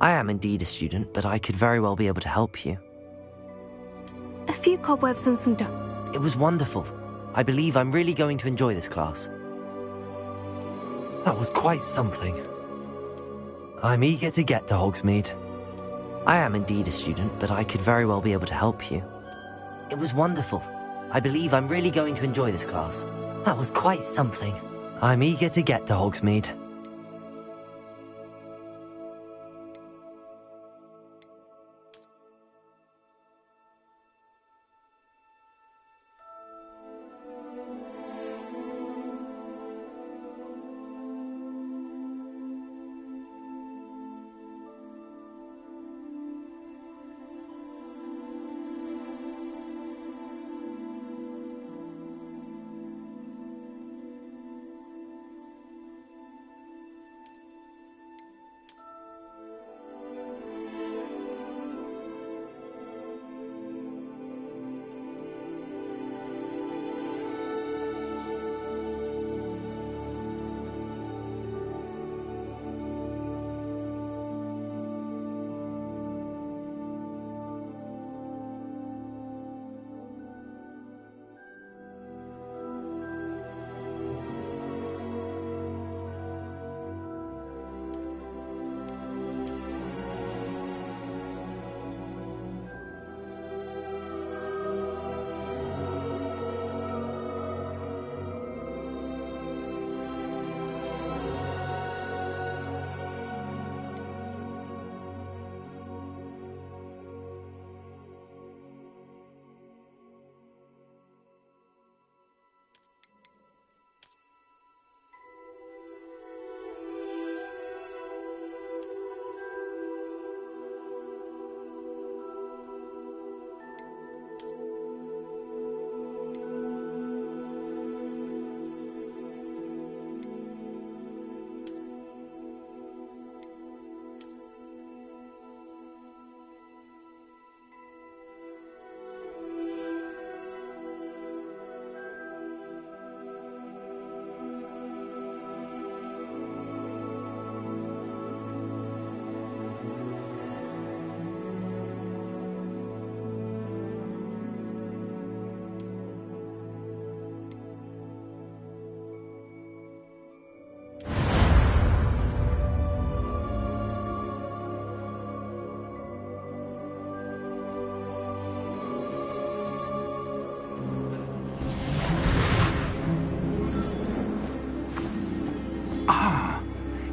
I am indeed a student, but I could very well be able to help you. A few cobwebs and some dust. It was wonderful. I believe I'm really going to enjoy this class. That was quite something. I'm eager to get to Hogsmeade. I am indeed a student, but I could very well be able to help you. It was wonderful. I believe I'm really going to enjoy this class. That was quite something. I'm eager to get to Hogsmeade.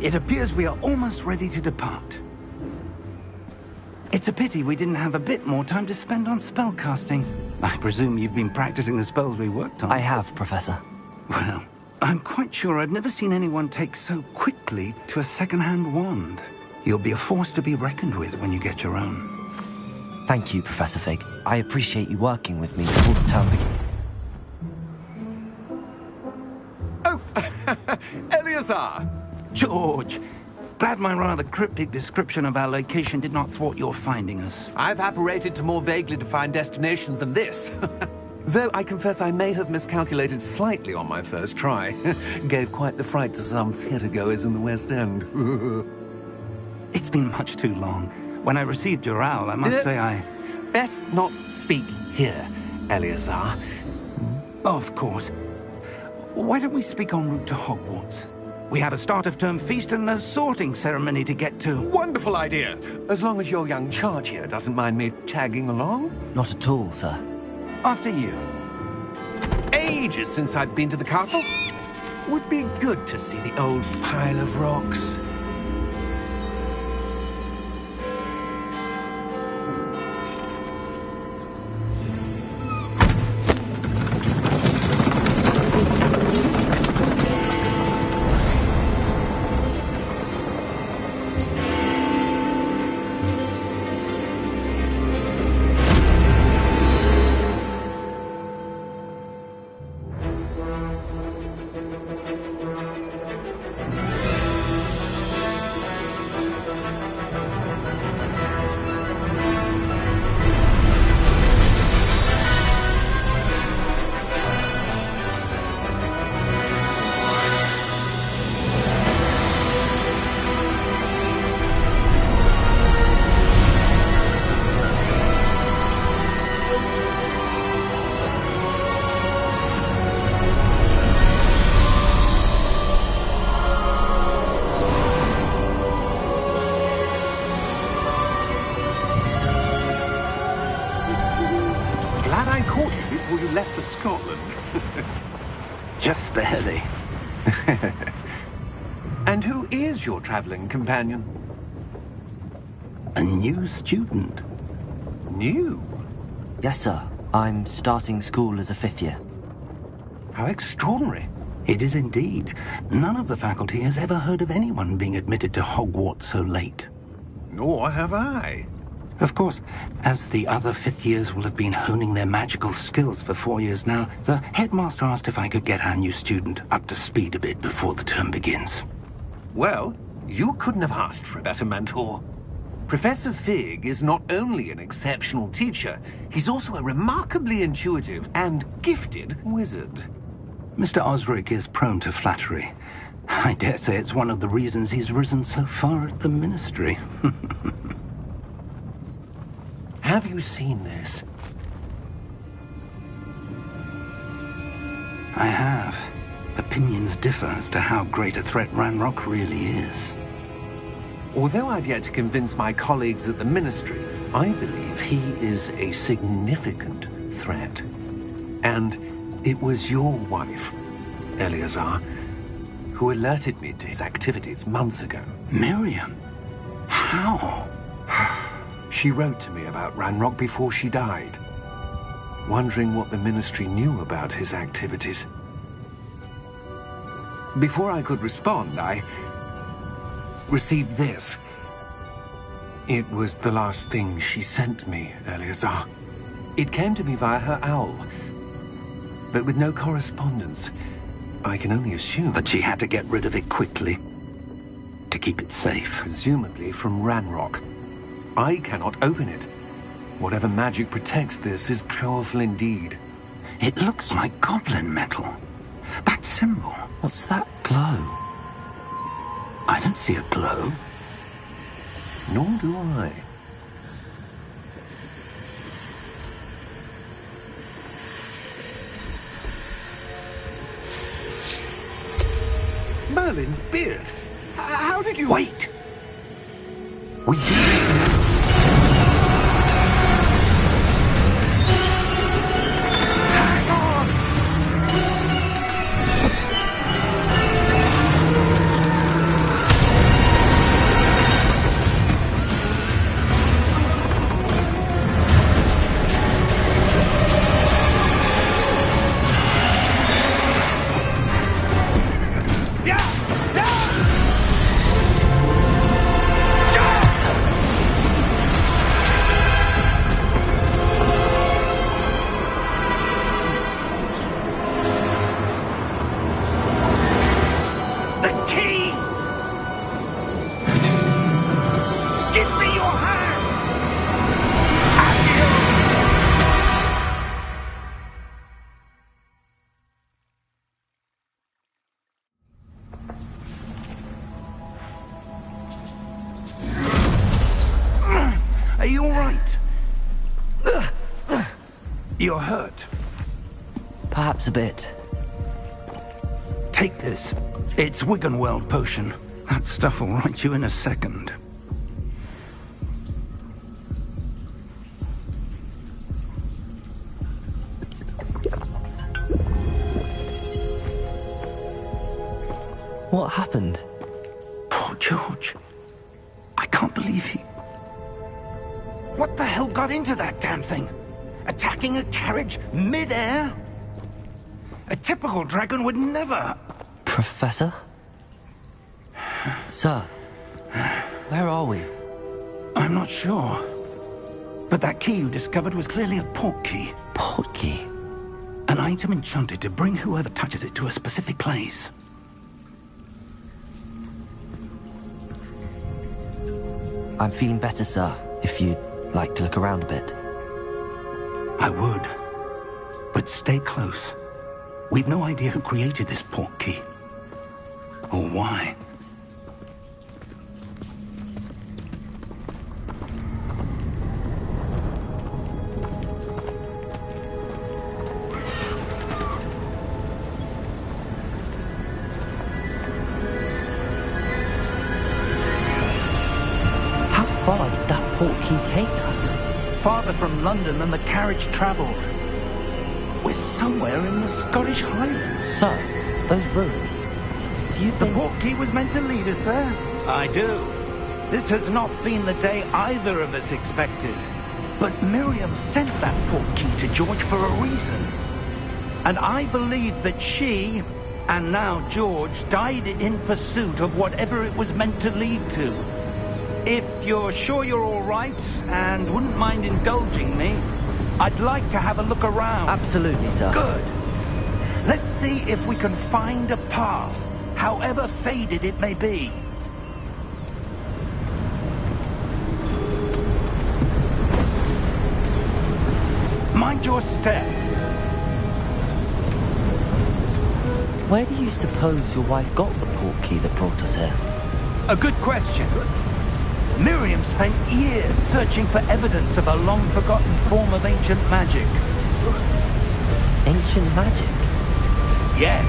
It appears we are almost ready to depart. It's a pity we didn't have a bit more time to spend on spellcasting. I presume you've been practicing the spells we worked on. I have, Professor. Well, I'm quite sure I've never seen anyone take so quickly to a second-hand wand. You'll be a force to be reckoned with when you get your own. Thank you, Professor Fig. I appreciate you working with me before the term begins. Oh, Eleazar! George! Glad my rather cryptic description of our location did not thwart your finding us. I've apparated to more vaguely defined destinations than this. Though I confess I may have miscalculated slightly on my first try. Gave quite the fright to some theatre-goers in the West End. It's been much too long. When I received your owl, I must say I... Best not speak here, Eleazar. Of course. Why don't we speak en route to Hogwarts? We have a start-of-term feast and a sorting ceremony to get to. Wonderful idea! As long as your young charge here doesn't mind me tagging along. Not at all, sir. After you. Ages since I've been to the castle. Would be good to see the old pile of rocks. caught you before you left for Scotland. Just barely. And who is your traveling companion? A new student. New? Yes, sir. I'm starting school as a 5th year. How extraordinary. It is indeed. None of the faculty has ever heard of anyone being admitted to Hogwarts so late. Nor have I. Of course, as the other 5th years will have been honing their magical skills for 4 years now, the headmaster asked if I could get our new student up to speed a bit before the term begins. Well, you couldn't have asked for a better mentor. Professor Fig is not only an exceptional teacher, he's also a remarkably intuitive and gifted wizard. Mr. Osric is prone to flattery. I dare say it's one of the reasons he's risen so far at the Ministry. Have you seen this? I have. Opinions differ as to how great a threat Ranrock really is. Although I've yet to convince my colleagues at the Ministry, I believe he is a significant threat. And it was your wife, Eleazar, who alerted me to his activities months ago. Miriam? How? She wrote to me about Ranrock before she died, wondering what the Ministry knew about his activities. Before I could respond, I received this. It was the last thing she sent me, Eleazar. It came to me via her owl, but with no correspondence. I can only assume That she had to get rid of it quickly, to keep it safe. presumably from Ranrock. I cannot open it. Whatever magic protects this is powerful indeed. It looks like goblin metal. That symbol. What's that glow? I don't see a glow. Nor do I. Merlin's beard. How did you... Wait! We do... Are you all right? You're hurt. Perhaps a bit. Take this. It's Wiggenweld potion. That stuff will right you in a second. What happened? Poor George. I can't believe he... What the hell got into that damn thing? Attacking a carriage mid-air? A typical dragon would never... Professor? Sir, where are we? I'm not sure. But that key you discovered was clearly a port key. Port key? An item enchanted to bring whoever touches it to a specific place. I'm feeling better, sir, if you'd like to look around a bit. I would. But stay close. We've no idea who created this port key. Or why. How far did that port key take us? Farther from London than the carriage traveled. We're somewhere in the Scottish Highlands. Sir, those ruins. Do you The think... portkey was meant to lead us there? I do. This has not been the day either of us expected. But Miriam sent that portkey to George for a reason. And I believe that she, and now George, died in pursuit of whatever it was meant to lead to. If you're sure you're all right, and wouldn't mind indulging me, I'd like to have a look around. Absolutely, sir. Good. Let's see if we can find a path, however faded it may be. Mind your step. Where do you suppose your wife got the portkey that brought us here? A good question. Miriam spent years searching for evidence of a long-forgotten form of ancient magic. Ancient magic? Yes,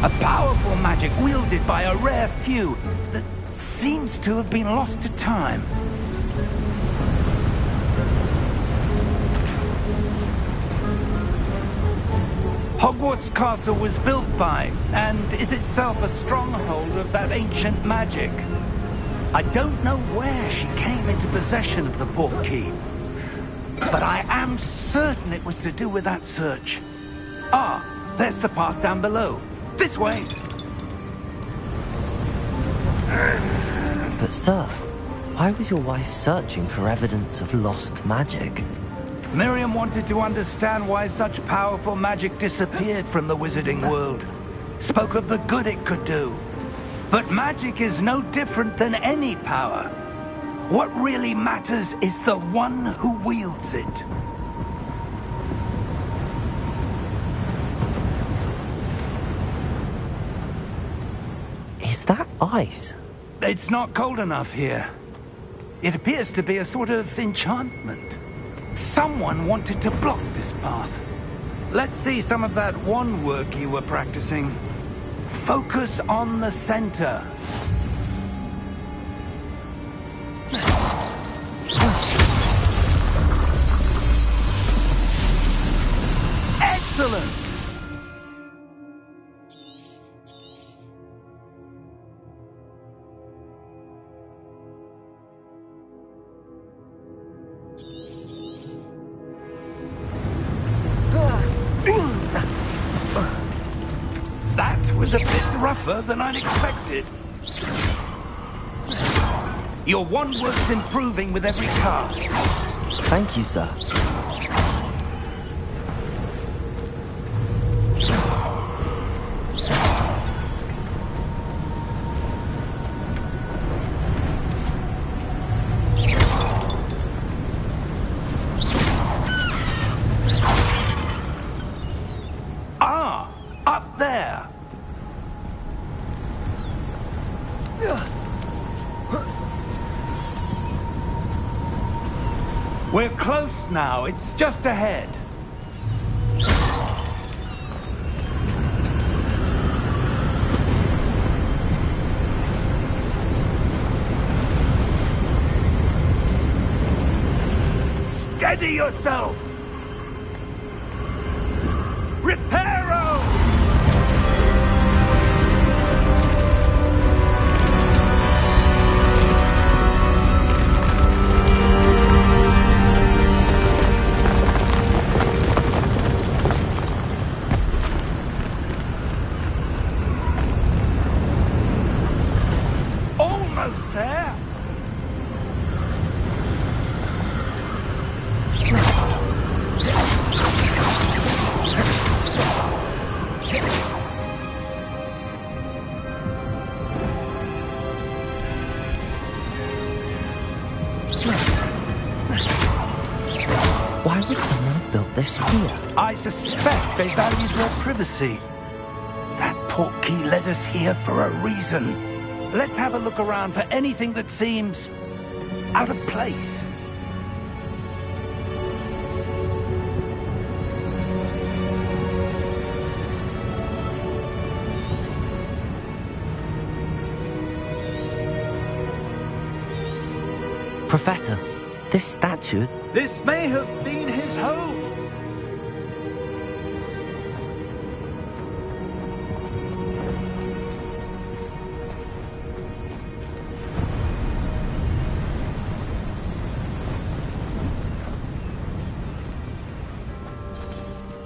a powerful magic wielded by a rare few that seems to have been lost to time. Hogwarts Castle was built by, and is itself a stronghold of that ancient magic. I don't know where she came into possession of the portkey, but I am certain it was to do with that search. Ah, there's the path down below. This way! But sir, why was your wife searching for evidence of lost magic? Miriam wanted to understand why such powerful magic disappeared from the wizarding world. Spoke of the good it could do. But magic is no different than any power. What really matters is the one who wields it. Is that ice? It's not cold enough here. It appears to be a sort of enchantment. Someone wanted to block this path. Let's see some of that wand work you were practicing. Focus on the center. Excellent! That was a bit rougher than I'd expected. Your wand work's improving with every cast. Thank you, sir. Ah, up there. We're close now. It's just ahead. Steady yourself! Reparo! Almost there! Why would someone have built this here? I suspect they valued their privacy. That portkey led us here for a reason. Let's have a look around for anything that seems out of place. Professor, this statue... This may have been his home.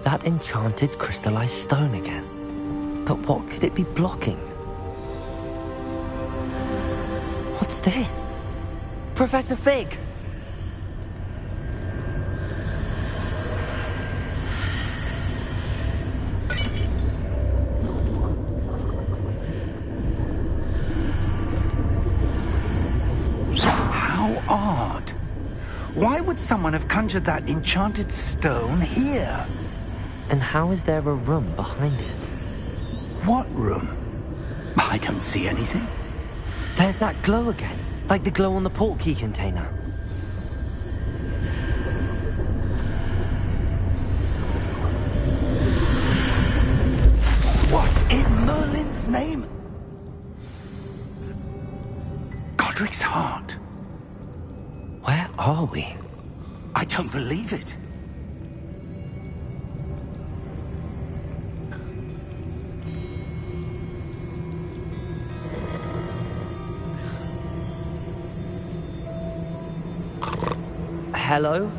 That enchanted crystallized stone again. But what could it be blocking? What's this? Professor Fig! How odd. Why would someone have conjured that enchanted stone here? And how is there a room behind it? What room? I don't see anything. There's that glow again, like the glow on the portkey container. What in Merlin's name? Godric's heart. Where are we? I don't believe it. Hello?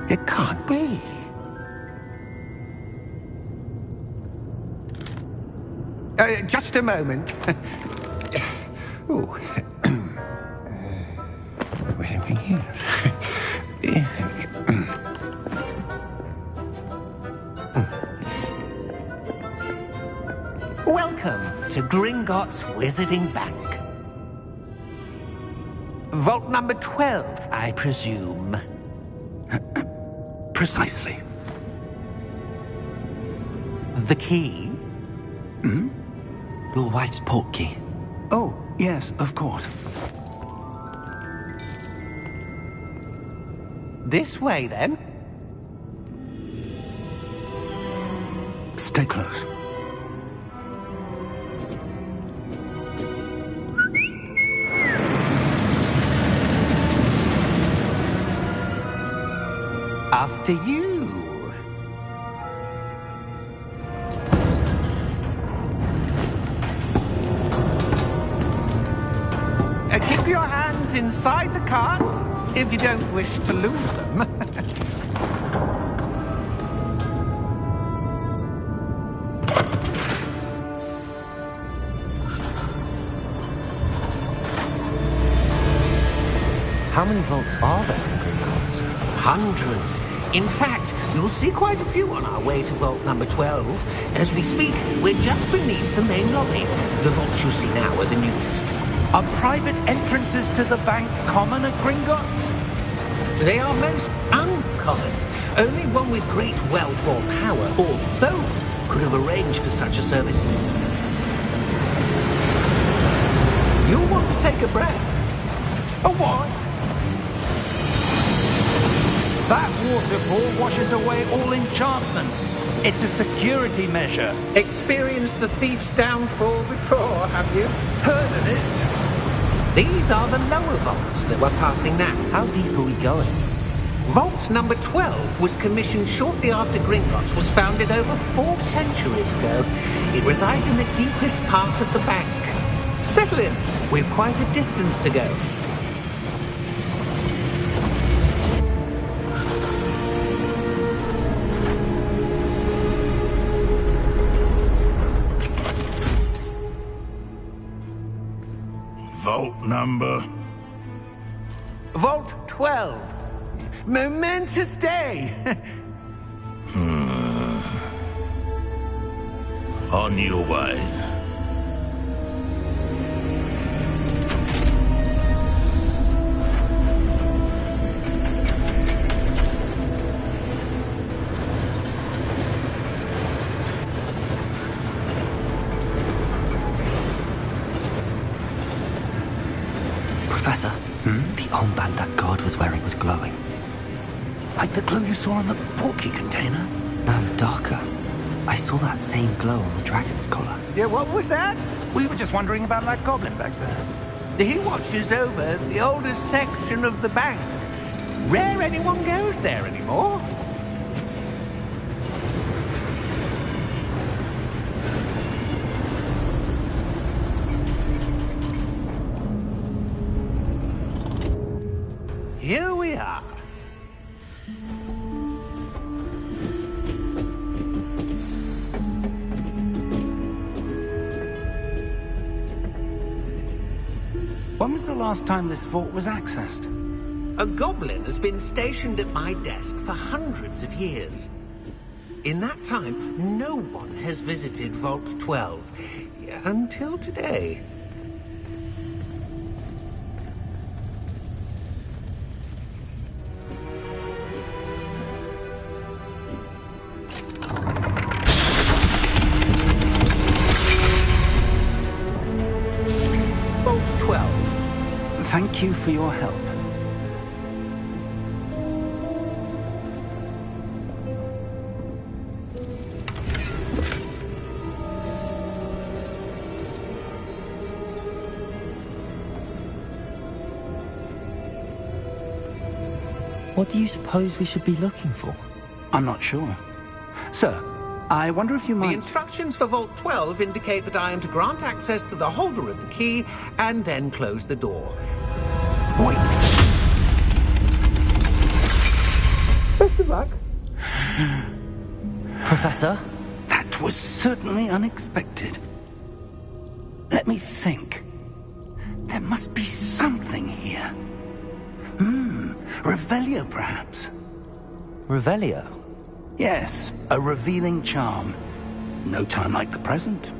It can't be. Just a moment. Oh. Where are we here? Welcome to Gringotts Wizarding Bank. Vault number 12, I presume. Precisely. The key? Hmm? Your wife's portkey. Oh, yes, of course. This way, then. Stay close. After you. Keep your hands inside the cart if you don't wish to lose them. How many vaults are there in Gringotts? Hundreds. In fact, you'll see quite a few on our way to vault number 12. As we speak, we're just beneath the main lobby. The vaults you see now are the newest. Are private entrances to the bank common at Gringotts? They are most uncommon. Only one with great wealth or power, or both, could have arranged for such a service. You'll want to take a breath. A what? That waterfall washes away all enchantments. It's a security measure. Experienced the thief's downfall before, have you? Heard of it? These are the lower vaults that we're passing now. How deep are we going? Vault number 12 was commissioned shortly after Gringotts was founded over 4 centuries ago. It resides in the deepest part of the bank. Settle in. We've quite a distance to go. Vault number? Vault 12. Momentous day. On your way. Professor, the armband that guard was wearing was glowing. Like the glow you saw on the portkey container? No, darker. I saw that same glow on the dragon's collar. Yeah, what was that? We were just wondering about that goblin back there. He watches over the oldest section of the bank. Rare anyone goes there anymore. Here we are. When was the last time this vault was accessed? A goblin has been stationed at my desk for hundreds of years. In that time, no one has visited Vault 12 until today. Vault 12. Thank you for your help. What do you suppose we should be looking for? I'm not sure. Sir, I wonder if you The might... instructions for Vault 12 indicate that I am to grant access to the holder of the key and then close the door. Wait! Best of luck. Professor? That was certainly unexpected. Let me think. There must be something here. Revelio, perhaps? Revelio? Yes, a revealing charm. No time like the present.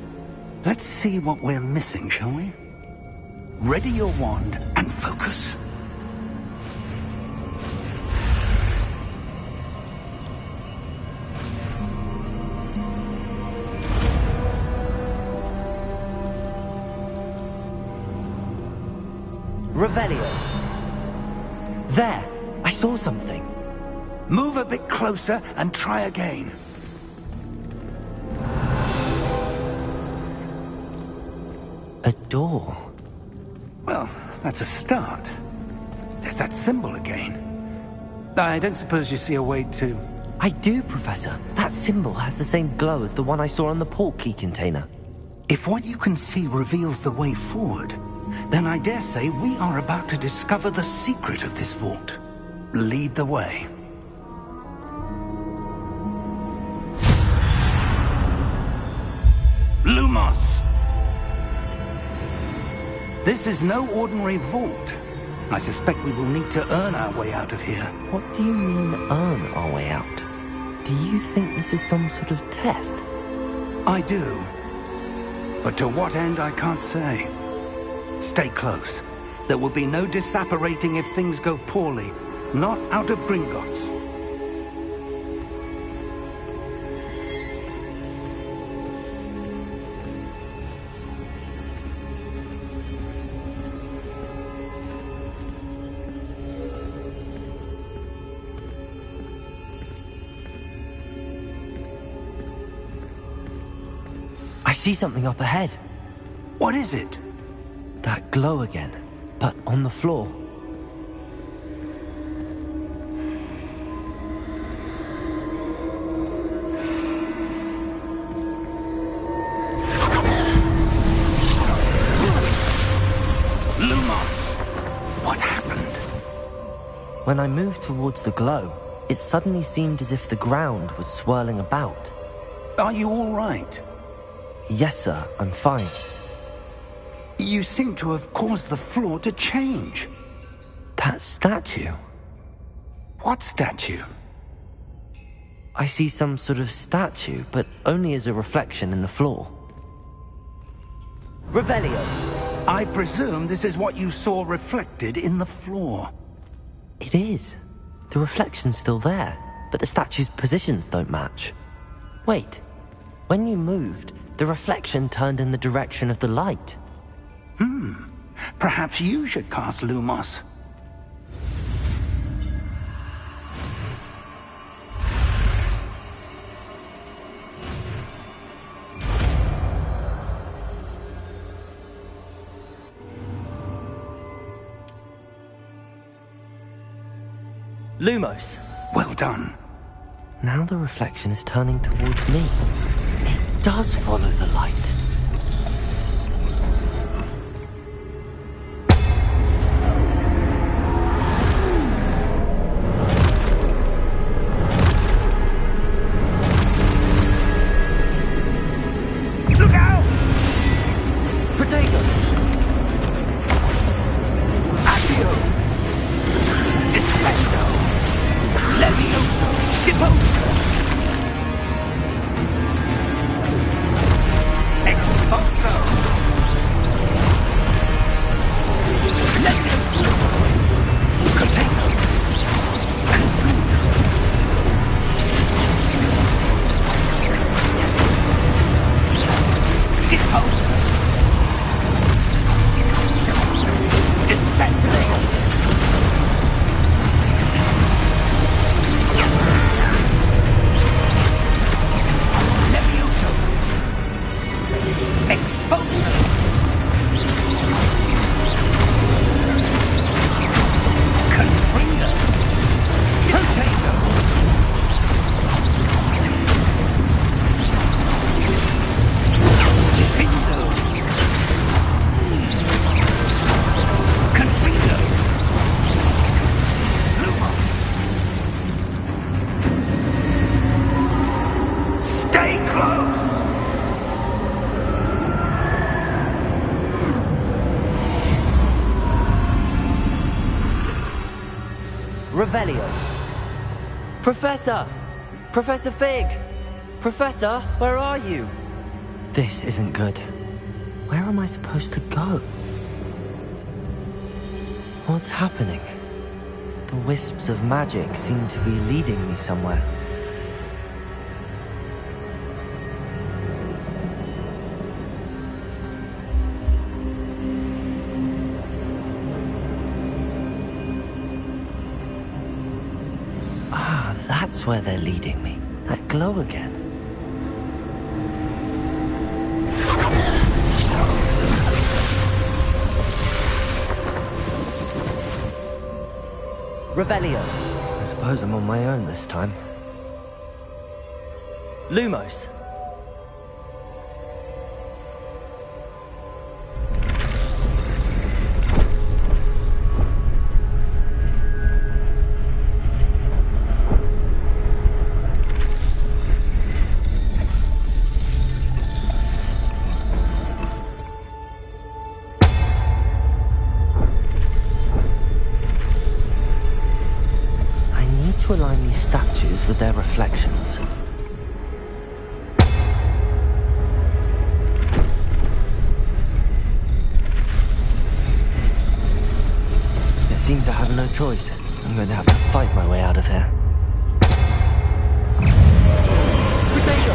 Let's see what we're missing, shall we? Ready your wand and focus. Revelio. There! I saw something. Move a bit closer and try again. A door. Well, that's a start. There's that symbol again. I don't suppose you see a way to... I do, Professor. That symbol has the same glow as the one I saw on the port key container. If what you can see reveals the way forward, then I dare say we are about to discover the secret of this vault. Lead the way. Lumos! This is no ordinary vault. I suspect we will need to earn our way out of here. What do you mean, earn our way out? Do you think this is some sort of test? I do. But to what end, I can't say. Stay close. There will be no disapparating if things go poorly. Not out of Gringotts. I see something up ahead. What is it? That glow again, but on the floor. Lumos! What happened? When I moved towards the glow, it suddenly seemed as if the ground was swirling about. Are you all right? Yes, sir, I'm fine. You seem to have caused the floor to change. That statue? What statue? I see some sort of statue, but only as a reflection in the floor. Revelio! I presume this is what you saw reflected in the floor. It is. The reflection's still there, but the statue's positions don't match. Wait. When you moved, the reflection turned in the direction of the light. Perhaps you should cast Lumos. Lumos. Well done. Now the reflection is turning towards me. It does follow the light. Look out! Protego! Accio! Descendo! Levioso! Deposo! Expulso! Levioso! Container! Confuso! Deposo! Descendo! Levioso! Expulso! Confringo! Potato! Findo! Confringo! Lumo! Stay close! Revelio. Professor! Professor Fig! Professor, where are you? This isn't good. Where am I supposed to go? What's happening? The wisps of magic seem to be leading me somewhere. Ah, that's where they're leading me. That glow again. Revelio. I suppose I'm on my own this time. Lumos. To align these statues with their reflections. It seems I have no choice. I'm going to have to fight my way out of here. Potato!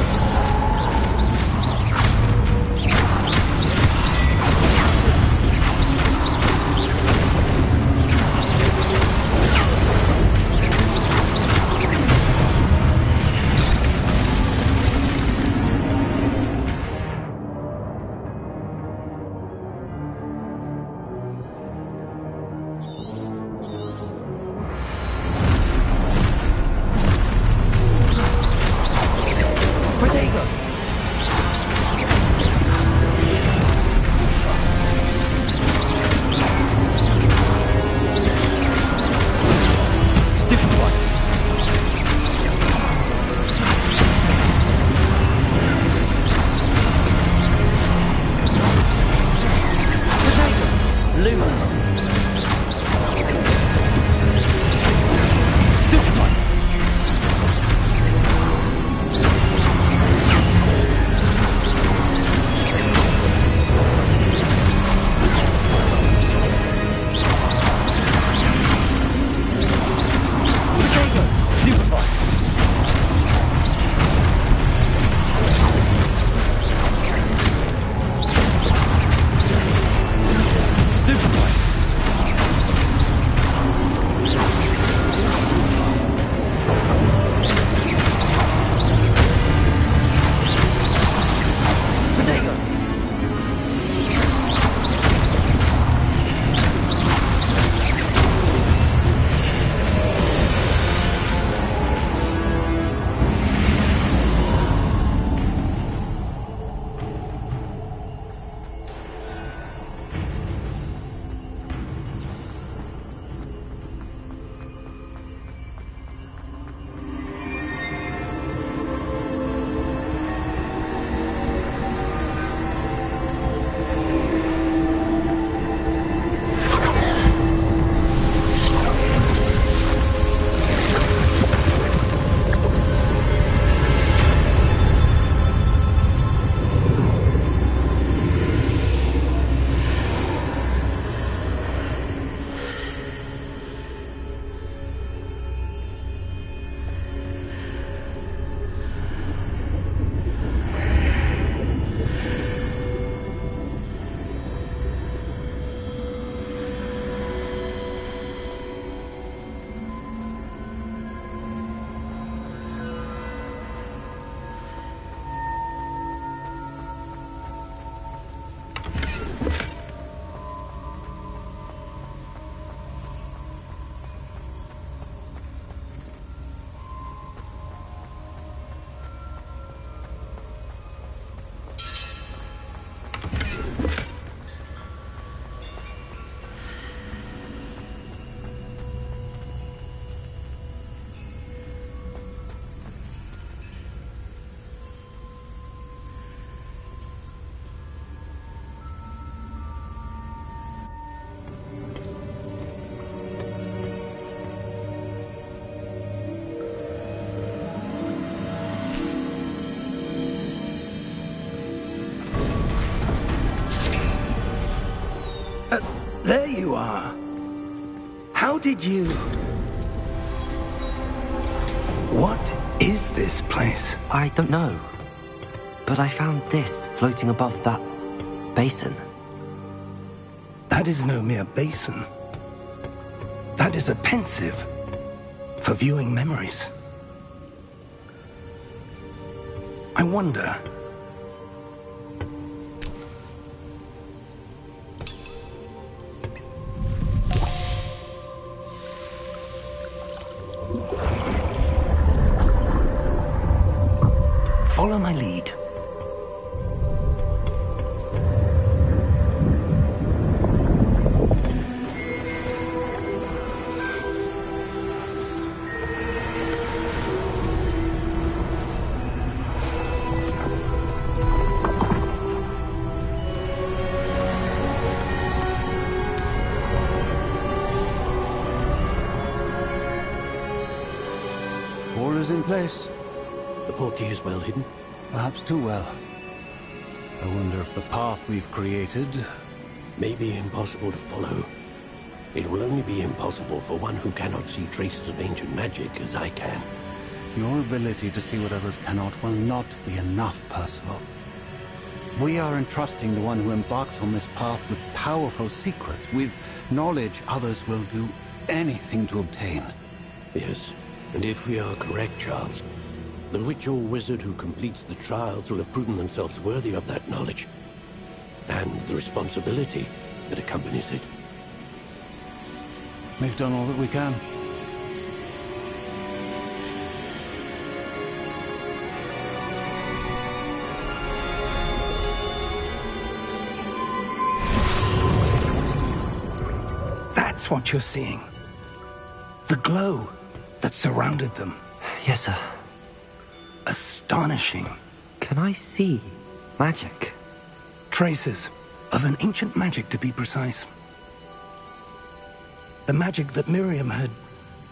There you are. How did you... What is this place? I don't know. But I found this floating above that basin. That is no mere basin. That is a pensive for viewing memories. I wonder... Follow my lead. All is in place. The portkey is well hidden. Perhaps too well. I wonder if the path we've created... May be impossible to follow. It will only be impossible for one who cannot see traces of ancient magic as I can. Your ability to see what others cannot will not be enough, Percival. We are entrusting the one who embarks on this path with powerful secrets, with knowledge others will do anything to obtain. Yes, and if we are correct, Charles, the witch or wizard who completes the trials will have proven themselves worthy of that knowledge, and the responsibility that accompanies it. We've done all that we can. That's what you're seeing. The glow that surrounded them. Yes, sir. Astonishing. Can I see magic? Traces of an ancient magic, to be precise. The magic that Miriam had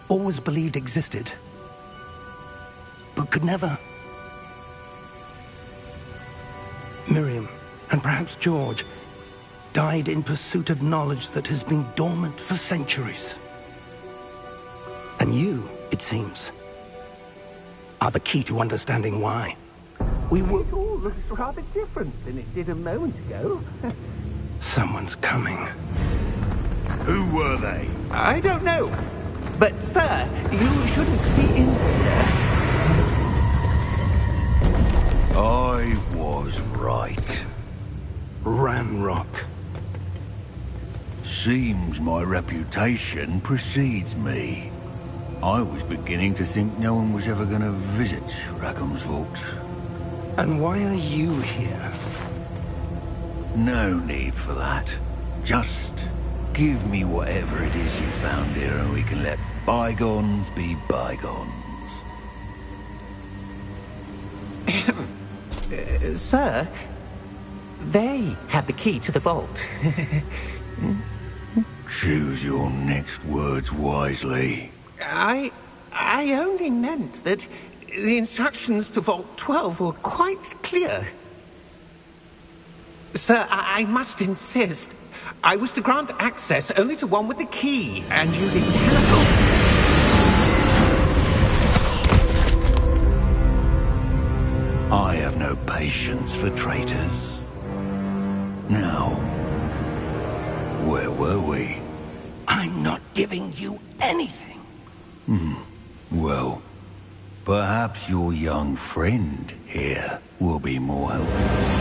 always believed existed, but could never. Miriam, and perhaps George, died in pursuit of knowledge that has been dormant for centuries. And you, it seems, are the key to understanding why. We were... It all looks rather different than it did a moment ago. Someone's coming. Who were they? I don't know. But, sir, you shouldn't be in here. I was right. Ranrock. Seems my reputation precedes me. I was beginning to think no one was ever going to visit Rackham's Vault. And why are you here? No need for that. Just give me whatever it is you found here and we can let bygones be bygones. Sir, they had the key to the vault. Choose your next words wisely. I only meant that the instructions to Vault 12 were quite clear. Sir, I must insist. I was to grant access only to one with the key, and you didn't telephone. I have no patience for traitors. Now, where were we? I'm not giving you anything. Well, perhaps your young friend here will be more helpful.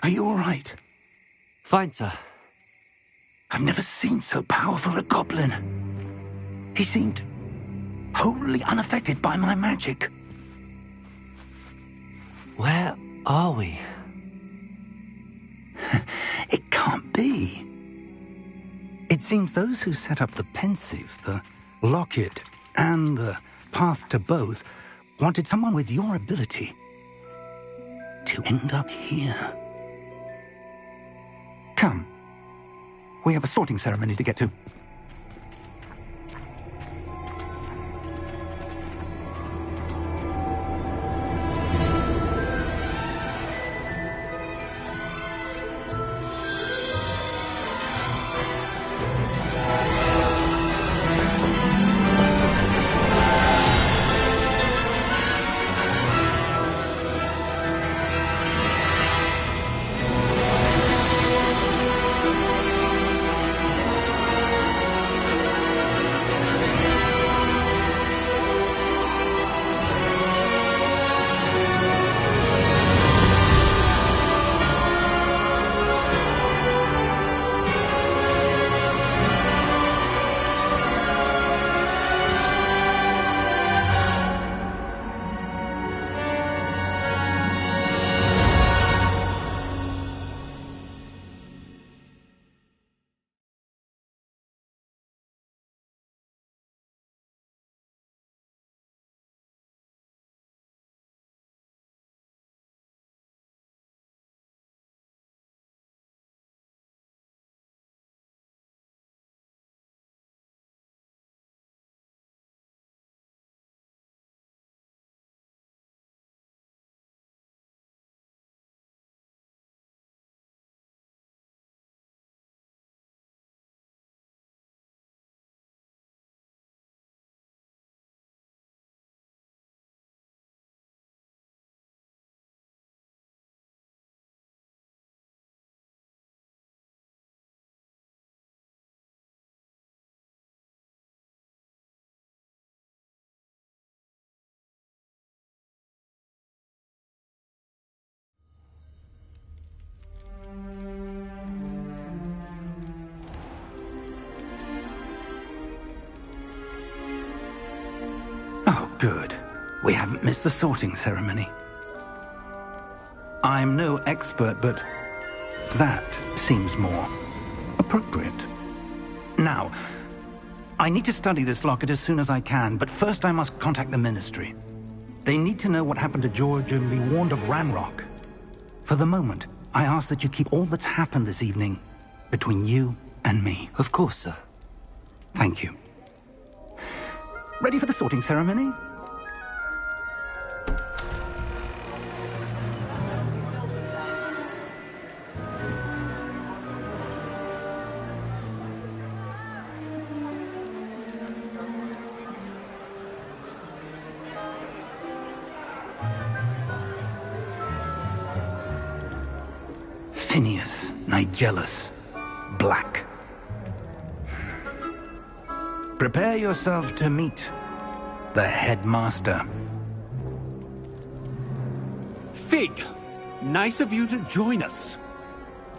Are you all right? Fine, sir. I've never seen so powerful a goblin. He seemed wholly unaffected by my magic. Where are we? It can't be. It seems those who set up the pensive, the locket, and the path to both wanted someone with your ability to end up here. Come. We have a sorting ceremony to get to. Oh, good. We haven't missed the sorting ceremony. I'm no expert, but that seems more appropriate. Now, I need to study this locket as soon as I can, but first I must contact the Ministry. They need to know what happened to George and be warned of Ranrock. For the moment, I ask that you keep all that's happened this evening between you and me. Of course, sir. Thank you. Ready for the sorting ceremony? Phineas, Nigellus, Black. Prepare yourself to meet the headmaster. Fig, nice of you to join us.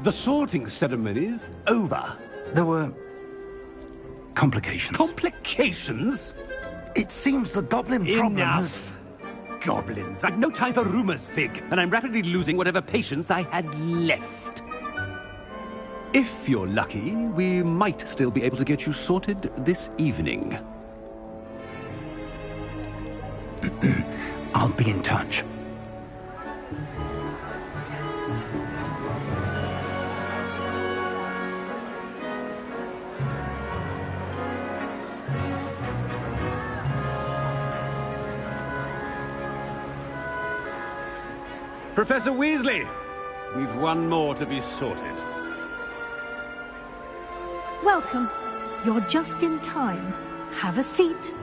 The sorting ceremony's over. There were complications. Complications? It seems the goblin problem has... Enough! Goblins. I've no time for rumors, Fig, and I'm rapidly losing whatever patience I had left. If you're lucky, we might still be able to get you sorted this evening. I'll be in touch. Professor Weasley, we've one more to be sorted. Welcome. You're just in time. Have a seat.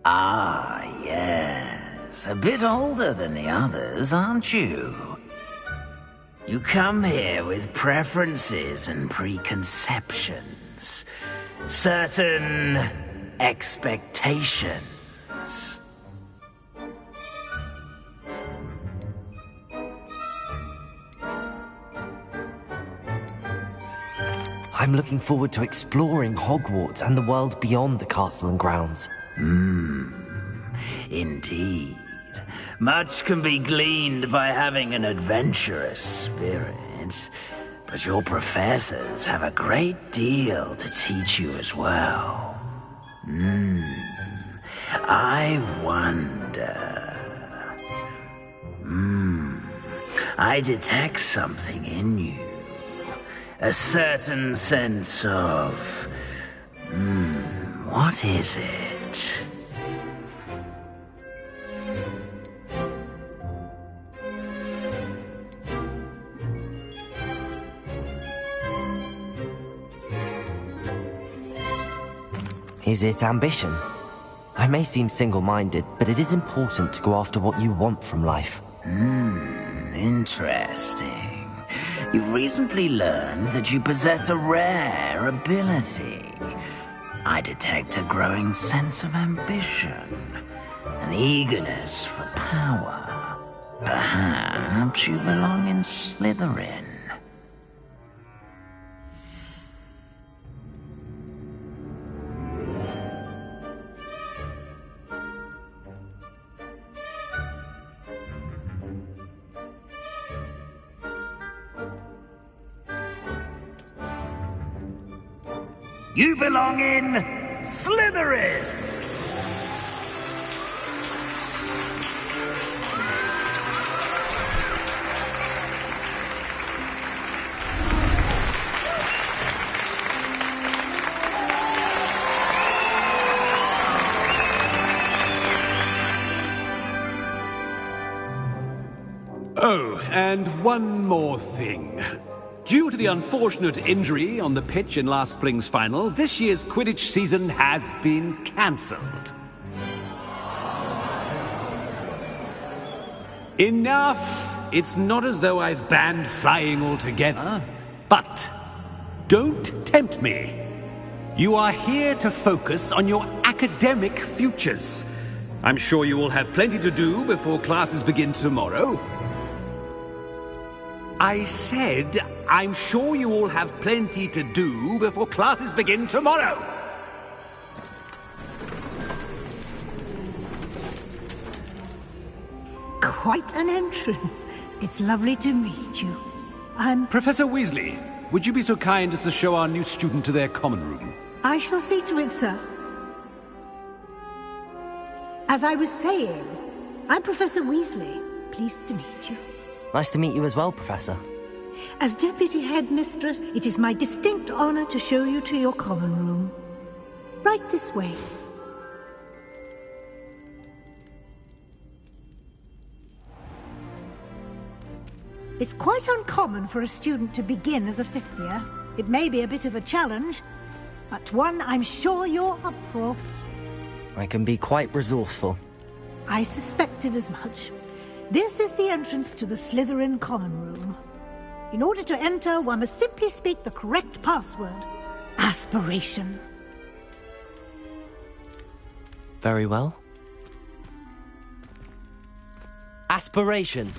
Ah, yes. A bit older than the others, aren't you? You come here with preferences and preconceptions. Certain expectations. I'm looking forward to exploring Hogwarts and the world beyond the castle and grounds. Indeed. Much can be gleaned by having an adventurous spirit, but your professors have a great deal to teach you as well. I wonder... I detect something in you. A certain sense of... what is it? Is it ambition? I may seem single-minded, but it is important to go after what you want from life. Interesting. You've recently learned that you possess a rare ability. I detect a growing sense of ambition, an eagerness for power. Perhaps you belong in Slytherin. You belong in Slytherin! Oh, and one more thing. Due to the unfortunate injury on the pitch in last spring's final, this year's Quidditch season has been cancelled. Enough! It's not as though I've banned flying altogether, but don't tempt me. You are here to focus on your academic futures. I'm sure you will have plenty to do before classes begin tomorrow. I said, I'm sure you all have plenty to do before classes begin tomorrow. Quite an entrance. It's lovely to meet you. Professor Weasley, would you be so kind as to show our new student to their common room? I shall see to it, sir. As I was saying, I'm Professor Weasley. Pleased to meet you. Nice to meet you as well, Professor. As Deputy Headmistress, it is my distinct honor to show you to your common room. Right this way. It's quite uncommon for a student to begin as a fifth year. It may be a bit of a challenge, but one I'm sure you're up for. I can be quite resourceful. I suspected as much. This is the entrance to the Slytherin common room. In order to enter, one must simply speak the correct password. Aspiration. Very well. Aspiration.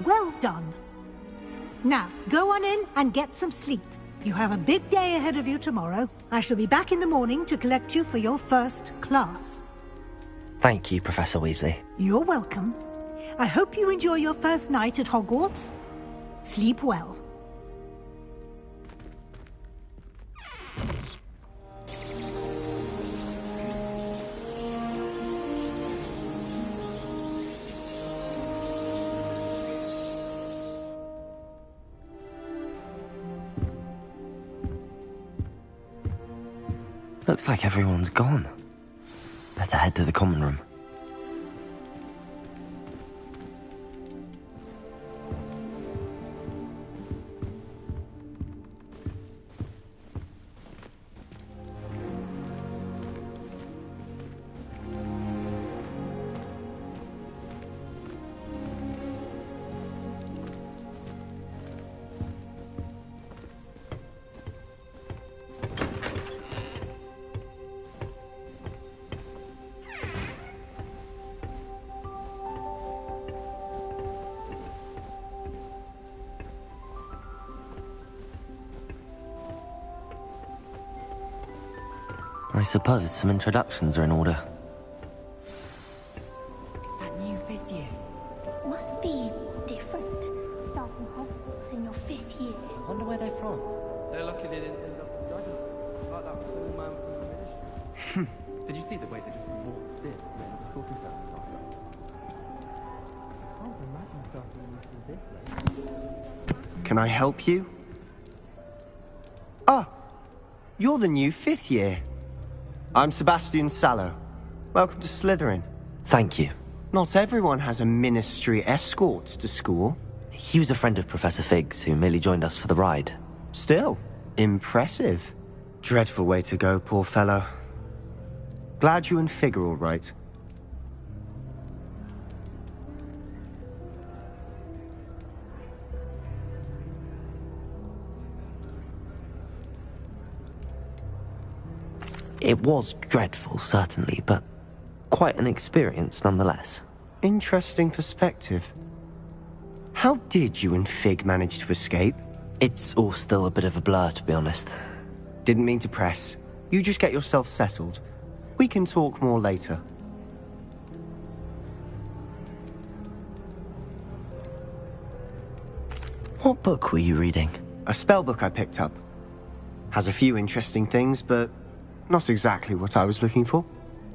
Well done. Now, go on in and get some sleep. You have a big day ahead of you tomorrow. I shall be back in the morning to collect you for your first class. Thank you, Professor Weasley. You're welcome. I hope you enjoy your first night at Hogwarts. Sleep well. Looks like everyone's gone. Better head to the common room. I suppose some introductions are in order. It's that new 5th year. Must be different. Starting Hogwarts in your 5th year. I wonder where they're from. They're lucky they didn't end up with dragons. Like that cool man from the ministry. Did you see the way they just walked in? They were talking about it after. I can't imagine starting this late. Can I help you? Ah, you're the new 5th year. I'm Sebastian Sallow. Welcome to Slytherin. Thank you. Not everyone has a ministry escort to school. He was a friend of Professor Fig's who merely joined us for the ride. Still, impressive. Dreadful way to go, poor fellow. Glad you and Fig are all right. It was dreadful, certainly, but quite an experience nonetheless. Interesting perspective. How did you and Fig manage to escape? It's all still a bit of a blur, to be honest. Didn't mean to press. You just get yourself settled. We can talk more later. What book were you reading? A spellbook I picked up. Has a few interesting things, but not exactly what I was looking for.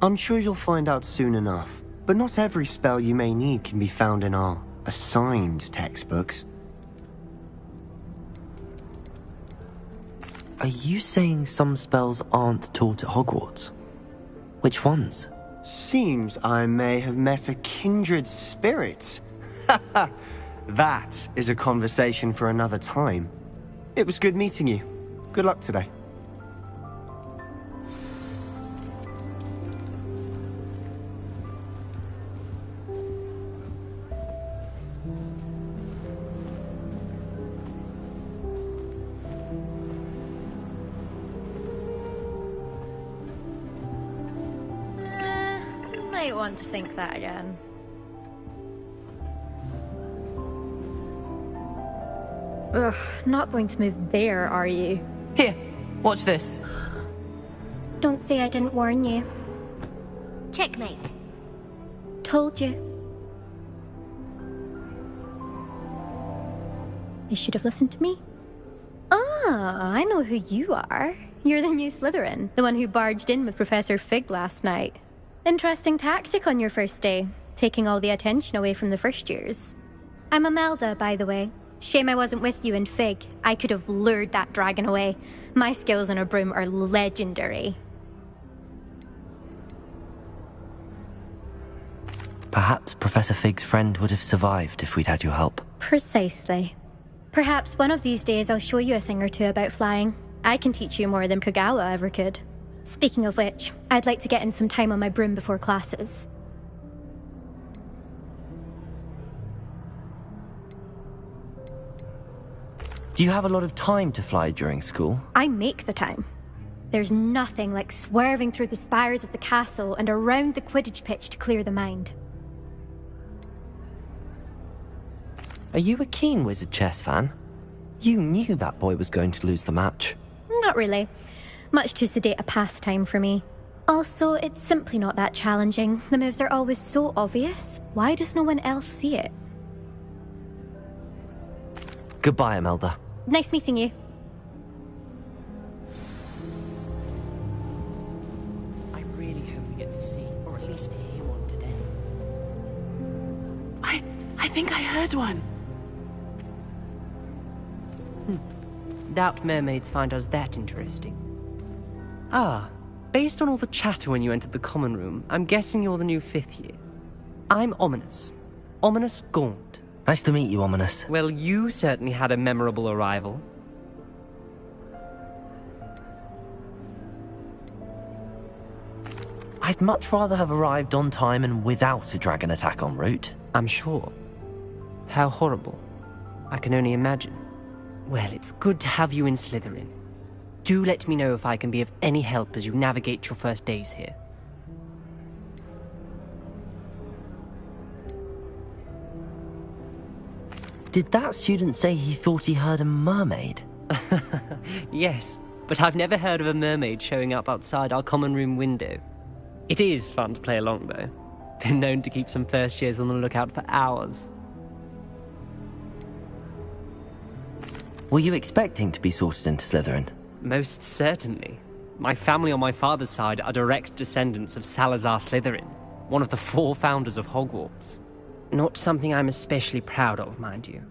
I'm sure you'll find out soon enough. But not every spell you may need can be found in our assigned textbooks. Are you saying some spells aren't taught at Hogwarts? Which ones? Seems I may have met a kindred spirit. That is a conversation for another time. It was good meeting you. Good luck today. Might want to think that again. Ugh, not going to move there, are you? Here, watch this. Don't say I didn't warn you. Checkmate. Told you. You should have listened to me. Ah, I know who you are. You're the new Slytherin, the one who barged in with Professor Fig last night. Interesting tactic on your first day, taking all the attention away from the first years. I'm Imelda, by the way. Shame I wasn't with you in Fig. I could have lured that dragon away. My skills on a broom are legendary. Perhaps Professor Fig's friend would have survived if we'd had your help. Precisely. Perhaps one of these days I'll show you a thing or two about flying. I can teach you more than Kogawa ever could. Speaking of which, I'd like to get in some time on my broom before classes. Do you have a lot of time to fly during school? I make the time. There's nothing like swerving through the spires of the castle and around the Quidditch pitch to clear the mind. Are you a keen Wizard chess fan? You knew that boy was going to lose the match. Not really. Much too sedate a pastime for me. Also, it's simply not that challenging. The moves are always so obvious. Why does no one else see it? Goodbye, Imelda. Nice meeting you. I really hope we get to see, or at least hear one today. I think I heard one. Doubt mermaids find us that interesting. Ah, based on all the chatter when you entered the common room, I'm guessing you're the new 5th year. I'm Ominous. Ominous Gaunt. Nice to meet you, Ominous. Well, you certainly had a memorable arrival. I'd much rather have arrived on time and without a dragon attack en route. I'm sure. How horrible. I can only imagine. Well, it's good to have you in Slytherin. Do let me know if I can be of any help as you navigate your first days here. Did that student say he thought he heard a mermaid? Yes, but I've never heard of a mermaid showing up outside our common room window. It is fun to play along, though. Been known to keep some first years on the lookout for hours. Were you expecting to be sorted into Slytherin? Most certainly. My family on my father's side are direct descendants of Salazar Slytherin, one of the 4 founders of Hogwarts. Not something I'm especially proud of, mind you.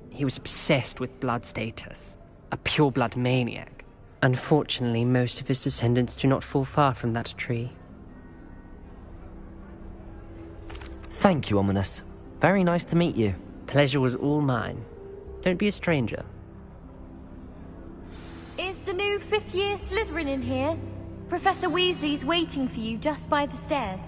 He was obsessed with blood status, a pure-blood maniac. Unfortunately, most of his descendants do not fall far from that tree. Thank you, Ominous. Very nice to meet you. Pleasure was all mine. Don't be a stranger. Is the new 5th year Slytherin in here? Professor Weasley's waiting for you just by the stairs.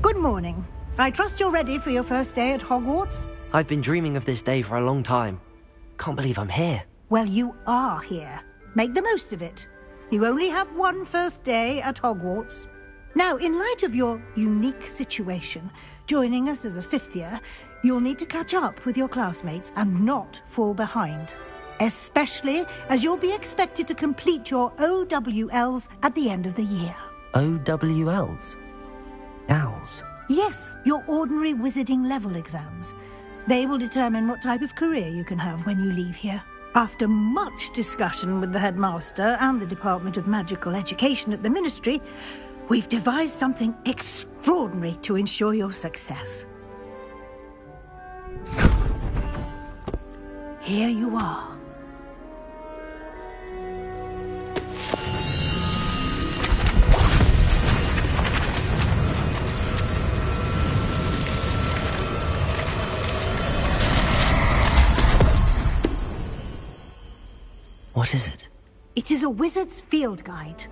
Good morning. I trust you're ready for your first day at Hogwarts? I've been dreaming of this day for a long time. Can't believe I'm here. Well, you are here. Make the most of it. You only have one first day at Hogwarts. Now, in light of your unique situation, joining us as a 5th year, you'll need to catch up with your classmates and not fall behind. Especially as you'll be expected to complete your OWLs at the end of the year. OWLs? Owls? Yes, your ordinary wizarding level exams. They will determine what type of career you can have when you leave here. After much discussion with the headmaster and the Department of Magical Education at the Ministry, we've devised something extraordinary to ensure your success. Here you are. What is it? It is a wizard's field guide.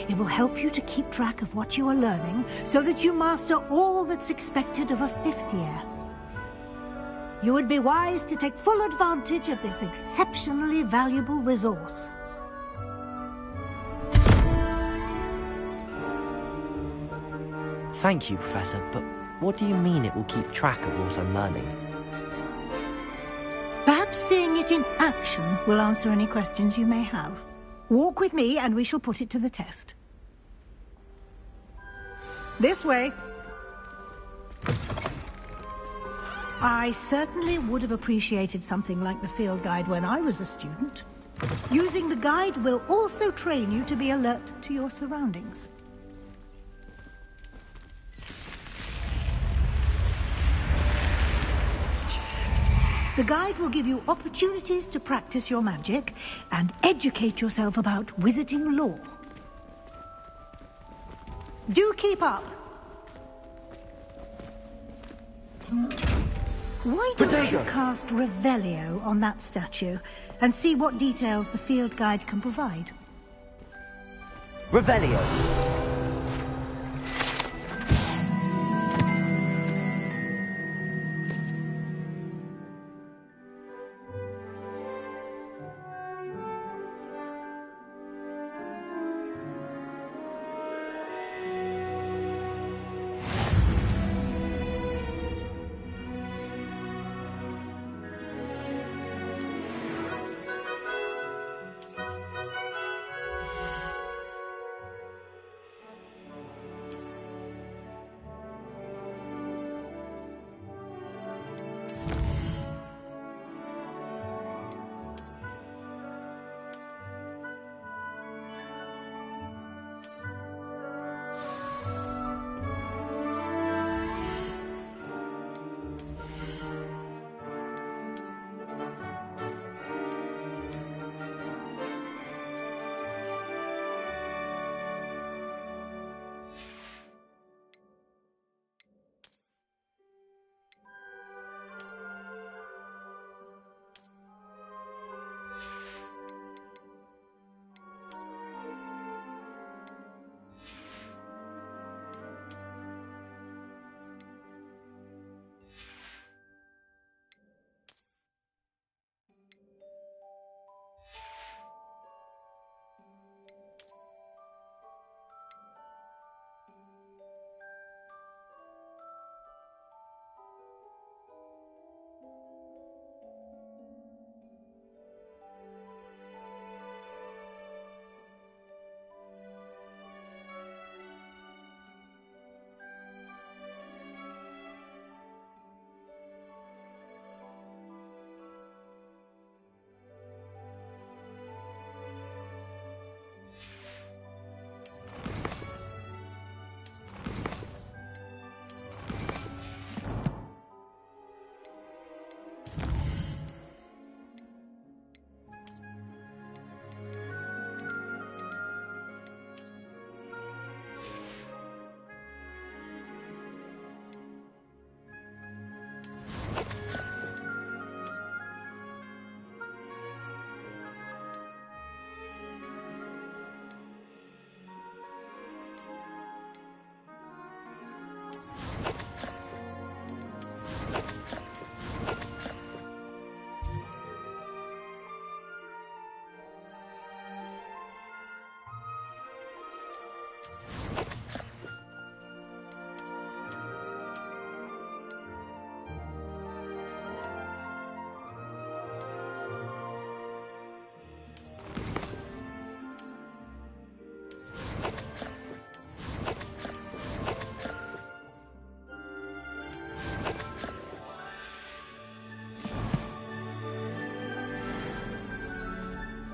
It will help you to keep track of what you are learning so that you master all that's expected of a 5th year. You would be wise to take full advantage of this exceptionally valuable resource. Thank you, Professor, but what do you mean it will keep track of what I'm learning? Perhaps seeing it in action will answer any questions you may have. Walk with me and we shall put it to the test. This way. I certainly would have appreciated something like the field guide when I was a student. Using the guide will also train you to be alert to your surroundings. The guide will give you opportunities to practice your magic and educate yourself about wizarding lore. Do keep up. Why don't you cast Revelio on that statue and see what details the field guide can provide? Revelio!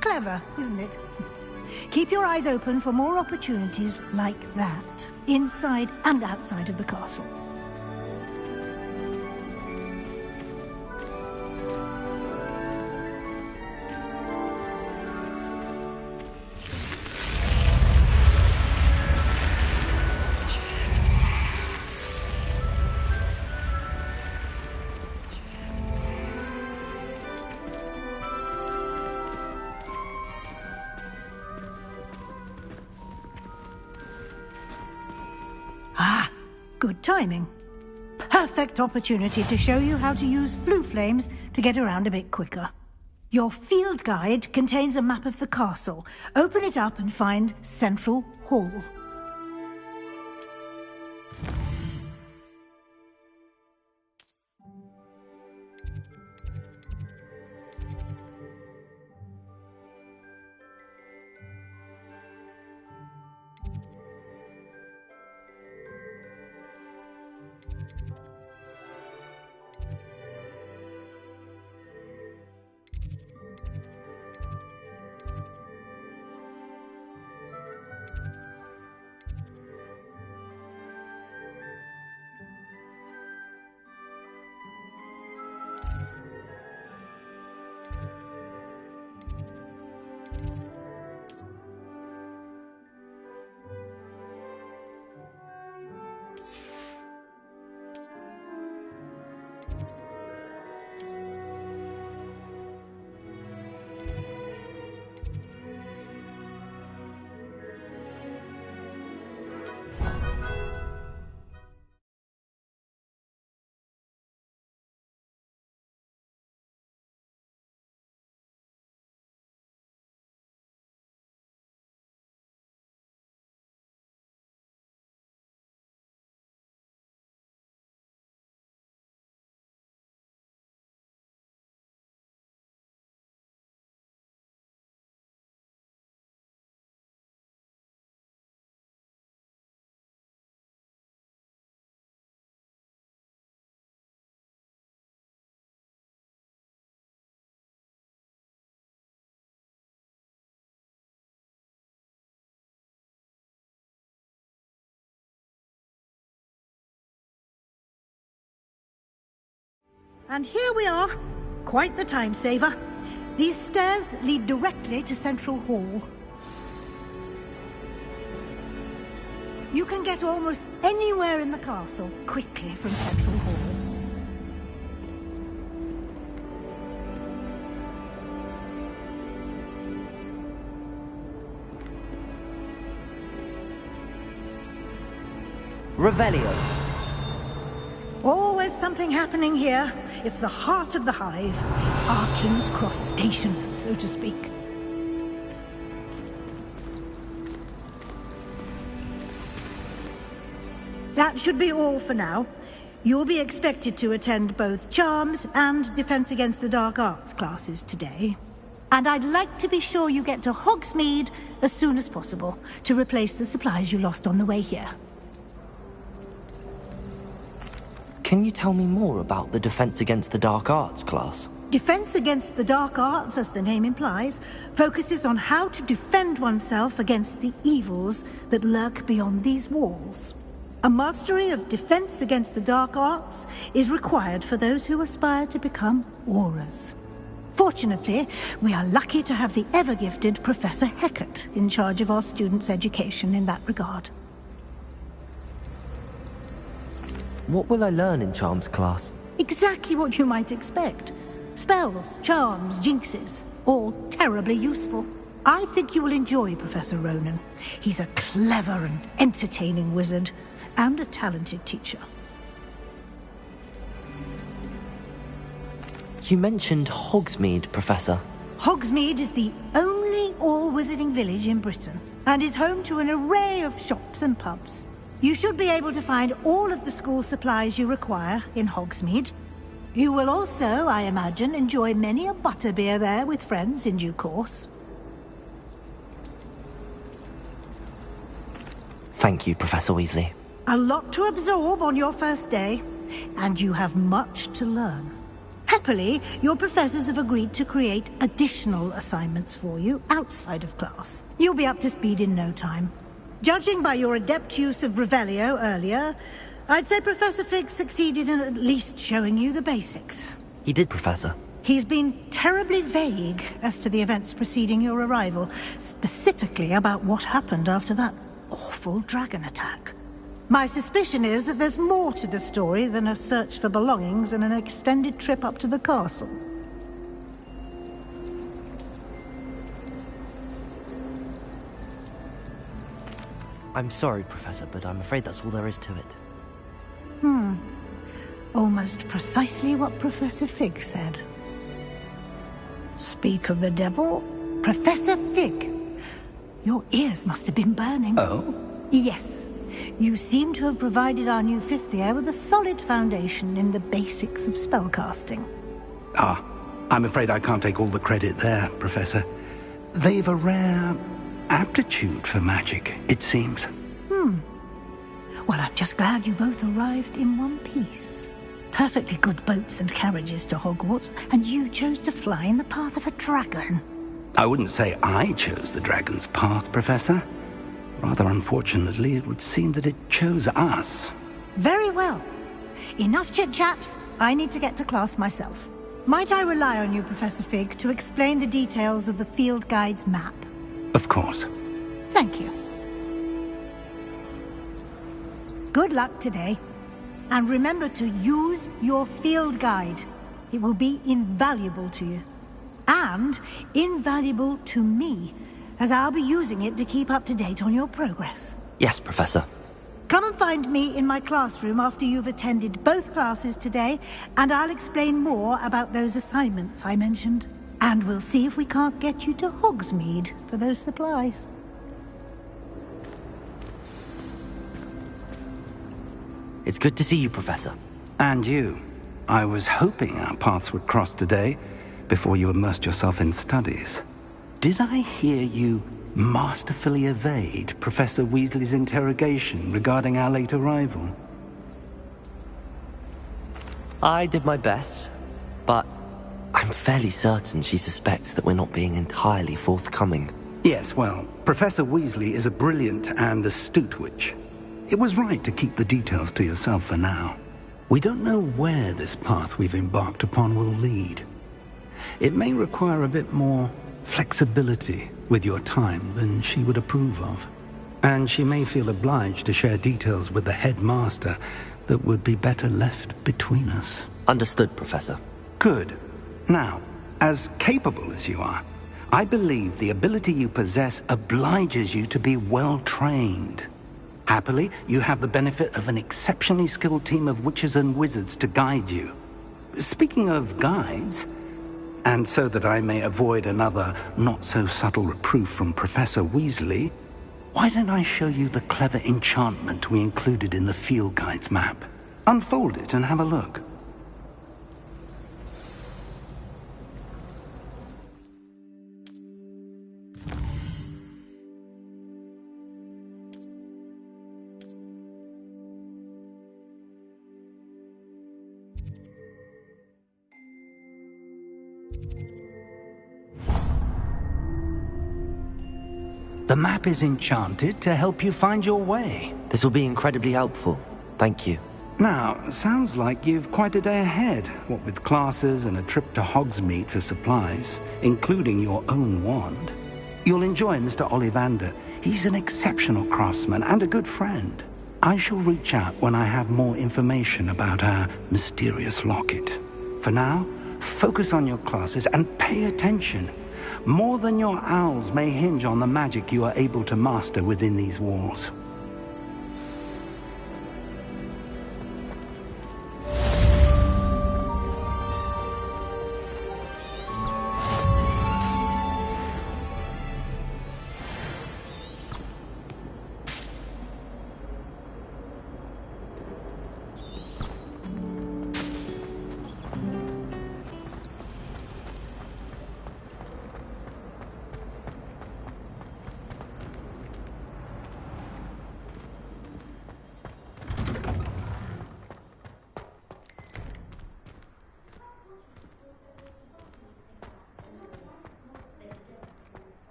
Clever, isn't it? Keep your eyes open for more opportunities like that, inside and outside of the castle. Good timing. Perfect opportunity to show you how to use flue flames to get around a bit quicker. Your field guide contains a map of the castle. Open it up and find Central Hall. And here we are. Quite the time saver. These stairs lead directly to Central Hall. You can get almost anywhere in the castle quickly from Central Hall. Revelio. Always something happening here. It's the heart of the hive. Our King's Cross station, so to speak. That should be all for now. You'll be expected to attend both Charms and Defense Against the Dark Arts classes today. And I'd like to be sure you get to Hogsmeade as soon as possible to replace the supplies you lost on the way here. Can you tell me more about the Defense Against the Dark Arts class? Defense Against the Dark Arts, as the name implies, focuses on how to defend oneself against the evils that lurk beyond these walls. A mastery of Defense Against the Dark Arts is required for those who aspire to become Aurors. Fortunately, we are lucky to have the ever-gifted Professor Hecat in charge of our students' education in that regard. What will I learn in Charms class? Exactly what you might expect. Spells, charms, jinxes, all terribly useful. I think you will enjoy Professor Ronan. He's a clever and entertaining wizard, and a talented teacher. You mentioned Hogsmeade, Professor. Hogsmeade is the only all-wizarding village in Britain, and is home to an array of shops and pubs. You should be able to find all of the school supplies you require in Hogsmeade. You will also, I imagine, enjoy many a butterbeer there with friends in due course. Thank you, Professor Weasley. A lot to absorb on your first day, and you have much to learn. Happily, your professors have agreed to create additional assignments for you outside of class. You'll be up to speed in no time. Judging by your adept use of Revelio earlier, I'd say Professor Fig succeeded in at least showing you the basics. He did, Professor. He's been terribly vague as to the events preceding your arrival, specifically about what happened after that awful dragon attack. My suspicion is that there's more to the story than a search for belongings and an extended trip up to the castle. I'm sorry, Professor, but I'm afraid that's all there is to it. Almost precisely what Professor Fig said. Speak of the devil, Professor Fig. Your ears must have been burning. Oh? Yes. You seem to have provided our new fifth year with a solid foundation in the basics of spellcasting. Ah, I'm afraid I can't take all the credit there, Professor. They've a rare aptitude for magic, it seems. Well, I'm just glad you both arrived in one piece. Perfectly good boats and carriages to Hogwarts, and you chose to fly in the path of a dragon. I wouldn't say I chose the dragon's path, Professor. Rather unfortunately, it would seem that it chose us. Very well. Enough chit-chat. I need to get to class myself. Might I rely on you, Professor Fig, to explain the details of the field guide's map? Of course. Thank you. Good luck today. And remember to use your field guide. It will be invaluable to you. And invaluable to me, as I'll be using it to keep up to date on your progress. Yes, Professor. Come and find me in my classroom after you've attended both classes today, and I'll explain more about those assignments I mentioned. And we'll see if we can't get you to Hogsmeade for those supplies. It's good to see you, Professor. And you. I was hoping our paths would cross today, before you immersed yourself in studies. Did I hear you masterfully evade Professor Weasley's interrogation regarding our late arrival? I did my best, but I'm fairly certain she suspects that we're not being entirely forthcoming. Yes, well, Professor Weasley is a brilliant and astute witch. It was right to keep the details to yourself for now. We don't know where this path we've embarked upon will lead. It may require a bit more flexibility with your time than she would approve of. And she may feel obliged to share details with the headmaster that would be better left between us. Understood, Professor. Good. Now, as capable as you are, I believe the ability you possess obliges you to be well-trained. Happily, you have the benefit of an exceptionally skilled team of witches and wizards to guide you. Speaking of guides, and so that I may avoid another not-so-subtle reproof from Professor Weasley, why don't I show you the clever enchantment we included in the field guide's map? Unfold it and have a look. The map is enchanted to help you find your way. This will be incredibly helpful. Thank you. Now, sounds like you've quite a day ahead, what with classes and a trip to Hogsmeade for supplies, including your own wand. You'll enjoy Mr. Ollivander. He's an exceptional craftsman and a good friend. I shall reach out when I have more information about our mysterious locket. For now, focus on your classes and pay attention. More than your owls may hinge on the magic you are able to master within these walls.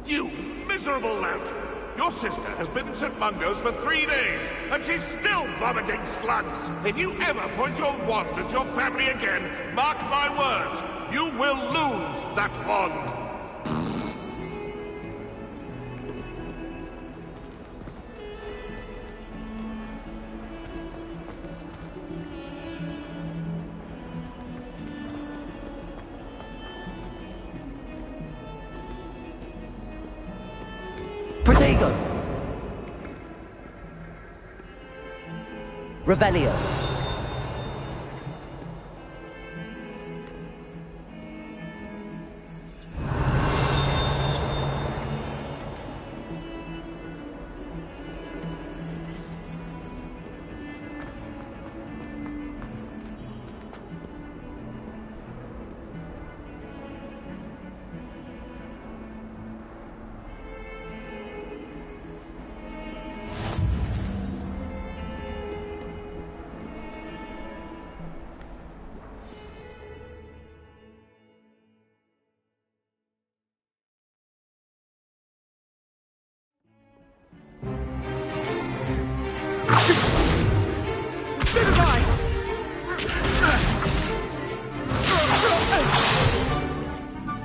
You miserable lout! Your sister has been in St. Mungo's for 3 days, and she's still vomiting slugs! If you ever point your wand at your family again, mark my words, you will lose that wand! Protego! Revelio.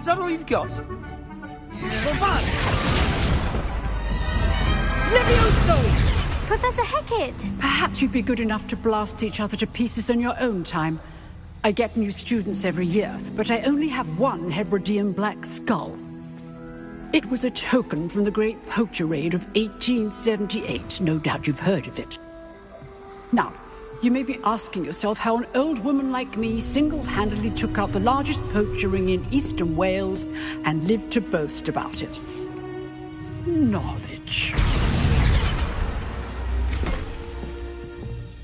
Is that all you've got? Well, back! Levioso! Professor Hecat! Perhaps you'd be good enough to blast each other to pieces in your own time. I get new students every year, but I only have one Hebridean black skull. It was a token from the Great Poacher Raid of 1878. No doubt you've heard of it. Now, you may be asking yourself how an old woman like me single-handedly took out the largest poacher ring in eastern Wales and lived to boast about it. Knowledge.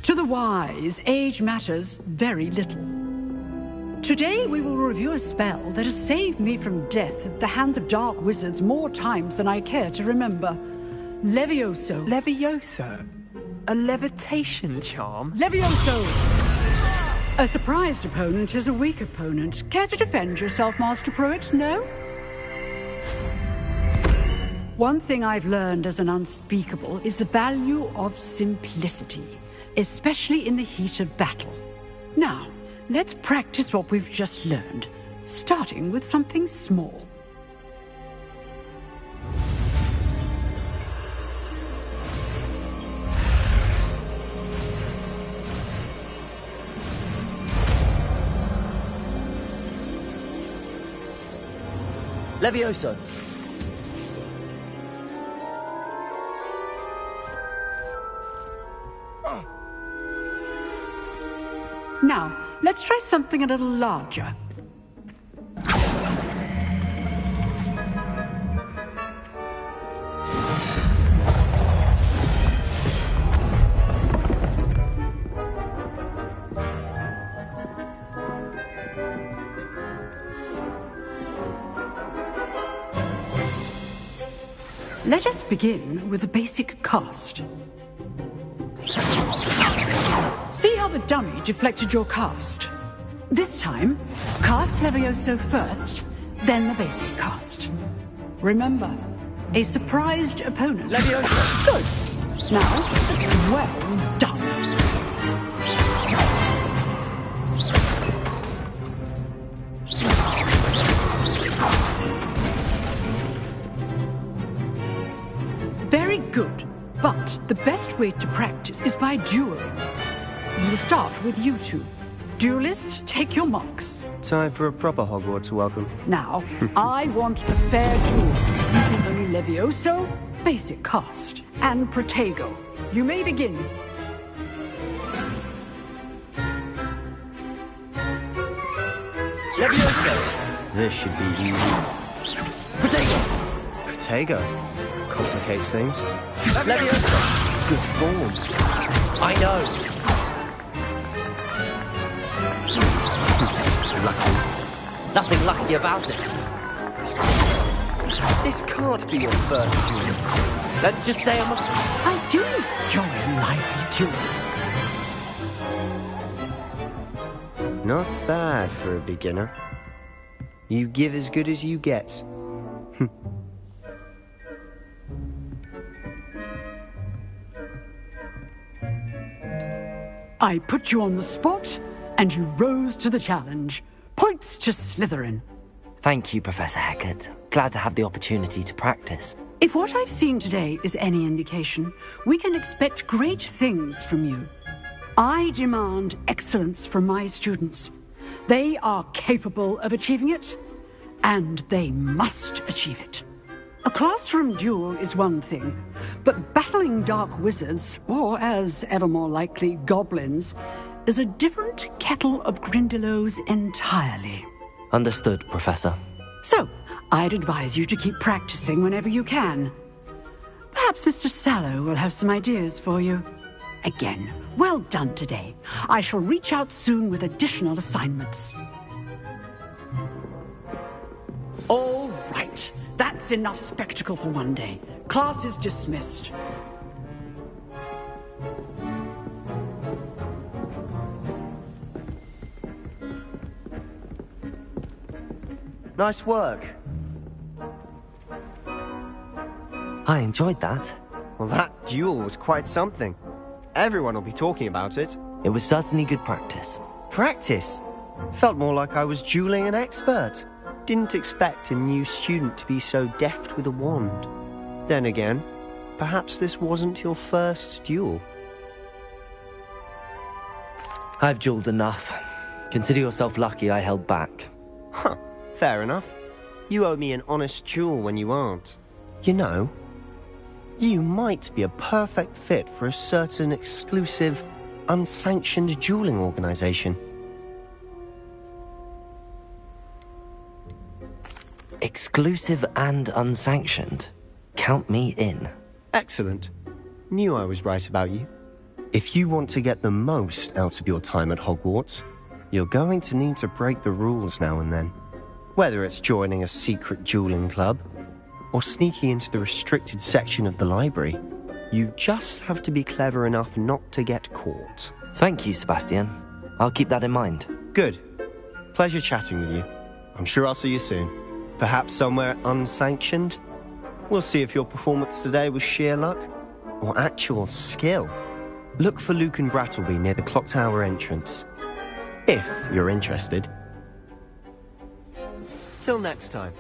To the wise, age matters very little. Today we will review a spell that has saved me from death at the hands of dark wizards more times than I care to remember. Levioso. Levioso? A levitation charm? Levioso! A surprised opponent is a weak opponent. Care to defend yourself, Master Pruitt? No? One thing I've learned as an unspeakable is the value of simplicity, especially in the heat of battle. Now, let's practice what we've just learned, starting with something small. Levioso. Now, let's try something a little larger. Let us begin with the basic cast. See how the dummy deflected your cast? This time, cast Levioso first, then the basic cast. Remember, a surprised opponent. Levioso. Good. Now, well done. But the best way to practice is by dueling. We'll start with you two. Duelists, take your marks. Time for a proper Hogwarts welcome. Now, I want a fair duel, using only Levioso, basic cast, and Protego. You may begin. Levioso! This should be easy. Protego! Protego? Complicates things. Leviosa! Good form. I know. Lucky. Nothing lucky about it. This can't be your first duel. Let's just say I'm a... I do enjoy lively dueling. Not bad for a beginner. You give as good as you get. I put you on the spot, and you rose to the challenge. Points to Slytherin. Thank you, Professor Hecat. Glad to have the opportunity to practice. If what I've seen today is any indication, we can expect great things from you. I demand excellence from my students. They are capable of achieving it, and they must achieve it. A classroom duel is one thing, but battling dark wizards, or as ever more likely, goblins, is a different kettle of Grindylows entirely. Understood, Professor. So, I'd advise you to keep practicing whenever you can. Perhaps Mr. Sallow will have some ideas for you. Again, well done today. I shall reach out soon with additional assignments. All right. That's enough spectacle for one day. Class is dismissed. Nice work. I enjoyed that. Well, that duel was quite something. Everyone will be talking about it. It was certainly good practice. Practice? Felt more like I was dueling an expert. Didn't expect a new student to be so deft with a wand. Then again, perhaps this wasn't your first duel. I've dueled enough. Consider yourself lucky I held back. Huh, fair enough. You owe me an honest duel when you aren't. You know, you might be a perfect fit for a certain exclusive, unsanctioned dueling organization. Exclusive and unsanctioned. Count me in. Excellent. Knew I was right about you. If you want to get the most out of your time at Hogwarts, you're going to need to break the rules now and then. Whether it's joining a secret dueling club, or sneaking into the restricted section of the library, you just have to be clever enough not to get caught. Thank you, Sebastian. I'll keep that in mind. Good. Pleasure chatting with you. I'm sure I'll see you soon. Perhaps somewhere unsanctioned? We'll see if your performance today was sheer luck or actual skill. Look for Luke and Brattleby near the clock tower entrance. If you're interested. Till next time.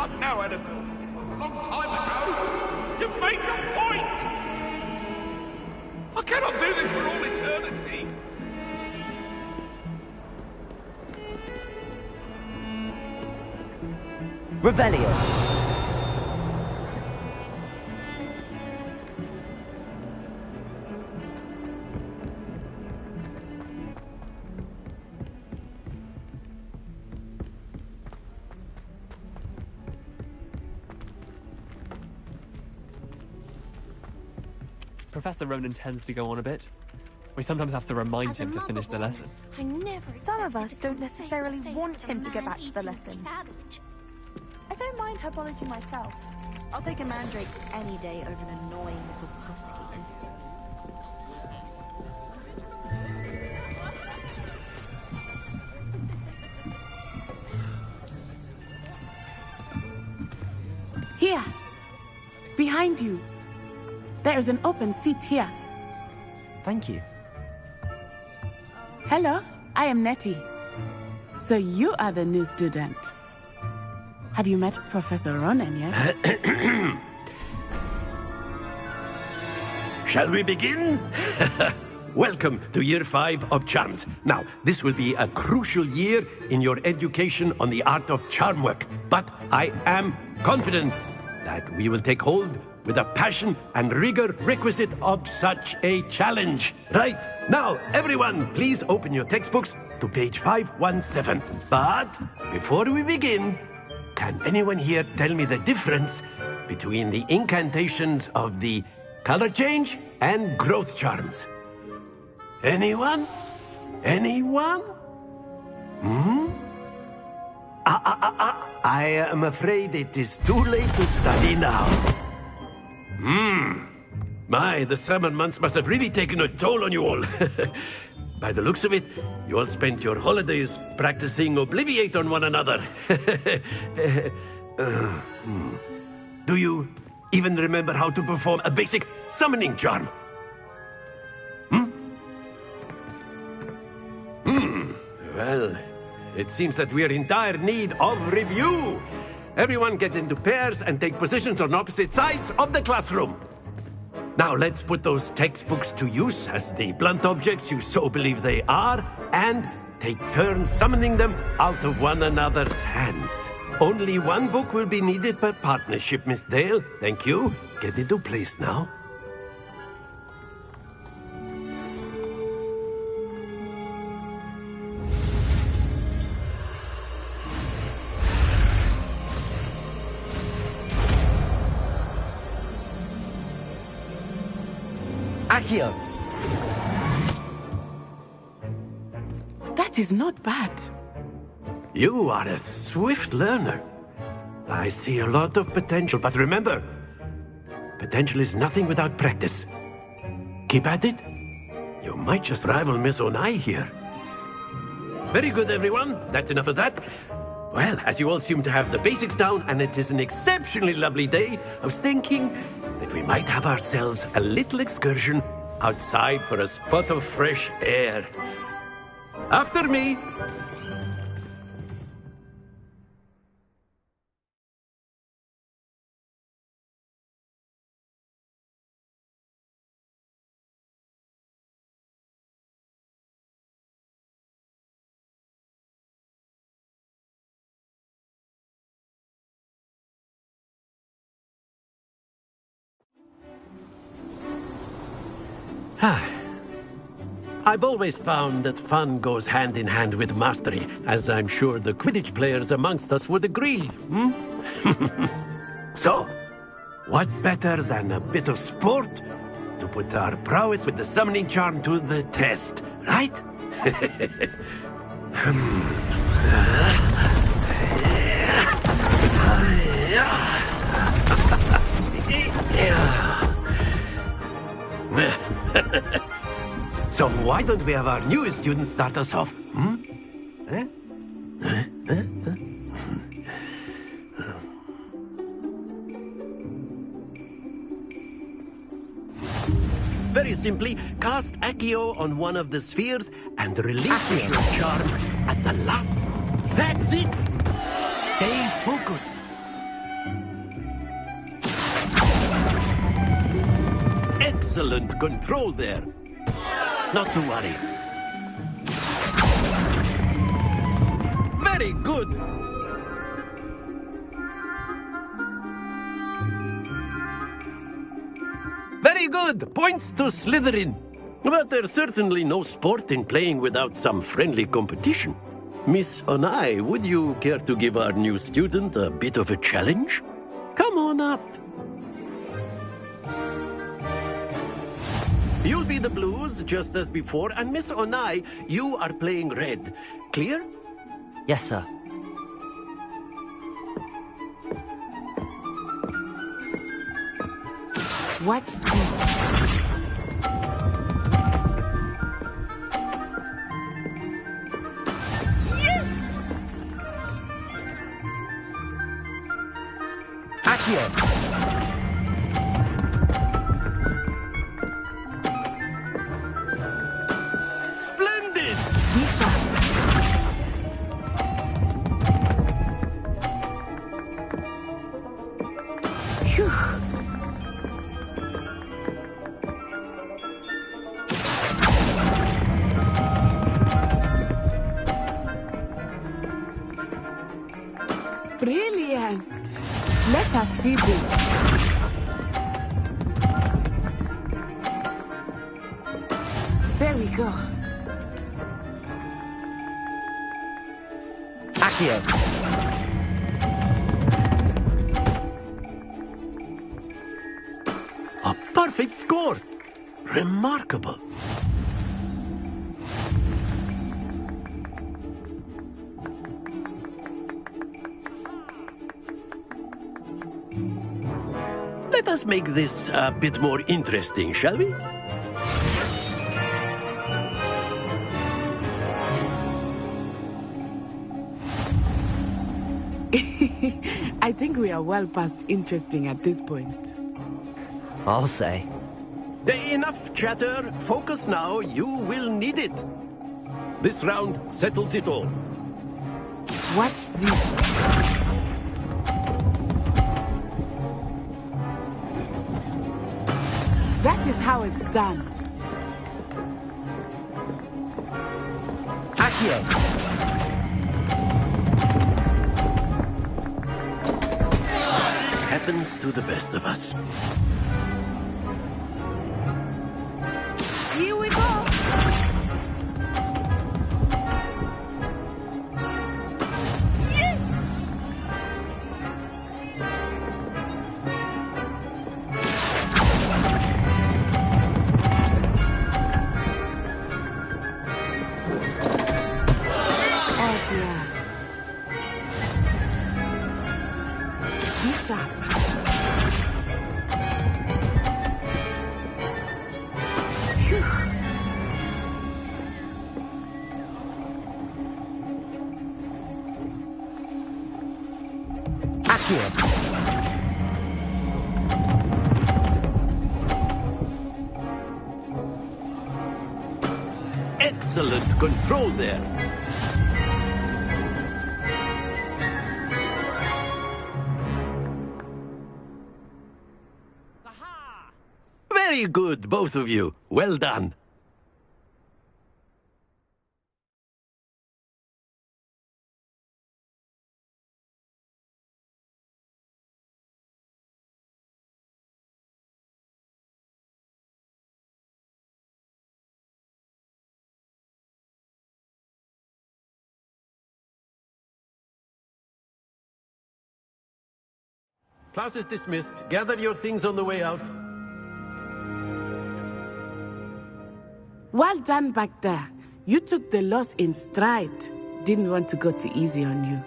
Come now, Annabelle. A long time ago. You've made your point! I cannot do this for all eternity! Revelio. Professor Ronan tends to go on a bit. We sometimes have to remind him to finish the lesson. Some of us don't necessarily want him to get back to the lesson. I don't mind herbology myself. I'll take a mandrake any day over an annoying little puffskein. Here! Behind you! There is an open seat here. Thank you. Hello, I am Nettie. So you are the new student. Have you met Professor Ronan yet? Shall we begin? Welcome to Year 5 of Charms. Now, this will be a crucial year in your education on the art of charm work, but I am confident that we will take hold with the passion and rigor requisite of such a challenge. Right, now, everyone, please open your textbooks to page 517. But before we begin, can anyone here tell me the difference between the incantations of the color change and growth charms? Anyone? Anyone? I am afraid it is too late to study now. My, the summer months must have really taken a toll on you all. By the looks of it, you all spent your holidays practicing Obliviate on one another. Do you even remember how to perform a basic summoning charm? Well, it seems that we are in dire need of review. Everyone get into pairs and take positions on opposite sides of the classroom. Now let's put those textbooks to use as the blunt objects you so believe they are, and take turns summoning them out of one another's hands. Only one book will be needed per partnership, Miss Dale. Thank you. Get into place now. Accio! That is not bad. You are a swift learner. I see a lot of potential, but remember, potential is nothing without practice. Keep at it. You might just rival Miss Onai here. Very good, everyone. That's enough of that. Well, as you all seem to have the basics down, and it is an exceptionally lovely day, I was thinking that we might have ourselves a little excursion outside for a spot of fresh air. After me! I've always found that fun goes hand in hand with mastery, as I'm sure the Quidditch players amongst us would agree, So, what better than a bit of sport to put our prowess with the summoning charm to the test, right? So why don't we have our newest student start us off? Very simply, cast Accio on one of the spheres and release your charm at the last. That's it! Stay focused. Excellent control there. Not to worry. Very good. Very good. Points to Slytherin. But there's certainly no sport in playing without some friendly competition. Miss Onai, would you care to give our new student a bit of a challenge? Come on up. You'll be the blues, just as before, and Miss Onai, you are playing red. Clear? Yes, sir. Watch this. Accio! Splendid! Phew. Brilliant! Let us see this. There we go. Accio! A perfect score! Remarkable. Let us make this a bit more interesting, shall we? I think we are well past interesting at this point. I'll say. Enough chatter. Focus now. You will need it. This round settles it all. Watch this. That is how it's done. Accio! Happens to the best of us. Here we go. Yes! Oh dear. Be sharp. Accio! Excellent control there. Very good, both of you. Well done. Class is dismissed. Gather your things on the way out. Well done back there. You took the loss in stride. Didn't want to go too easy on you.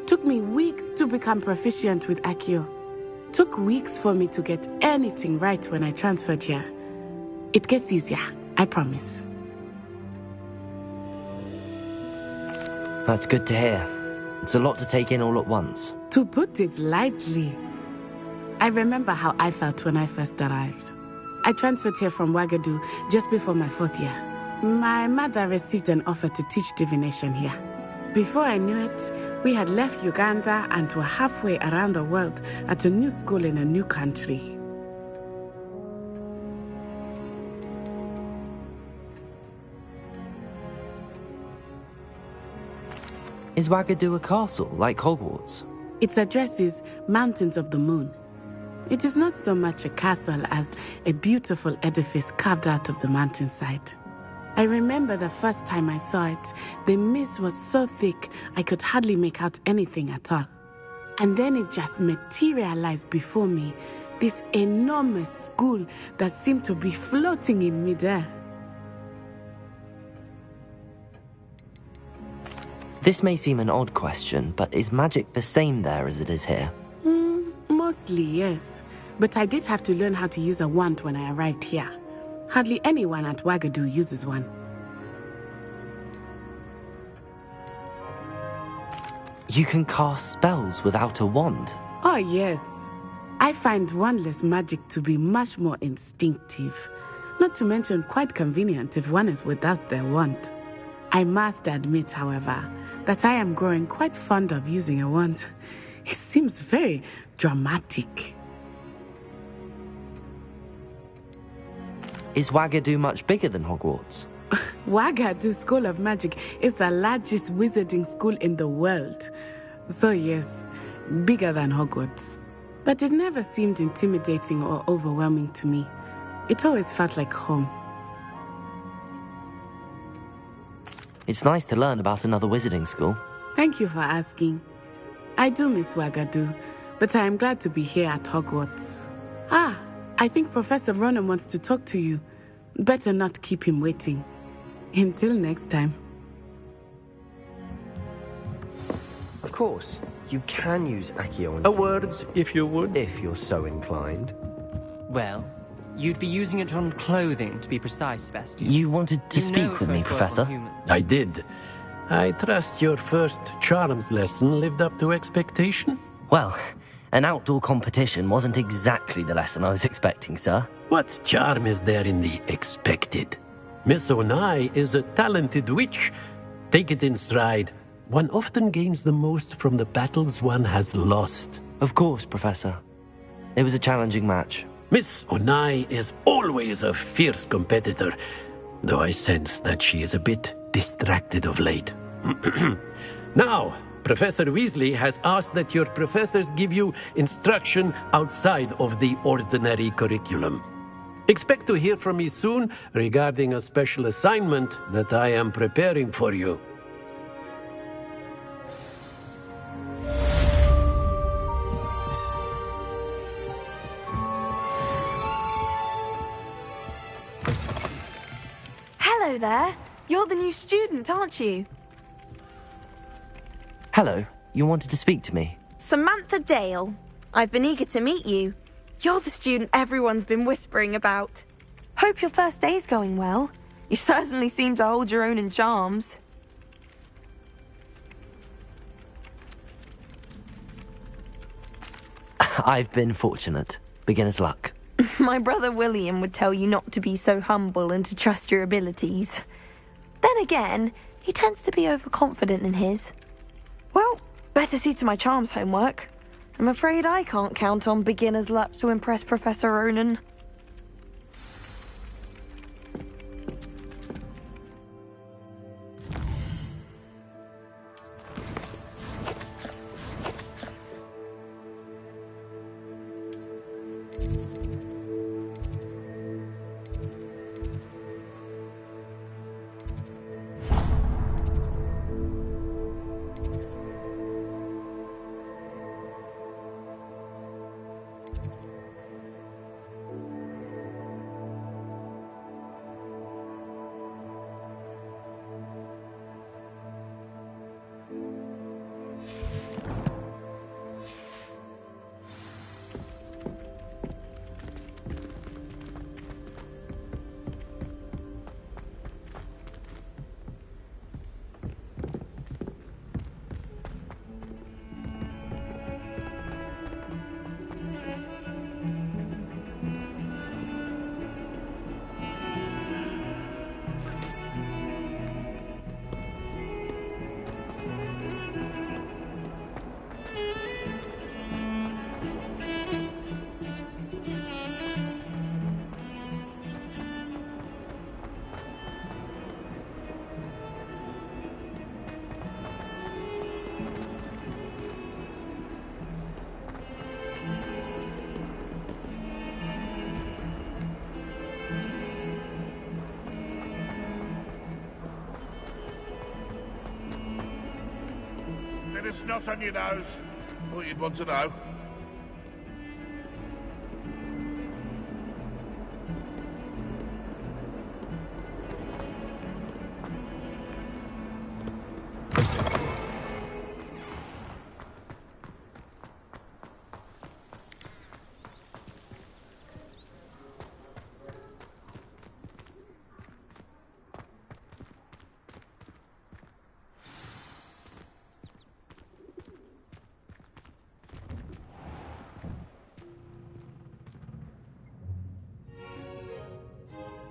Took me weeks to become proficient with Accio. Took weeks for me to get anything right when I transferred here. It gets easier, I promise. That's good to hear. It's a lot to take in all at once. To put it lightly, I remember how I felt when I first arrived. I transferred here from Wagadu just before my 4th year. My mother received an offer to teach divination here. Before I knew it, we had left Uganda and were halfway around the world at a new school in a new country. Is Wagadu a castle, like Hogwarts? Its address is Mountains of the Moon. It is not so much a castle as a beautiful edifice carved out of the mountainside. I remember the first time I saw it, the mist was so thick I could hardly make out anything at all. And then it just materialized before me, this enormous school that seemed to be floating in midair. This may seem an odd question, but is magic the same there as it is here? Mostly, yes. But I did have to learn how to use a wand when I arrived here. Hardly anyone at Wagadu uses one. You can cast spells without a wand? Oh, yes. I find wandless magic to be much more instinctive. Not to mention quite convenient if one is without their wand. I must admit, however, that I am growing quite fond of using a wand. It seems very dramatic. Is Wagadu much bigger than Hogwarts? Wagadu School of Magic is the largest wizarding school in the world. So yes, bigger than Hogwarts. But it never seemed intimidating or overwhelming to me. It always felt like home. It's nice to learn about another wizarding school. Thank you for asking. I do miss Wagadu, but I am glad to be here at Hogwarts. I think Professor Ronan wants to talk to you. Better not keep him waiting. Until next time. Of course, you can use Accio on A word, if you would. If you're so inclined. Well, you'd be using it on clothing, to be precise, Sebastian. You wanted to speak with me, Professor? I did. I trust your first charms lesson lived up to expectation? Well, an outdoor competition wasn't exactly the lesson I was expecting, sir. What charm is there in the expected? Miss Onai is a talented witch. Take it in stride. One often gains the most from the battles one has lost. Of course, Professor. It was a challenging match. Miss Onai is always a fierce competitor, though I sense that she is a bit distracted of late. Now, Professor Weasley has asked that your professors give you instruction outside of the ordinary curriculum. Expect to hear from me soon regarding a special assignment that I am preparing for you. Hello there. You're the new student, aren't you? Hello, you wanted to speak to me? Samantha Dale. I've been eager to meet you. You're the student everyone's been whispering about. Hope your first day's going well. You certainly seem to hold your own in charms. I've been fortunate. Beginner's luck. My brother William would tell you not to be so humble and to trust your abilities. Then again, he tends to be overconfident in his. Well, better see to my charms homework. I'm afraid I can't count on beginner's luck to impress Professor Ronan. Get a snot on your nose. Thought you'd want to know.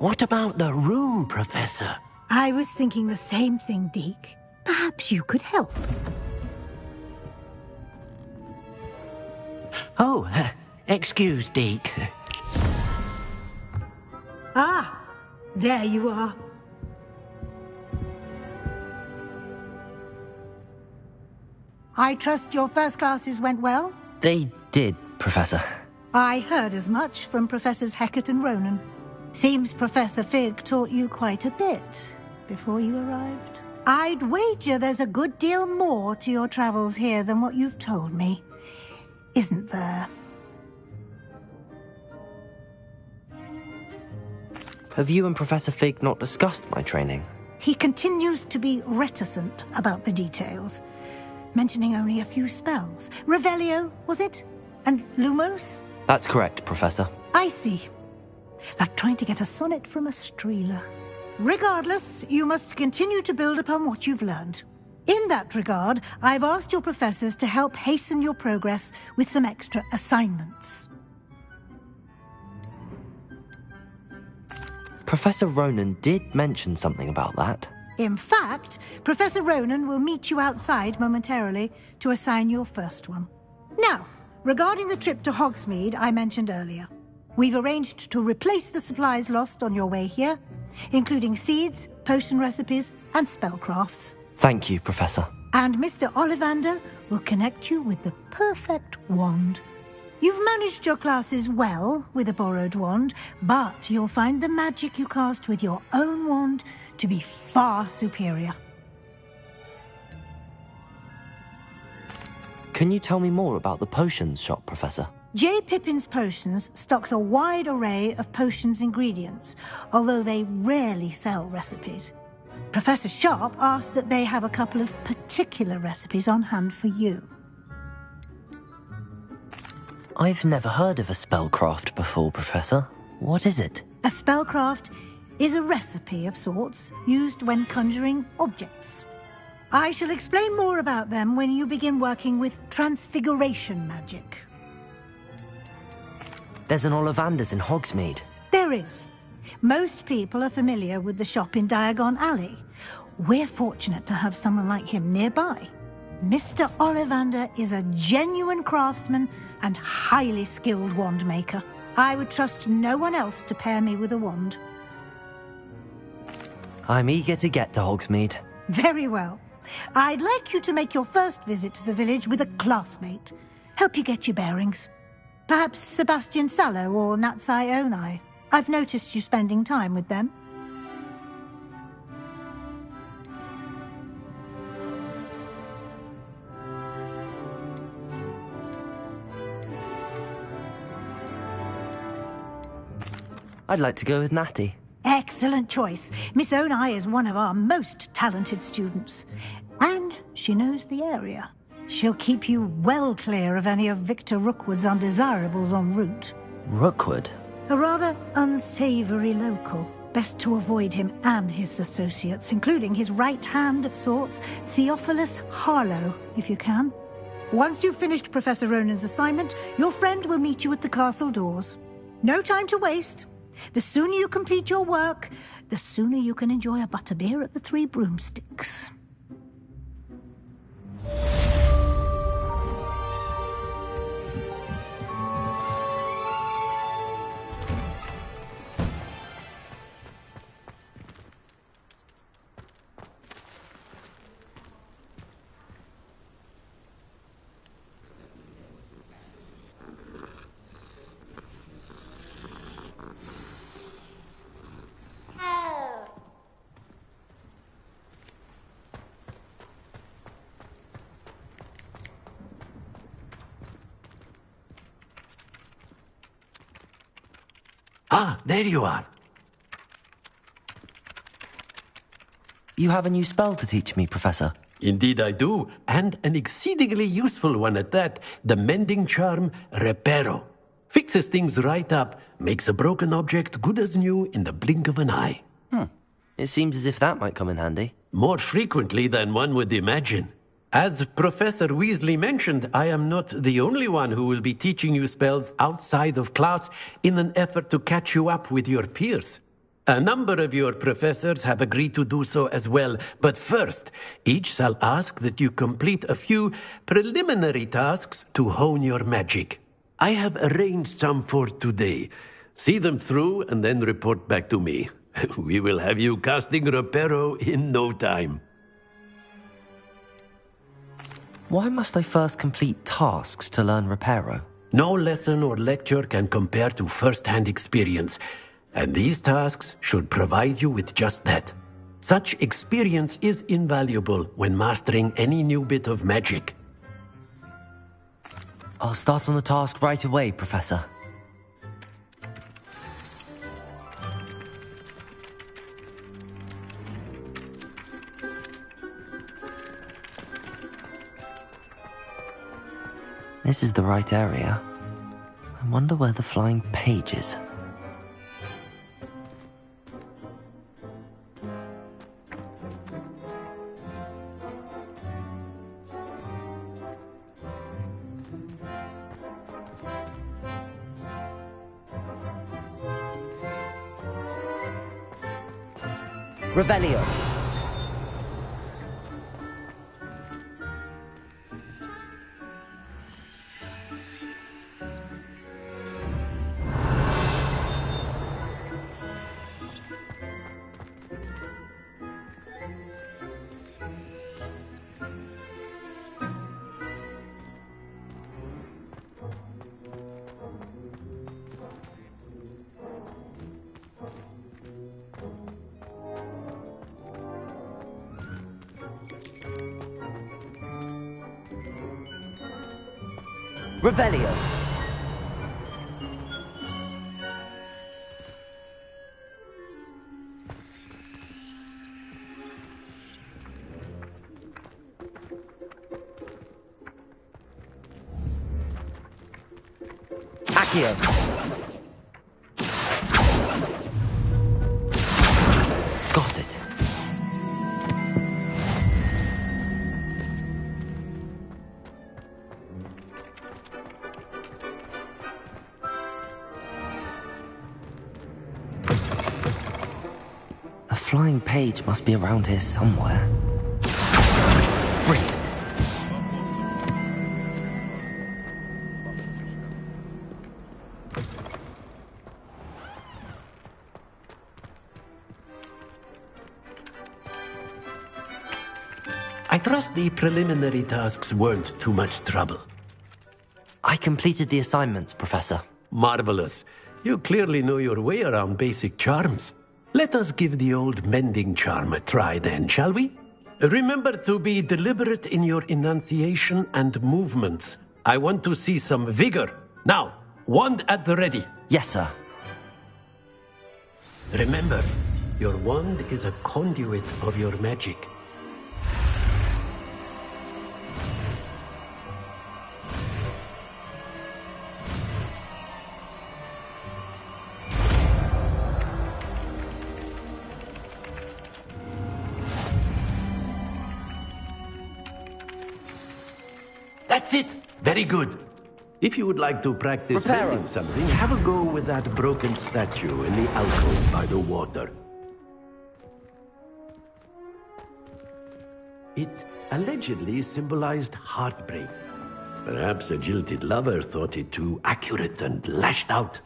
What about the room, Professor? I was thinking the same thing, Deke. Perhaps you could help. Oh, excuse, Deke. Ah, there you are. I trust your first classes went well? They did, Professor. I heard as much from Professors Hecat and Ronan. Seems Professor Fig taught you quite a bit before you arrived. I'd wager there's a good deal more to your travels here than what you've told me. Isn't there? Have you and Professor Fig not discussed my training? He continues to be reticent about the details, mentioning only a few spells. Revelio, was it? And Lumos? That's correct, Professor. I see. Like trying to get a sonnet from a streeler. Regardless, you must continue to build upon what you've learned. In that regard, I've asked your professors to help hasten your progress with some extra assignments. Professor Ronan did mention something about that. In fact, Professor Ronan will meet you outside momentarily to assign your first one. Now, regarding the trip to Hogsmeade I mentioned earlier, we've arranged to replace the supplies lost on your way here, including seeds, potion recipes, and spellcrafts. Thank you, Professor. And Mr. Ollivander will connect you with the perfect wand. You've managed your classes well with a borrowed wand, but you'll find the magic you cast with your own wand to be far superior. Can you tell me more about the potions shop, Professor? J. Pippin's Potions stocks a wide array of potions ingredients, although they rarely sell recipes. Professor Sharp asked that they have a couple of particular recipes on hand for you. I've never heard of a spellcraft before, Professor. What is it? A spellcraft is a recipe of sorts used when conjuring objects. I shall explain more about them when you begin working with transfiguration magic. There's an Ollivander's in Hogsmeade. There is. Most people are familiar with the shop in Diagon Alley. We're fortunate to have someone like him nearby. Mr. Ollivander is a genuine craftsman and highly skilled wand maker. I would trust no one else to pair me with a wand. I'm eager to get to Hogsmeade. Very well. I'd like you to make your first visit to the village with a classmate. Help you get your bearings. Perhaps Sebastian Sallow or Natsai Onai. I've noticed you spending time with them. I'd like to go with Natty. Excellent choice. Miss Onai is one of our most talented students. And she knows the area. She'll keep you well clear of any of Victor Rookwood's undesirables en route. Rookwood? A rather unsavory local. Best to avoid him and his associates, including his right hand of sorts, Theophilus Harlow, if you can. Once you've finished Professor Ronan's assignment, your friend will meet you at the castle doors. No time to waste. The sooner you complete your work, the sooner you can enjoy a butterbeer at the Three Broomsticks. Ah, there you are. You have a new spell to teach me, Professor. Indeed I do, and an exceedingly useful one at that. The mending charm, Reparo. Fixes things right up, makes a broken object good as new in the blink of an eye. It seems as if that might come in handy. More frequently than one would imagine. As Professor Weasley mentioned, I am not the only one who will be teaching you spells outside of class in an effort to catch you up with your peers. A number of your professors have agreed to do so as well, but first, each shall ask that you complete a few preliminary tasks to hone your magic. I have arranged some for today. See them through and then report back to me. We will have you casting Reparo in no time. Why must I first complete tasks to learn Reparo? No lesson or lecture can compare to first-hand experience, and these tasks should provide you with just that. Such experience is invaluable when mastering any new bit of magic. I'll start on the task right away, Professor. This is the right area. I wonder where the flying page is. Revelio. Revelio. Accio. Got it. A flying page must be around here somewhere. Brilliant. I trust the preliminary tasks weren't too much trouble. I completed the assignments, Professor. Marvelous. You clearly know your way around basic charms. Let us give the old mending charm a try then, shall we? Remember to be deliberate in your enunciation and movements. I want to see some vigor. Now, wand at the ready. Yes, sir. Remember, your wand is a conduit of your magic. That's it! Very good. If you would like to practice building something, have a go with that broken statue in the alcove by the water. It allegedly symbolized heartbreak. Perhaps a jilted lover thought it too accurate and lashed out.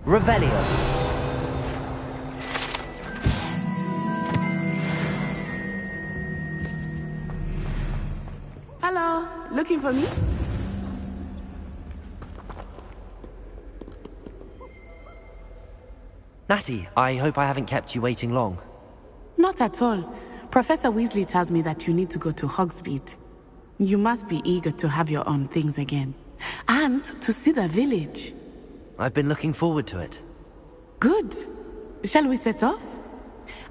Revelio. Hello, looking for me? Natty, I hope I haven't kept you waiting long. Not at all. Professor Weasley tells me that you need to go to Hogsmeade. You must be eager to have your own things again. And to see the village. I've been looking forward to it. Good. Shall we set off?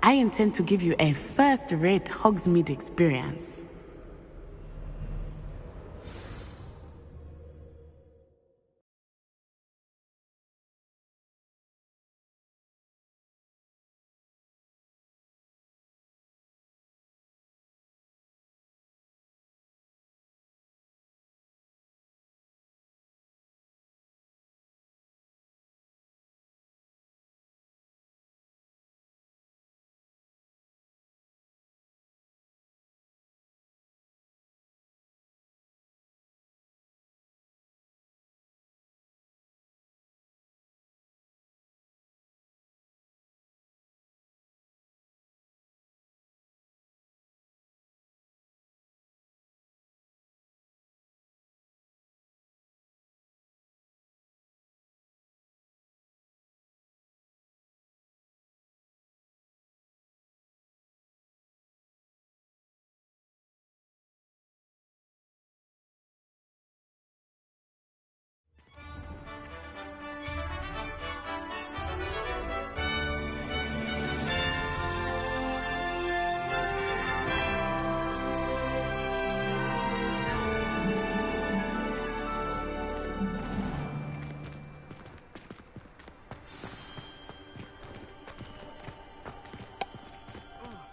I intend to give you a first-rate Hogsmeade experience.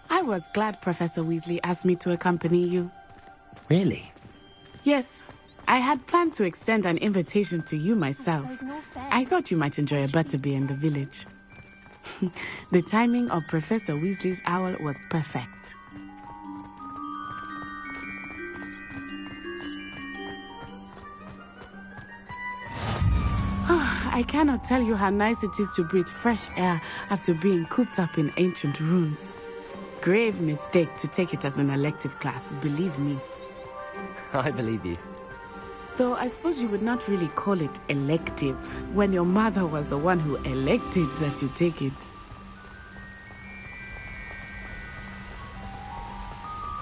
I was glad Professor Weasley asked me to accompany you. Really? Yes, I had planned to extend an invitation to you myself. I thought you might enjoy a butterbeer in the village. The timing of Professor Weasley's owl was perfect. I cannot tell you how nice it is to breathe fresh air after being cooped up in ancient rooms. Grave mistake to take it as an elective class, believe me. I believe you. Though I suppose you would not really call it elective when your mother was the one who elected that you take it.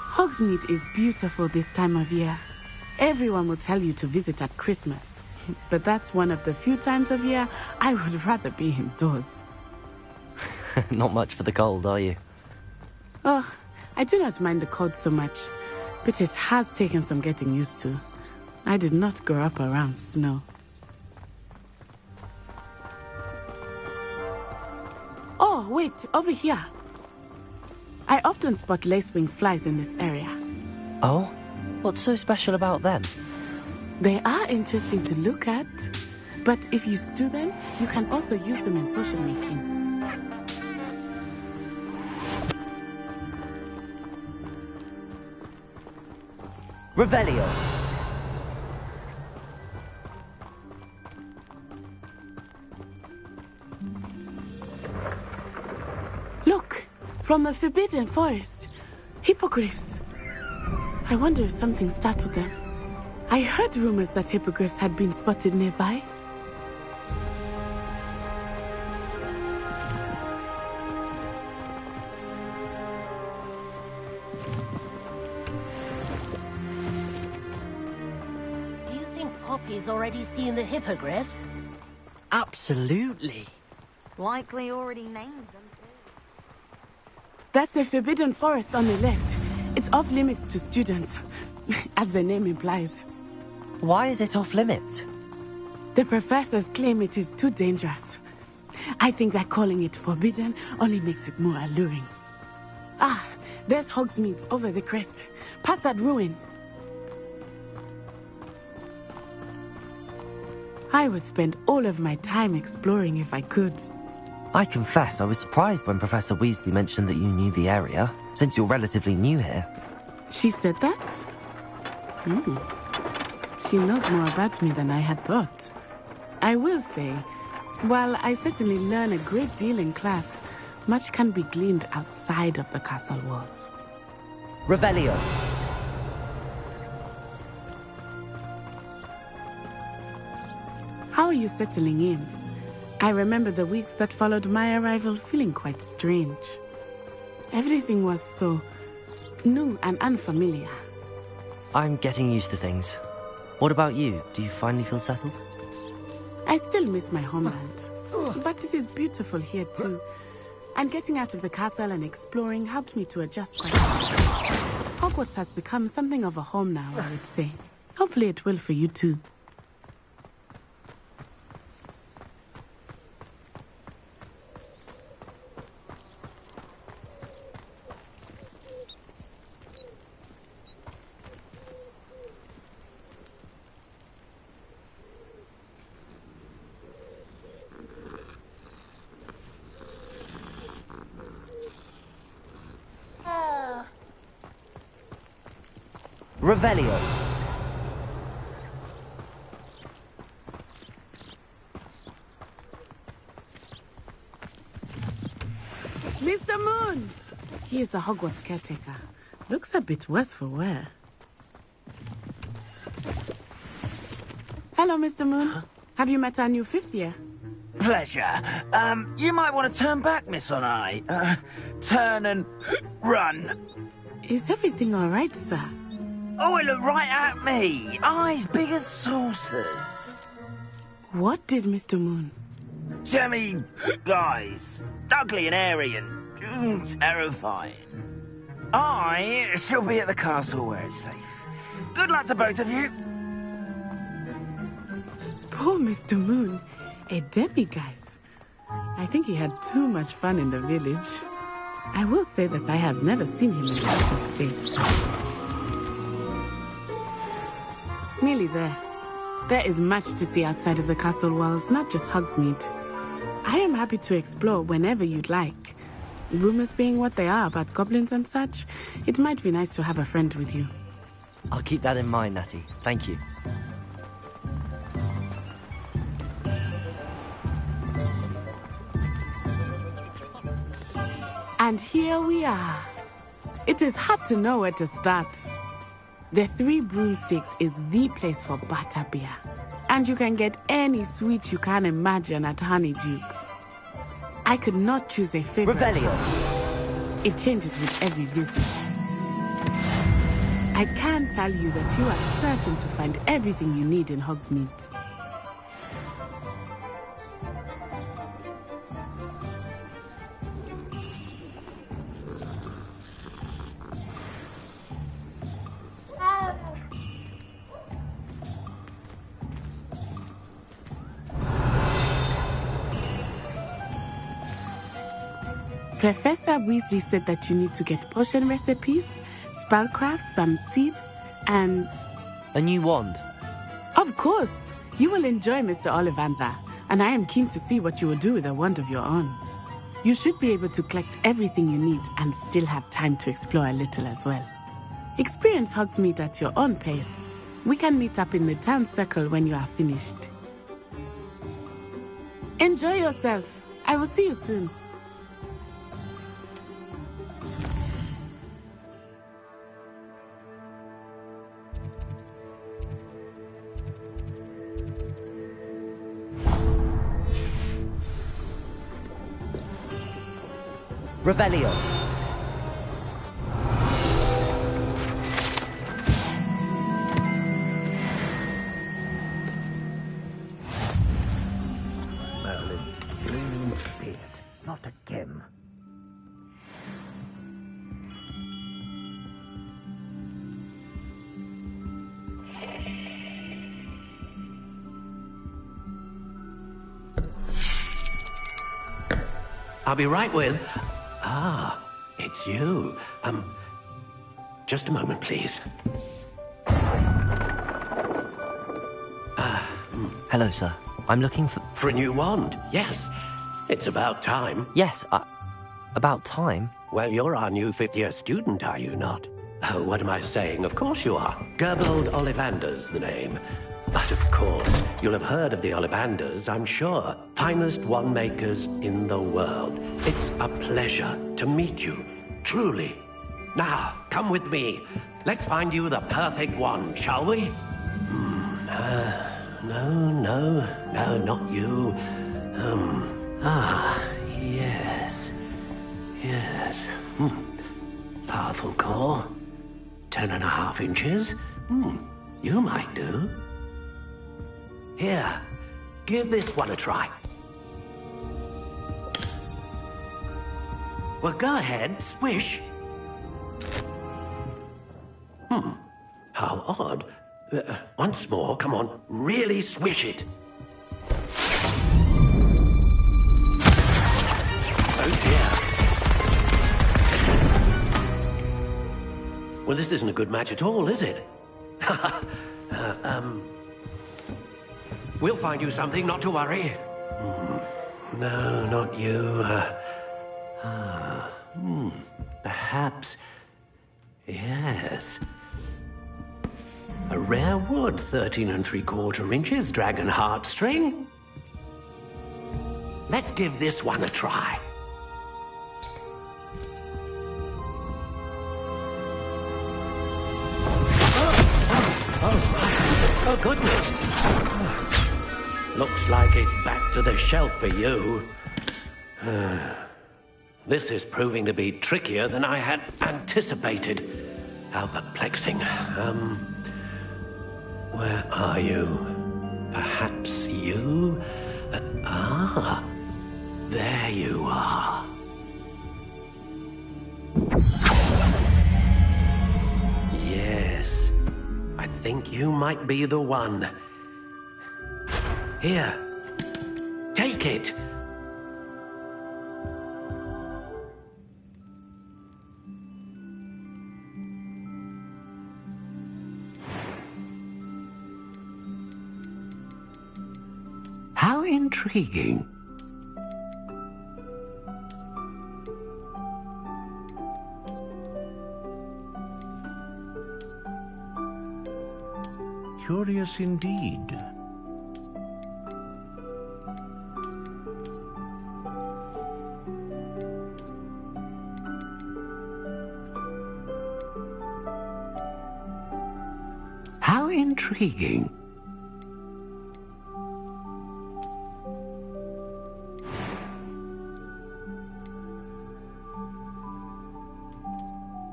Hogsmeade is beautiful this time of year. Everyone will tell you to visit at Christmas. But that's one of the few times of year I would rather be indoors. Not much for the cold, are you? Oh, I do not mind the cold so much, but it has taken some getting used to. I did not grow up around snow. Oh, wait, over here. I often spot lacewing flies in this area. Oh? What's so special about them? They are interesting to look at, but if you stew them, you can also use them in potion making. Revelio. Look, from the Forbidden Forest. Hippogriffs. I wonder if something startled them. I heard rumors that hippogriffs had been spotted nearby. Do you think Poppy's already seen the hippogriffs? Absolutely. Likely already named them. That's the Forbidden Forest on the left. It's off limits to students, as the name implies. Why is it off limits? The professors claim it is too dangerous. I think that calling it forbidden only makes it more alluring. Ah, there's Hogsmeade over the crest, past that ruin. I would spend all of my time exploring if I could. I confess I was surprised when Professor Weasley mentioned that you knew the area, since you're relatively new here. She said that? She knows more about me than I had thought. I will say, while I certainly learn a great deal in class, much can be gleaned outside of the castle walls. Revelio. How are you settling in? I remember the weeks that followed my arrival feeling quite strange. Everything was so new and unfamiliar. I'm getting used to things. What about you? Do you finally feel settled? I still miss my homeland, but it is beautiful here too. And getting out of the castle and exploring helped me to adjust quite well. Hogwarts has become something of a home now, I would say. Hopefully it will for you too. Revelio. Mr. Moon! He is the Hogwarts caretaker. Looks a bit worse for wear. Hello, Mr. Moon. Have you met our new fifth year? Pleasure. You might want to turn back, Miss Onai. Turn and run. Is everything all right, sir? Oh, it looked right at me. Eyes big as saucers. What did Mr. Moon? Jemmy guys. Ugly and airy and terrifying. I shall be at the castle where it's safe. Good luck to both of you. Poor Mr. Moon. A demiguise. I think he had too much fun in the village. I will say that I have never seen him in such a state. Nearly there. There is much to see outside of the castle walls, not just Hogsmeade. I am happy to explore whenever you'd like. Rumors being what they are about goblins and such, it might be nice to have a friend with you. I'll keep that in mind, Natty. Thank you. And here we are. It is hard to know where to start. The Three Broomsticks is the place for butterbeer. And you can get any sweet you can imagine at Honeydukes. I could not choose a favorite. Revelio. It changes with every visit. I can tell you that you are certain to find everything you need in Hogsmeade. Professor Weasley said that you need to get potion recipes, spellcrafts, some seeds, and... A new wand? Of course! You will enjoy Mr. Ollivander, and I am keen to see what you will do with a wand of your own. You should be able to collect everything you need and still have time to explore a little as well. Experience Hogsmeade at your own pace. We can meet up in the town circle when you are finished. Enjoy yourself. I will see you soon. Revelio. Merlin, gleaming beard, not a gem. I'll be right with... Ah, it's you. Just a moment, please. Hello, sir. I'm looking for... For a new wand, yes. It's about time. Yes, about time? Well, you're our new fifth-year student, are you not? Oh, what am I saying? Of course you are. Gerbold Ollivander's the name. But of course, you'll have heard of the Ollivanders, I'm sure. Finest wand makers in the world. It's a pleasure to meet you, truly. Now, come with me. Let's find you the perfect wand, shall we? No, not you. Yes. Powerful core. 10.5 inches. You might do. Here, give this one a try. Well, go ahead, swish. How odd. Once more, come on, really swish it. Oh dear. Well, this isn't a good match at all, is it? We'll find you something, not to worry. No, not you. Perhaps... Yes. A rare wood, 13 3/4 inches, dragon heartstring. Let's give this one a try. Oh, goodness. Looks like it's back to the shelf for you. This is proving to be trickier than I had anticipated. How perplexing. Where are you? Perhaps you? There you are. Yes, I think you might be the one. Here, take it. How intriguing. Curious indeed. How intriguing.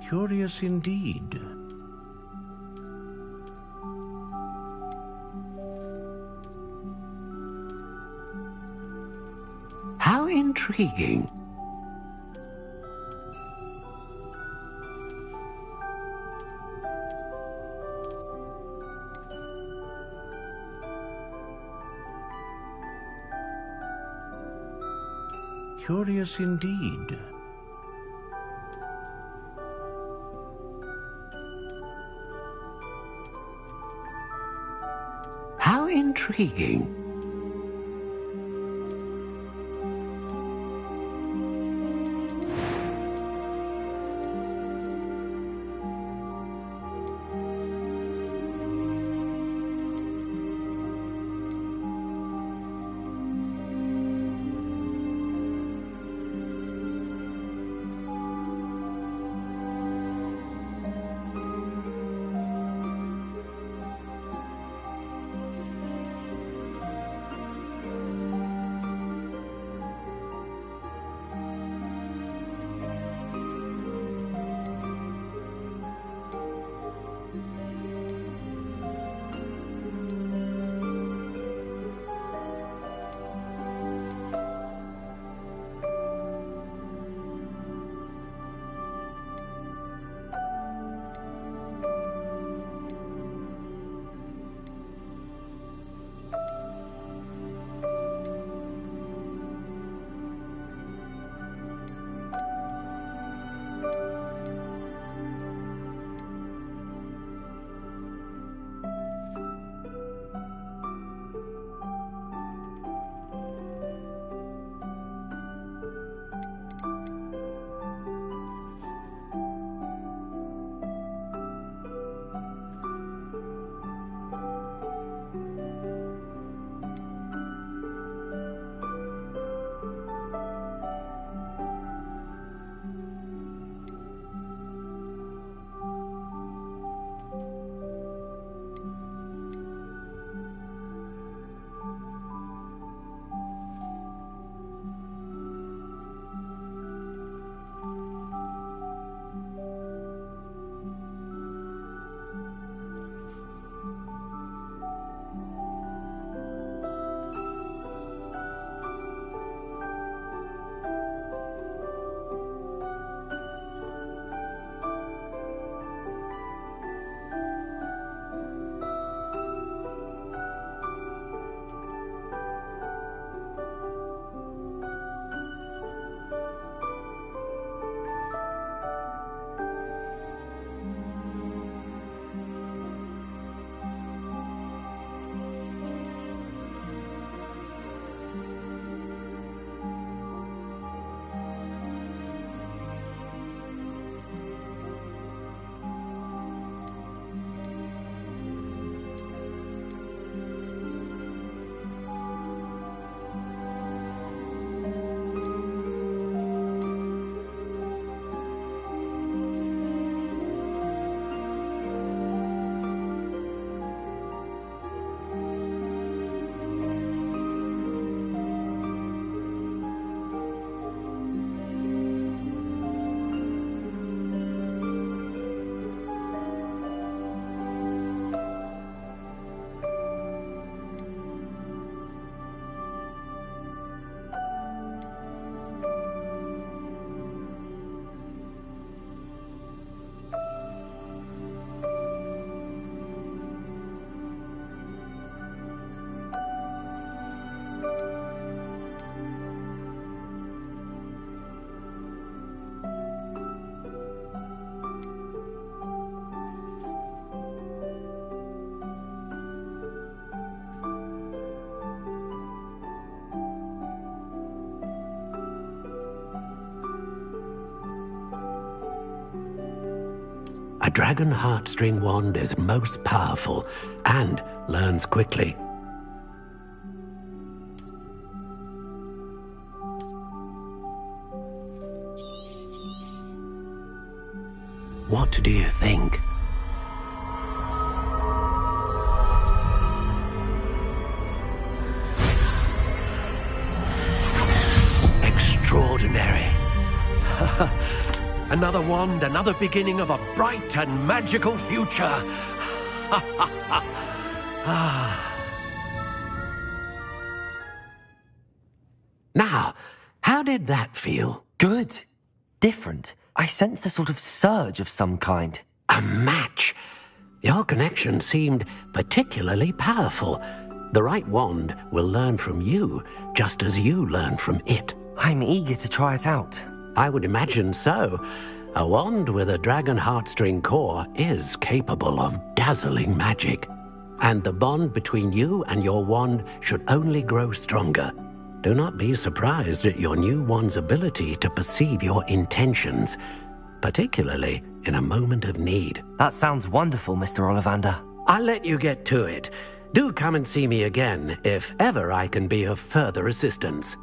Curious indeed. How intriguing. Curious indeed. How intriguing. A dragon heartstring wand is most powerful and learns quickly. What do you think? Extraordinary. Another wand, another beginning of a bright and magical future. Now, how did that feel? Good. Different. I sensed a sort of surge of some kind. A match. Your connection seemed particularly powerful. The right wand will learn from you, just as you learn from it. I'm eager to try it out. I would imagine so. A wand with a dragon heartstring core is capable of dazzling magic. And the bond between you and your wand should only grow stronger. Do not be surprised at your new wand's ability to perceive your intentions, particularly in a moment of need. That sounds wonderful, Mr. Ollivander. I'll let you get to it. Do come and see me again if ever I can be of further assistance.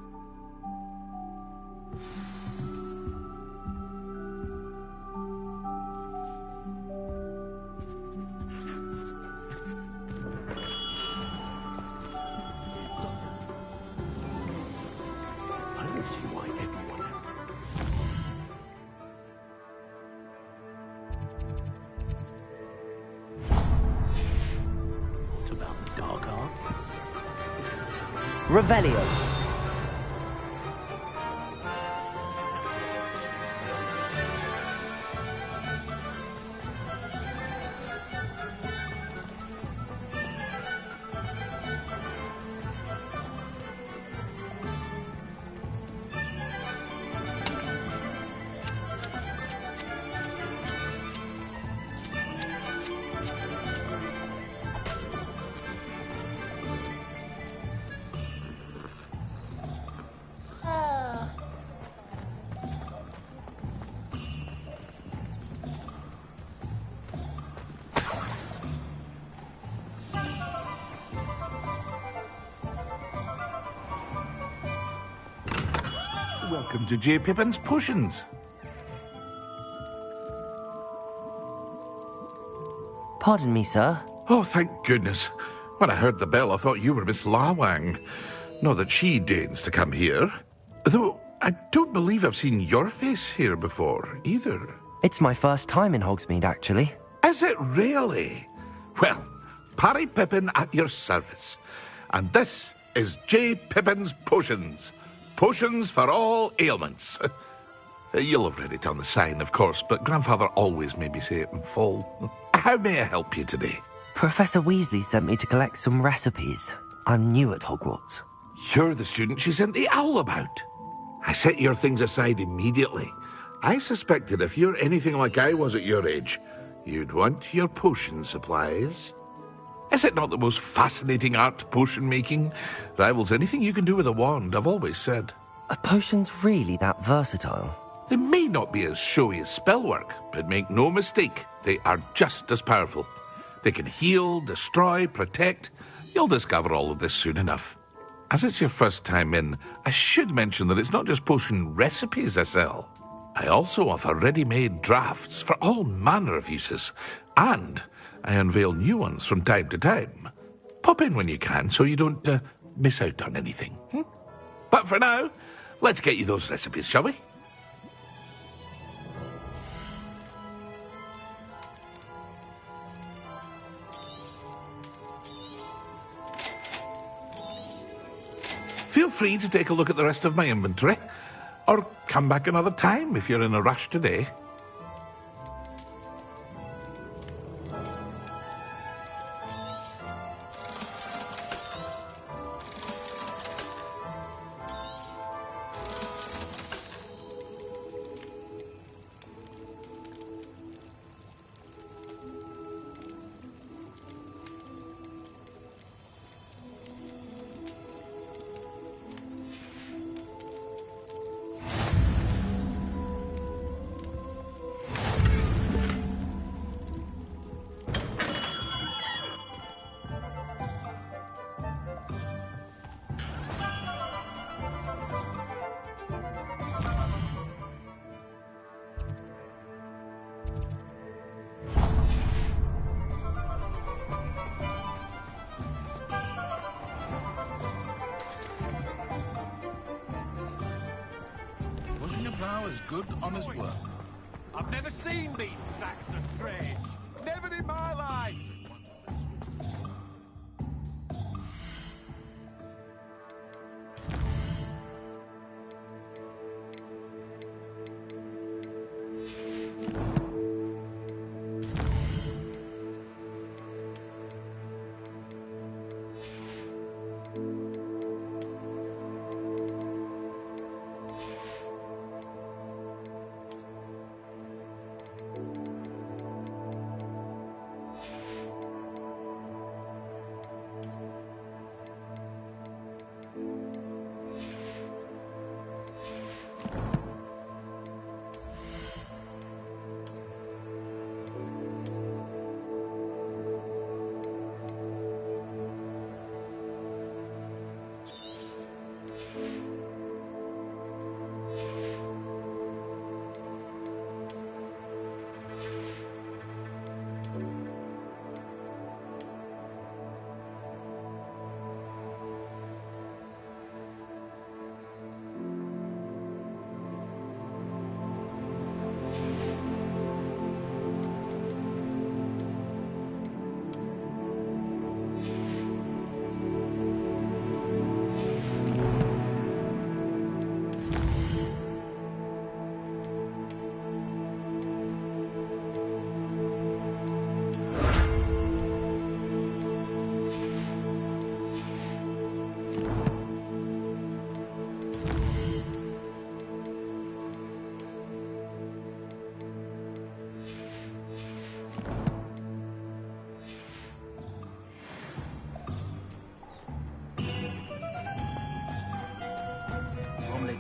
Revelio. Welcome to J. Pippin's Potions. Pardon me, sir. Oh, thank goodness. When I heard the bell, I thought you were Miss Lawang. Not that she deigns to come here. Though, I don't believe I've seen your face here before, either. It's my first time in Hogsmeade, actually. Is it really? Well, Parry Pippin at your service. And this is J. Pippin's Potions. Potions for all ailments. You'll have read it on the sign, of course, but Grandfather always made me say it in full. How may I help you today? Professor Weasley sent me to collect some recipes. I'm new at Hogwarts. You're the student she sent the owl about. I set your things aside immediately. I suspected if you're anything like I was at your age, you'd want your potion supplies. Is it not the most fascinating art, potion making? Rivals anything you can do with a wand, I've always said. Are potions really that versatile? They may not be as showy as spellwork, but make no mistake, they are just as powerful. They can heal, destroy, protect. You'll discover all of this soon enough. As it's your first time in, I should mention that it's not just potion recipes I sell. I also offer ready-made drafts for all manner of uses, and I unveil new ones from time to time. Pop in when you can so you don't miss out on anything. But for now, let's get you those recipes, shall we? Feel free to take a look at the rest of my inventory, or come back another time if you're in a rush today. as good honest work. I've never seen these sacks so strange. Never in my life.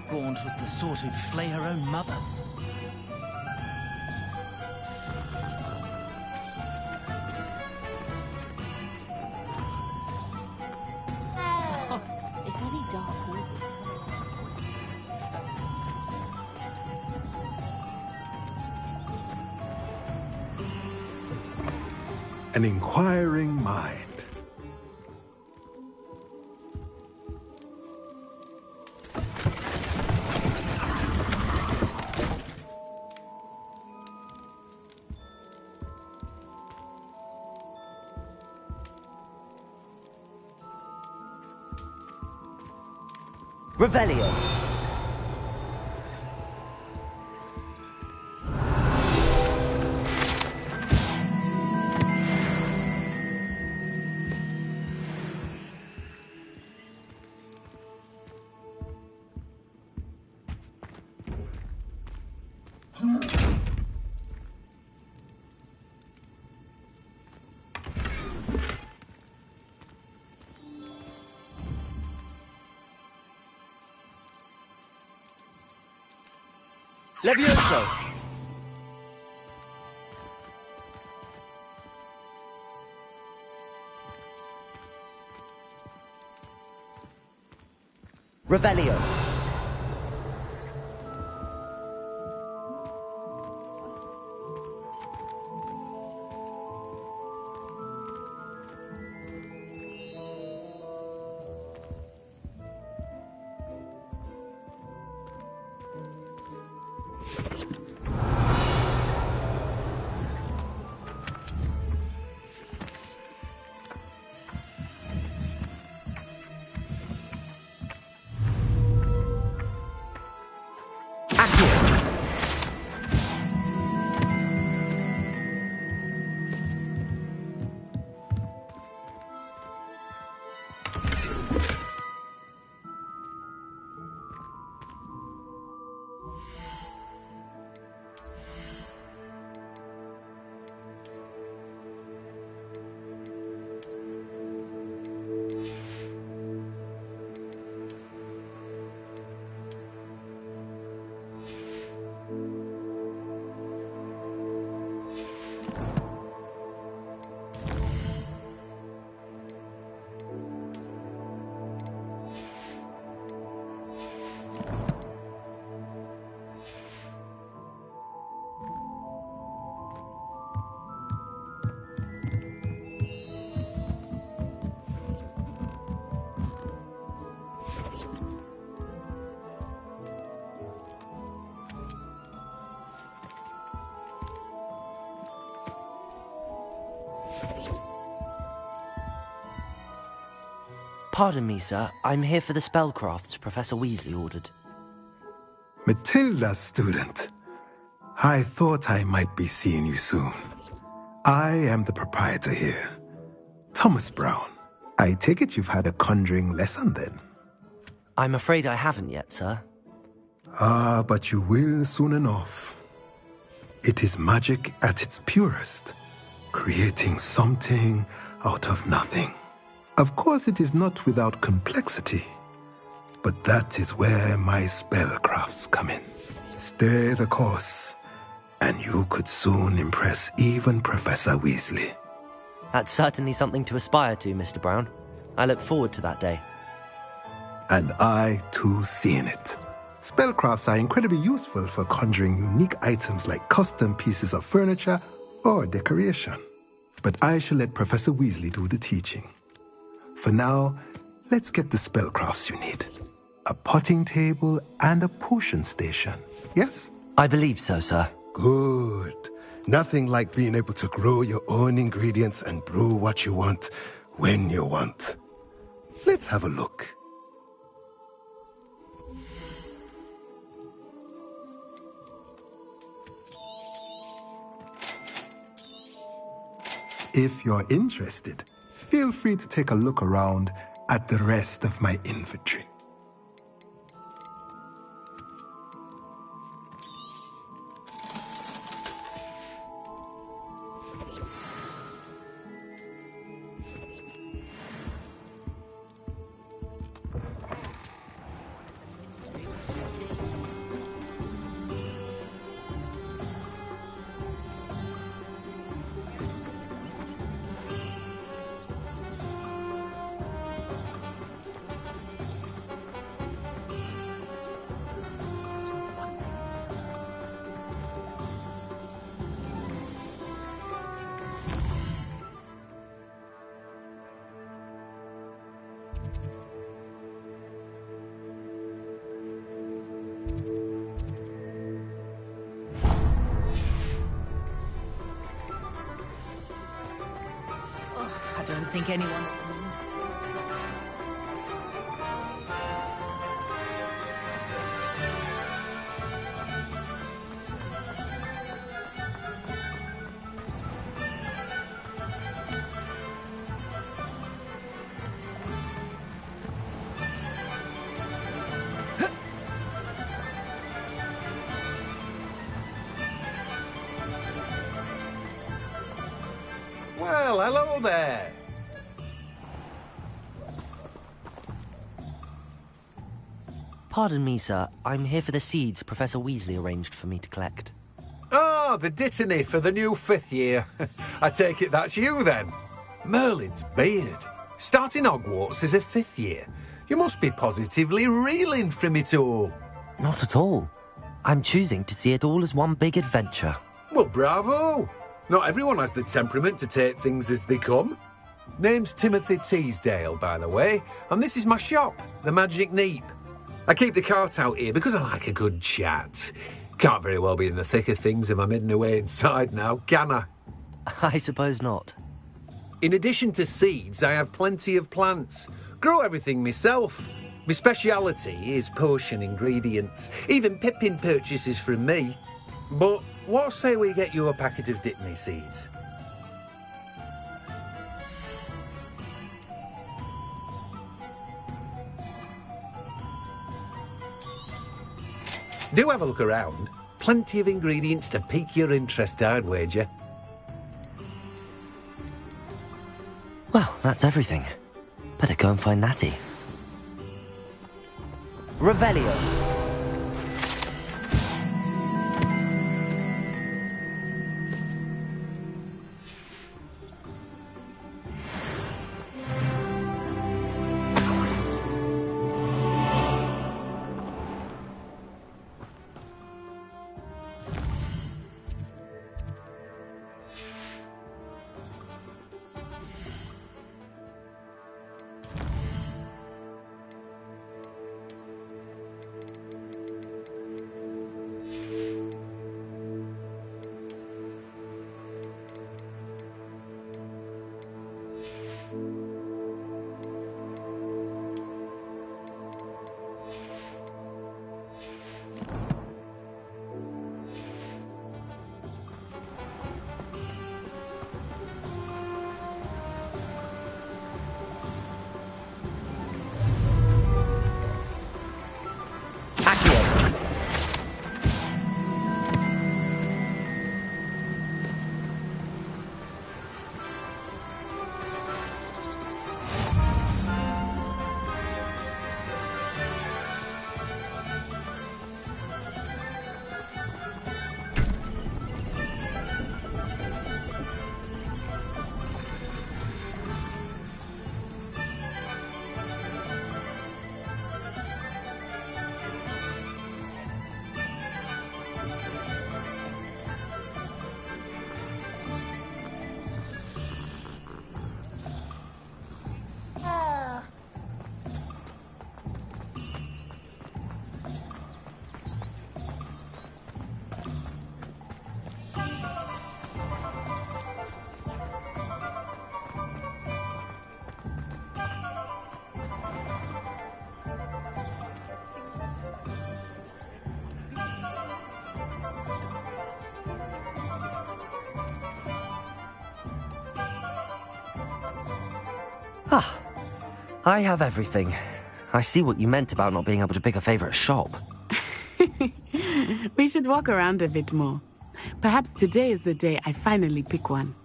Gaunt was the sort who'd flay her own mother. It's only dark, wood. An inquiring mind. Revelio. Levioso! Revelio. Pardon me, sir. I'm here for the spellcrafts Professor Weasley ordered. Matilda's student. I thought I might be seeing you soon. I am the proprietor here, Thomas Brown. I take it you've had a conjuring lesson then? I'm afraid I haven't yet, sir. Ah, but you will soon enough. It is magic at its purest, creating something out of nothing. Of course, it is not without complexity, but that is where my spellcrafts come in. Stay the course, and you could soon impress even Professor Weasley. That's certainly something to aspire to, Mr. Brown. I look forward to that day. And I, too, seeing it. Spellcrafts are incredibly useful for conjuring unique items like custom pieces of furniture or decoration. But I shall let Professor Weasley do the teaching. For now, let's get the spellcrafts you need. A potting table and a potion station, yes? I believe so, sir. Good. Nothing like being able to grow your own ingredients and brew what you want when you want. Let's have a look. If you're interested, feel free to take a look around at the rest of my inventory. I don't think anyone... Well, hello there. Pardon me, sir. I'm here for the seeds Professor Weasley arranged for me to collect. Oh, the dittany for the new 5th year. I take it that's you, then. Merlin's beard. Starting Hogwarts as a 5th year. You must be positively reeling from it all. Not at all. I'm choosing to see it all as one big adventure. Well, bravo. Not everyone has the temperament to take things as they come. Name's Timothy Teasdale, by the way, and this is my shop, the Magic Neep. I keep the cart out here because I like a good chat. Can't very well be in the thick of things if I'm hidden away inside now, can I? I suppose not. In addition to seeds, I have plenty of plants. Grow everything myself. My speciality is potion ingredients. Even Pippin purchases from me. But what say we get you a packet of Dittany seeds? Do have a look around. Plenty of ingredients to pique your interest, I'd wager. Well, that's everything. Better go and find Natty. Revelio. Ah, I have everything. I see what you meant about not being able to pick a favorite shop. We should walk around a bit more. Perhaps today is the day I finally pick one.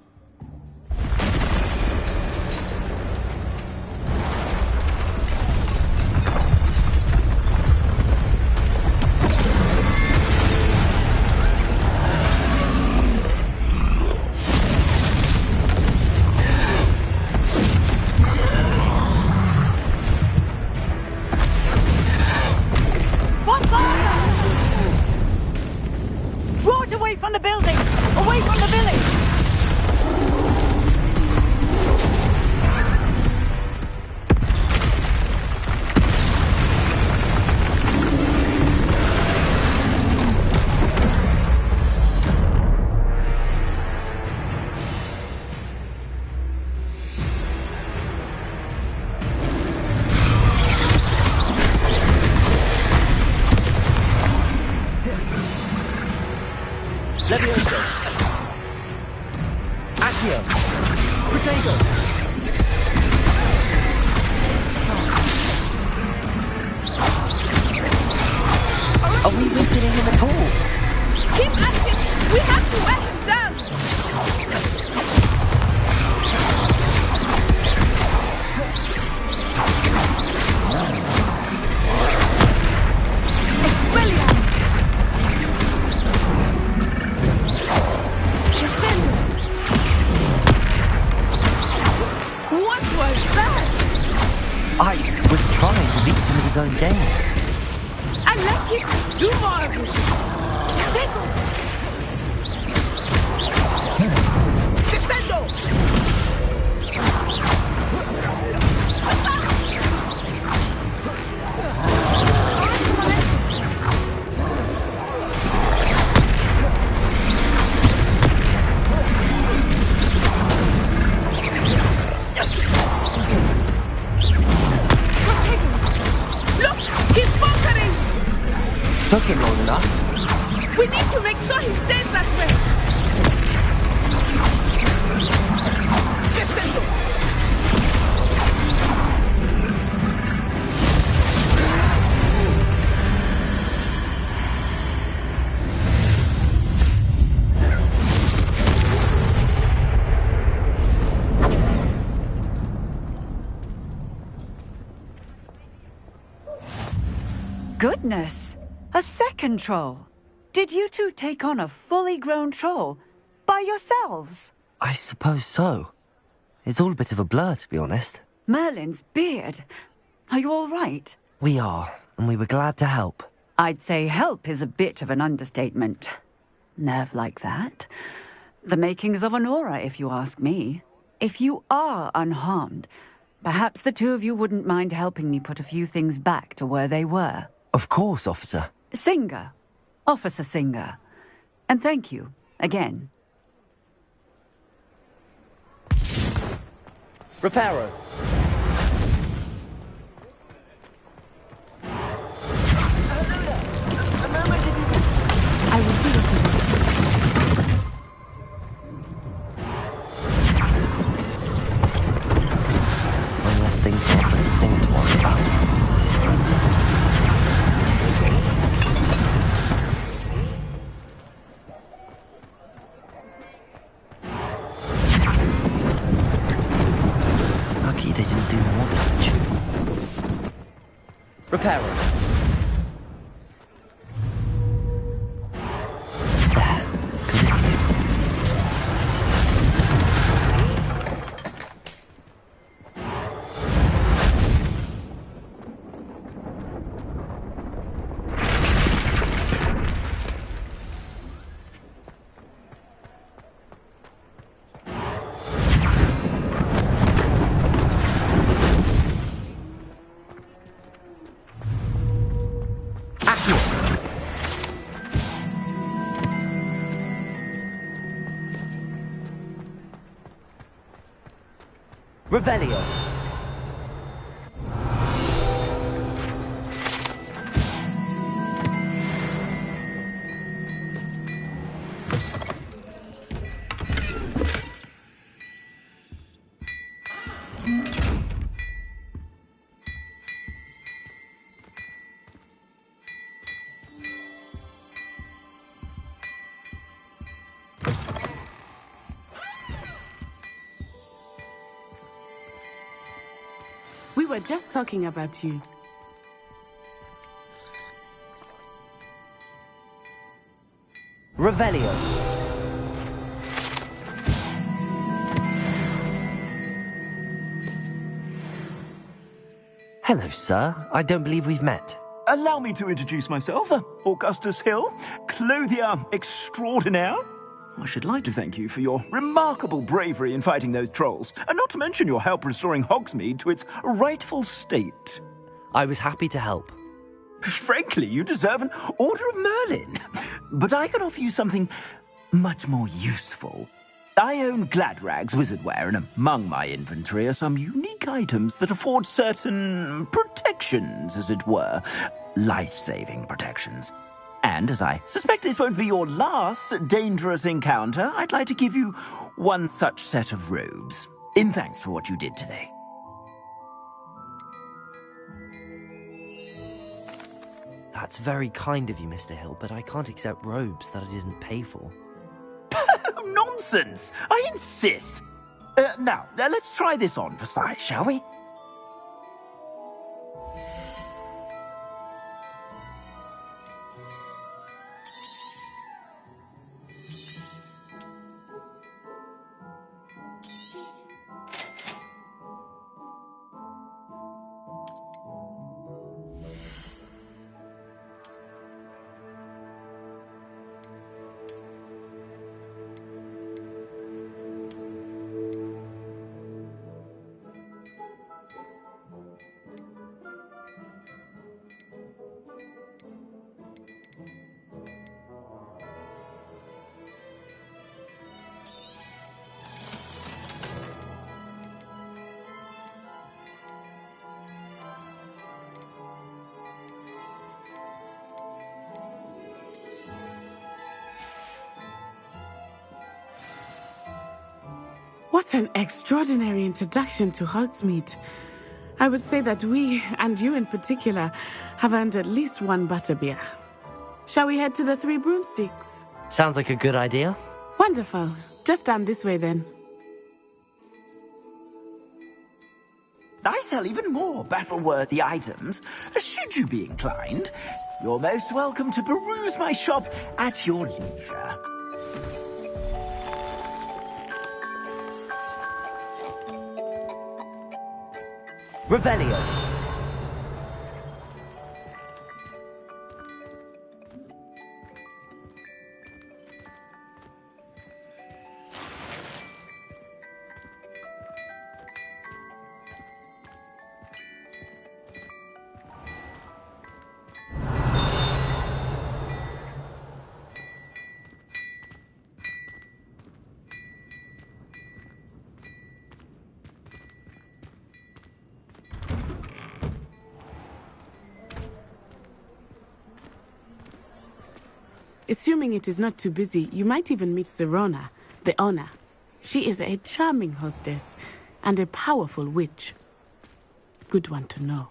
Draw it away from the building! Away from the village! Levioso! Accio! Protego! Are we weakening him at all? Keep acting! We have to wear him down! What was that? I was trying to beat him at his own game. I like it! Do more of it! Look! He's faltering! Took him long enough. We need to make sure he stays that way! Goodness! A second troll! Did you two take on a fully grown troll? By yourselves? I suppose so. It's all a bit of a blur, to be honest. Merlin's beard. Are you all right? We are, and we were glad to help. I'd say help is a bit of an understatement. Nerve like that. The makings of an aura, if you ask me. If you are unharmed, perhaps the two of you wouldn't mind helping me put a few things back to where they were. Of course, officer. Singer. Officer Singer. And thank you, again. Reparo! I will see what he wants. One less thing for Officer Singer to worry about. Lucky they didn't do more damage. Reparo! Revelio! We were just talking about you. Revelio. Hello, sir. I don't believe we've met. Allow me to introduce myself. Augustus Hill, clothier extraordinaire. I should like to thank you for your remarkable bravery in fighting those trolls, and not to mention your help restoring Hogsmeade to its rightful state. I was happy to help. Frankly, you deserve an Order of Merlin. But I can offer you something much more useful. I own Gladrag's wizardware, and among my inventory are some unique items that afford certain protections, as it were. Life-saving protections. And as I suspect this won't be your last dangerous encounter, I'd like to give you one such set of robes, in thanks for what you did today. That's very kind of you, Mr. Hill, but I can't accept robes that I didn't pay for. Nonsense! I insist! Now, let's try this on for size, shall we? What an extraordinary introduction to Hogsmeade. I would say that we, and you in particular, have earned at least one butterbeer. Shall we head to the Three Broomsticks? Sounds like a good idea. Wonderful. Just down this way then. I sell even more battle-worthy items. Should you be inclined, you're most welcome to peruse my shop at your leisure. Revelio. Assuming it is not too busy, you might even meet Sirona, the owner. She is a charming hostess and a powerful witch. Good one to know.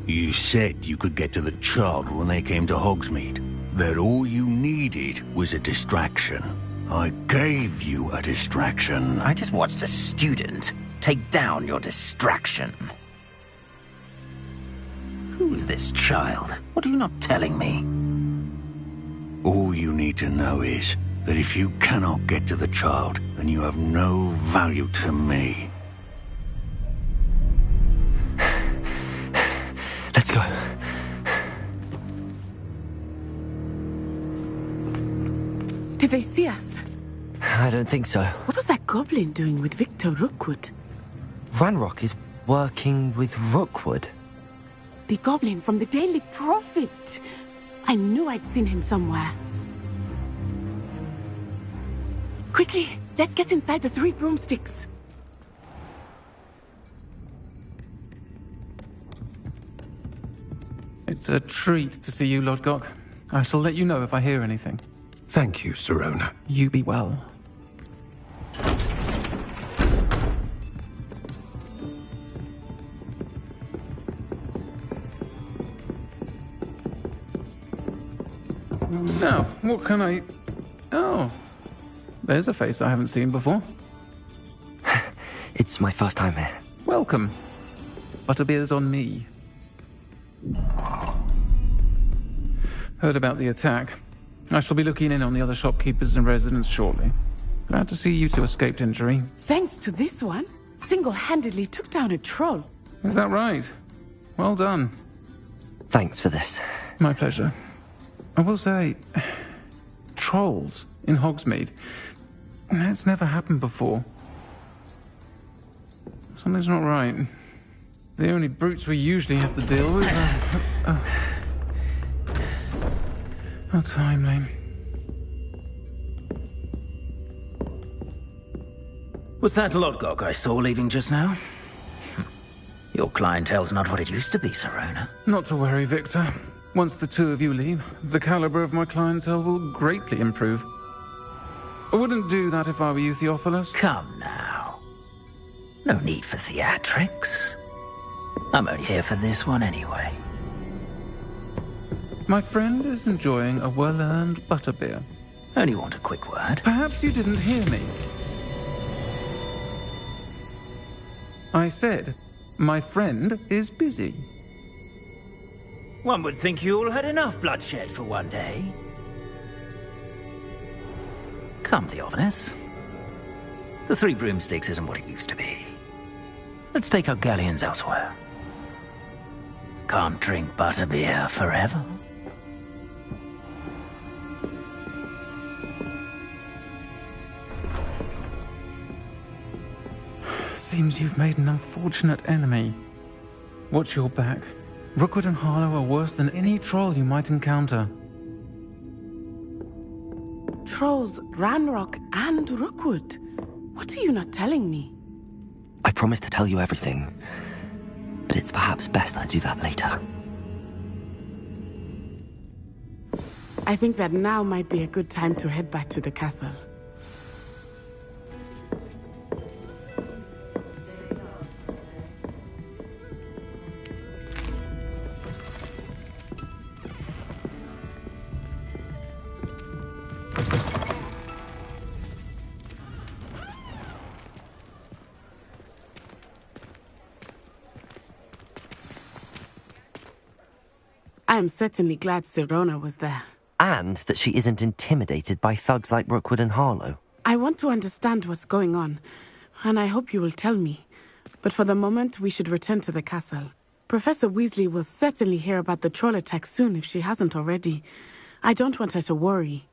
You said you could get to the child when they came to Hogsmeade. That all you needed was a distraction. I gave you a distraction. I just watched a student take down your distraction. Who's this child? What are you not telling me? All you need to know is that if you cannot get to the child, then you have no value to me. Let's go. Did they see us? I don't think so. What was that goblin doing with Victor Rookwood? Ranrock is working with Rookwood. The goblin from the Daily Prophet. I knew I'd seen him somewhere. Quickly, let's get inside the Three Broomsticks. It's a treat to see you, Lord Gok. I shall let you know if I hear anything. Thank you, Sirona. You be well. What can I... Oh, there's a face I haven't seen before. It's my first time here. Welcome. Butterbeer's on me. Heard about the attack. I shall be looking in on the other shopkeepers and residents shortly. Glad to see you two escaped injury. Thanks to this one, single-handedly took down a troll. Is that right? Well done. Thanks for this. My pleasure. I will say, trolls in Hogsmeade. That's never happened before. Something's not right. The only brutes we usually have to deal with are... How timely. Was that Lodgok I saw leaving just now? Your clientele's not what it used to be, Sirona. Not to worry, Victor. Once the two of you leave, the caliber of my clientele will greatly improve. I wouldn't do that if I were you, Theophilus. Come now. No need for theatrics. I'm only here for this one anyway. My friend is enjoying a well-earned butterbeer. Only want a quick word. Perhaps you didn't hear me. I said, my friend is busy. One would think you all had enough bloodshed for one day. Come, Theophilus. The Three Broomsticks isn't what it used to be. Let's take our galleons elsewhere. Can't drink butterbeer forever. Seems you've made an unfortunate enemy. Watch your back. Rookwood and Harlow are worse than any troll you might encounter. Trolls, Ranrock, and Rookwood. What are you not telling me? I promised to tell you everything, but it's perhaps best I do that later. I think that now might be a good time to head back to the castle. I am certainly glad Sirona was there. And that she isn't intimidated by thugs like Rookwood and Harlow. I want to understand what's going on, and I hope you will tell me. But for the moment, we should return to the castle. Professor Weasley will certainly hear about the troll attack soon if she hasn't already. I don't want her to worry.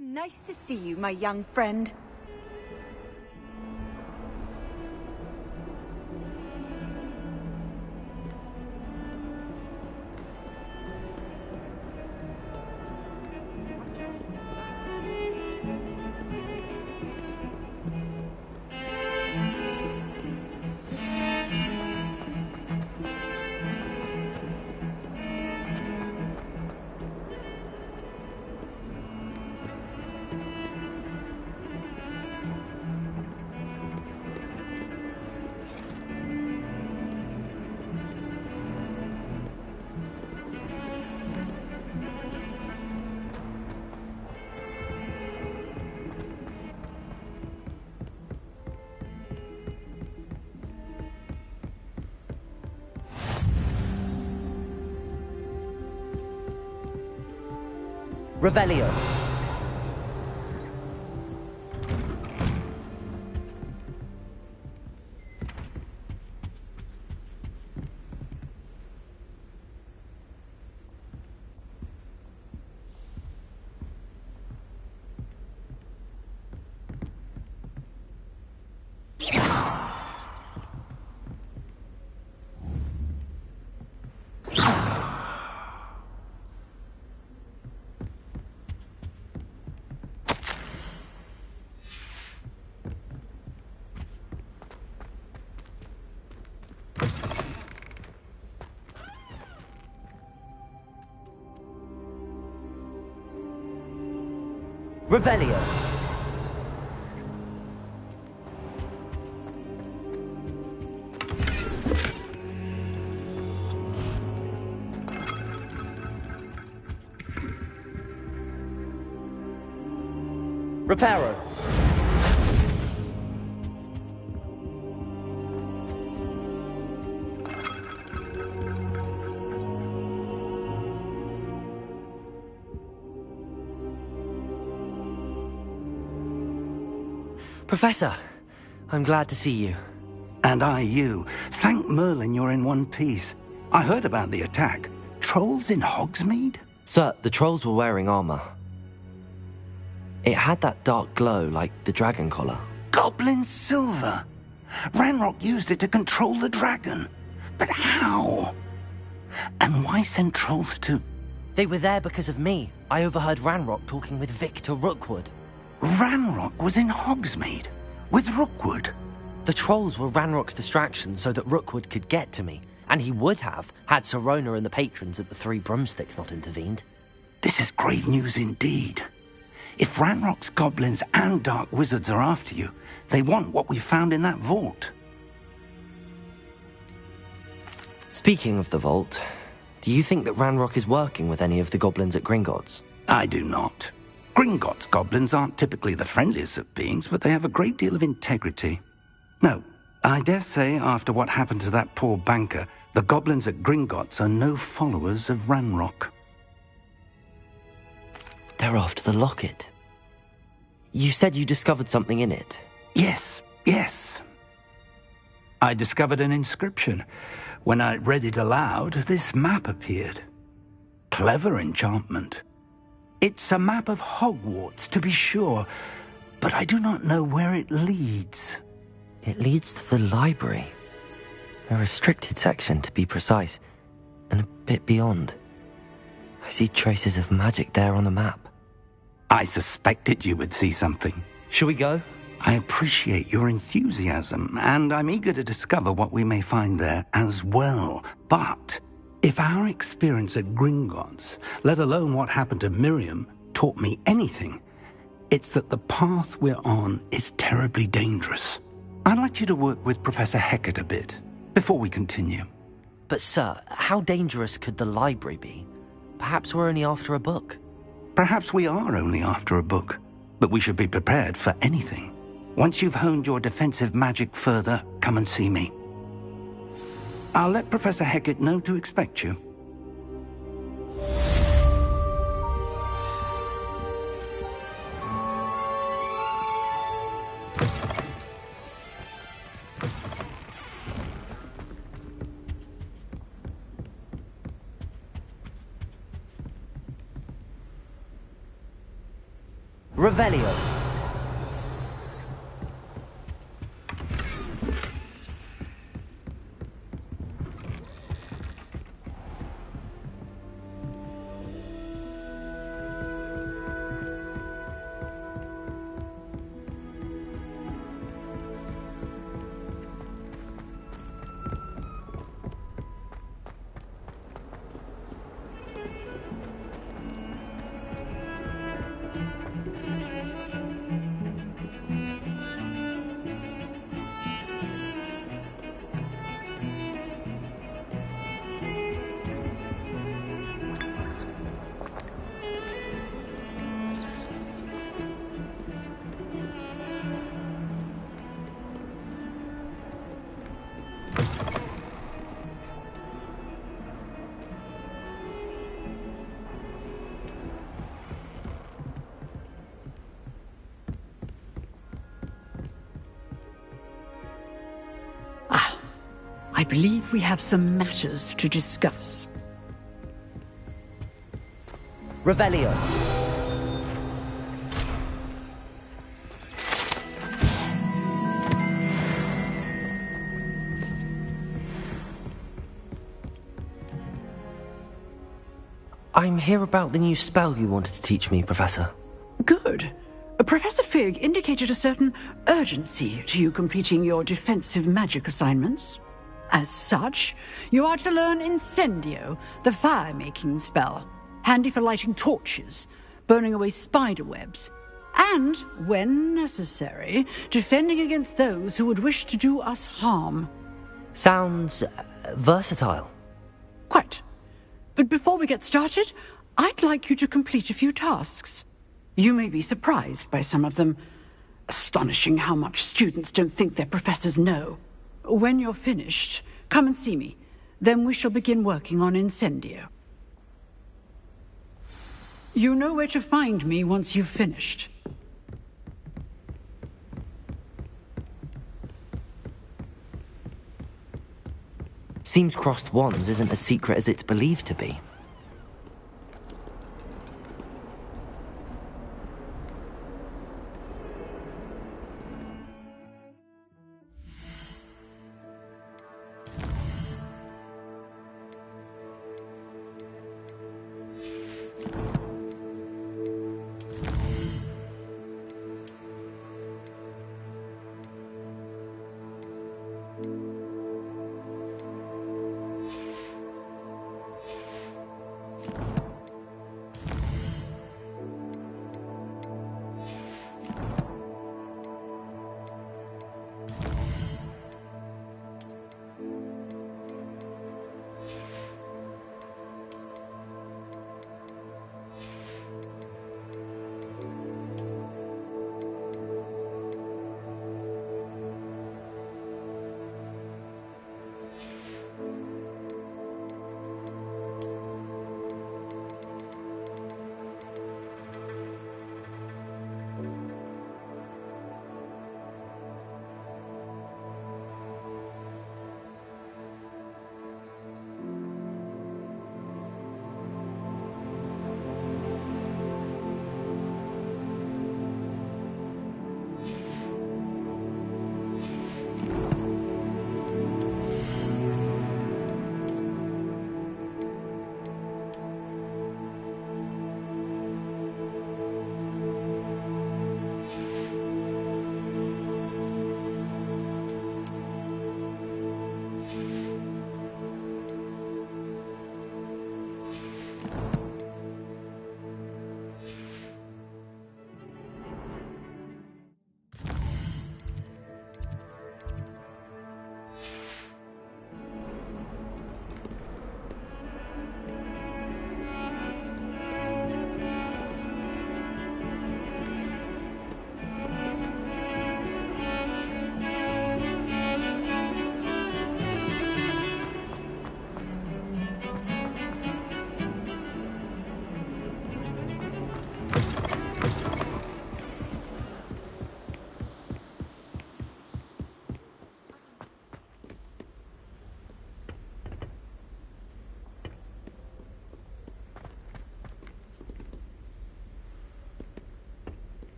Nice to see you, my young friend. Revelio. Revelio. Reparo. Professor, I'm glad to see you. And I you. Thank Merlin you're in one piece. I heard about the attack. Trolls in Hogsmeade? Sir, the trolls were wearing armor. It had that dark glow like the dragon collar. Goblin silver! Ranrock used it to control the dragon. But how? And why send trolls to... They were there because of me. I overheard Ranrock talking with Victor Rookwood. Ranrock was in Hogsmeade? With Rookwood? The trolls were Ranrock's distraction so that Rookwood could get to me. And he would have, had Sirona and the patrons at the Three Broomsticks not intervened. This is grave news indeed. If Ranrock's goblins and dark wizards are after you, they want what we found in that vault. Speaking of the vault, do you think that Ranrock is working with any of the goblins at Gringotts? I do not. Gringotts goblins aren't typically the friendliest of beings, but they have a great deal of integrity. No, I dare say after what happened to that poor banker, the goblins at Gringotts are no followers of Ranrock. They're after the locket. You said you discovered something in it. Yes. I discovered an inscription. When I read it aloud, this map appeared. Clever enchantment. It's a map of Hogwarts, to be sure, but I do not know where it leads. It leads to the library. A restricted section, to be precise, and a bit beyond. I see traces of magic there on the map. I suspected you would see something. Shall we go? I appreciate your enthusiasm, and I'm eager to discover what we may find there as well. But if our experience at Gringotts, let alone what happened to Miriam, taught me anything, it's that the path we're on is terribly dangerous. I'd like you to work with Professor Hecat a bit, before we continue. But sir, how dangerous could the library be? Perhaps we're only after a book. Perhaps we are only after a book, but we should be prepared for anything. Once you've honed your defensive magic further, come and see me. I'll let Professor Hecat know to expect you. Revelio. I believe we have some matters to discuss. Revelio. I'm here about the new spell you wanted to teach me, Professor. Good. Professor Fig indicated a certain urgency to you completing your defensive magic assignments. As such, you are to learn Incendio, the fire-making spell, handy for lighting torches, burning away spider webs, and, when necessary, defending against those who would wish to do us harm. Sounds versatile. Quite. But before we get started, I'd like you to complete a few tasks. You may be surprised by some of them. Astonishing how much students don't think their professors know. When you're finished, come and see me. Then we shall begin working on Incendio. You know where to find me once you've finished. Seems crossed wands isn't as secret as it's believed to be.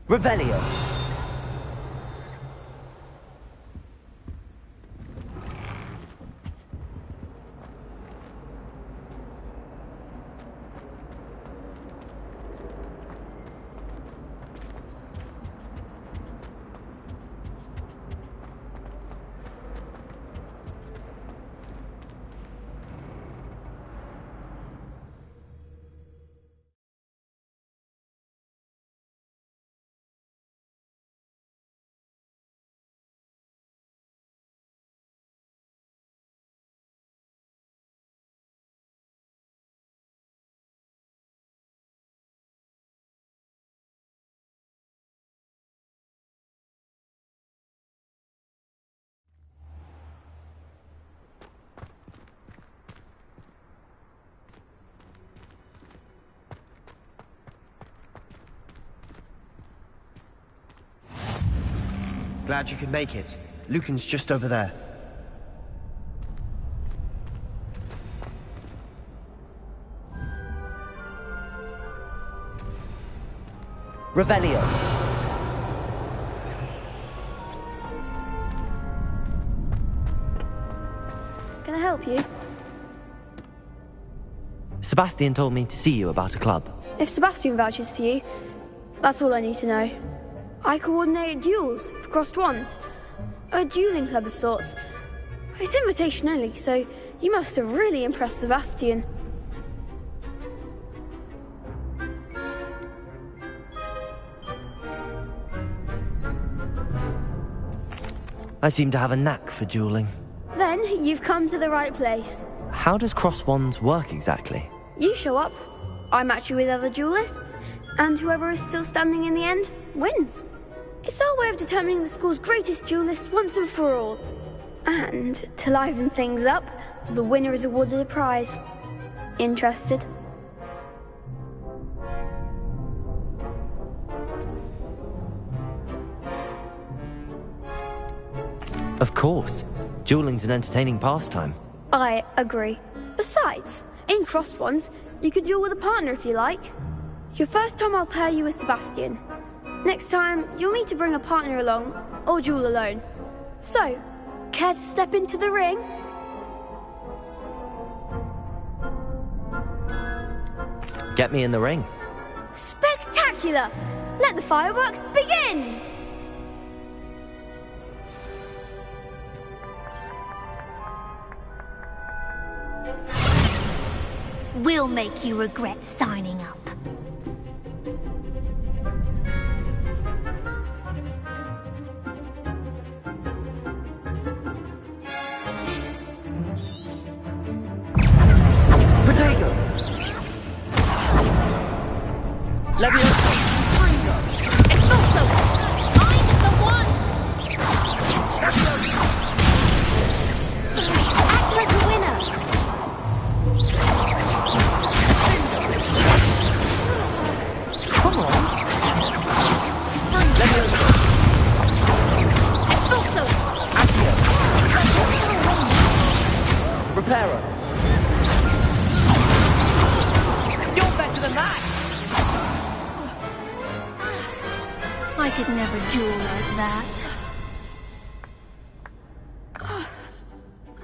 Revelio. Glad you could make it. Lucan's just over there. Revelio. Can I help you? Sebastian told me to see you about a club. If Sebastian vouches for you, that's all I need to know. I coordinate duels for crossed wands. A dueling club of sorts. It's invitation only, so you must have really impressed Sebastian. I seem to have a knack for dueling. Then you've come to the right place. How does cross wands work exactly? You show up, I match you with other duelists, and whoever is still standing in the end wins. It's our way of determining the school's greatest duelist once and for all. And to liven things up, the winner is awarded a prize. Interested? Of course. Dueling's an entertaining pastime. I agree. Besides, in crossed wands, you can duel with a partner if you like. Your first time I'll pair you with Sebastian. Next time, you'll need to bring a partner along, or duel alone. So, care to step into the ring? Get me in the ring. Spectacular! Let the fireworks begin! We'll make you regret signing up. Protego! Leviosa! Expulso! I'm the one! Act like a winner! Come on! Leviosa! Expulso! Accio! Reparo! You're better than that! I could never duel like that.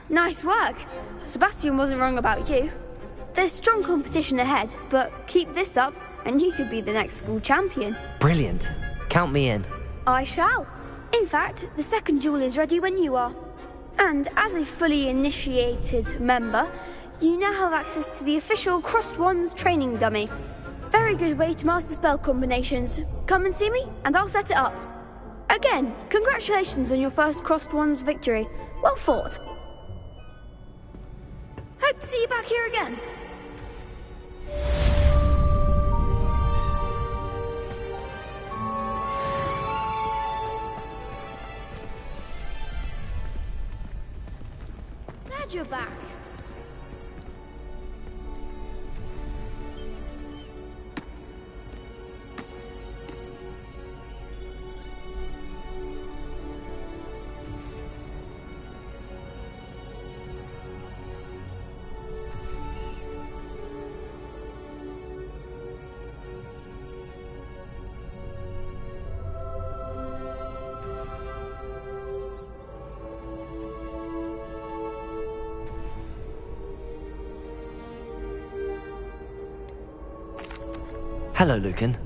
Nice work. Sebastian wasn't wrong about you. There's strong competition ahead, but keep this up and you could be the next school champion. Brilliant. Count me in. I shall. In fact, the second duel is ready when you are. And as a fully initiated member, you now have access to the official Crossed Wands training dummy. Very good way to master spell combinations. Come and see me, and I'll set it up. Again, congratulations on your first Crossed Wands victory. Well fought. Hope to see you back here again. Glad you're back. Hello, Lucan.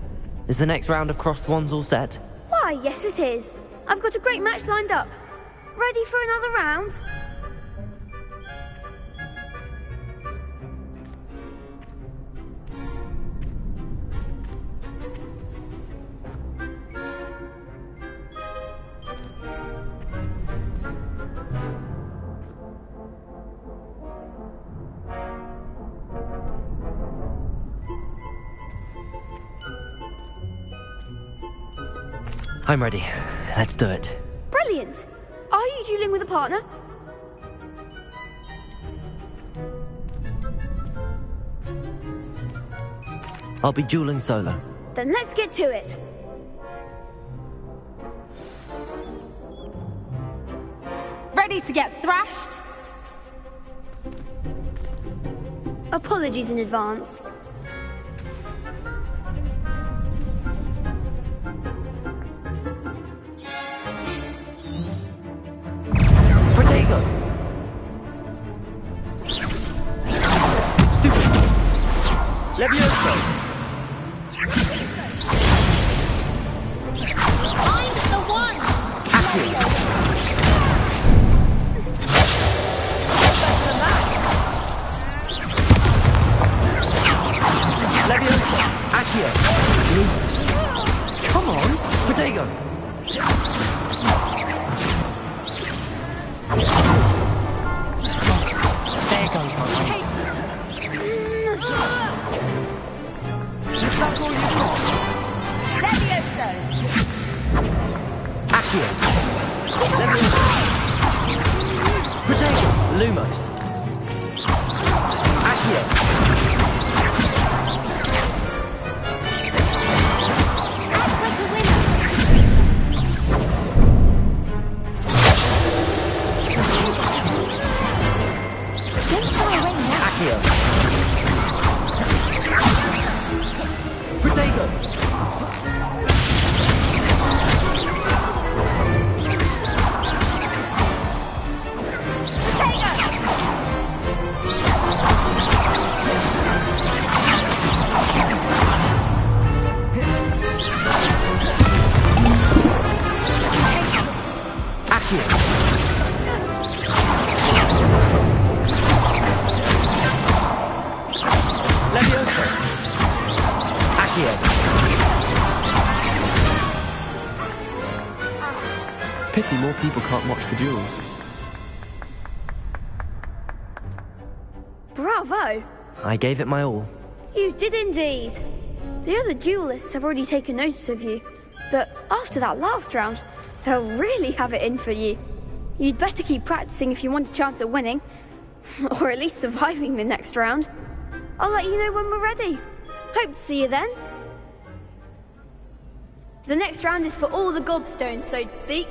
Is the next round of crossed wands all set? Why, yes it is. I've got a great match lined up. Ready for another round? I'm ready. Let's do it. Brilliant. Are you dueling with a partner? I'll be dueling solo. Then let's get to it. Ready to get thrashed? Apologies in advance. Protego! Stupid! Levioso! I'm the one! Accio! Levioso! Accio! Come on! Protego! There goes my one. Is that all you got? Levioso! Accio! Levioso! Protego! Lumos! Accio! Act like a winner! Don't throw away now. Accio! Protego! Accio! Levioso! Accio! Pity more people can't watch the duels. Bravo! I gave it my all. You did indeed. The other duelists have already taken notice of you, but after that last round, they'll really have it in for you. You'd better keep practicing if you want a chance at winning, or at least surviving the next round. I'll let you know when we're ready. Hope to see you then. The next round is for all the gobstones, so to speak.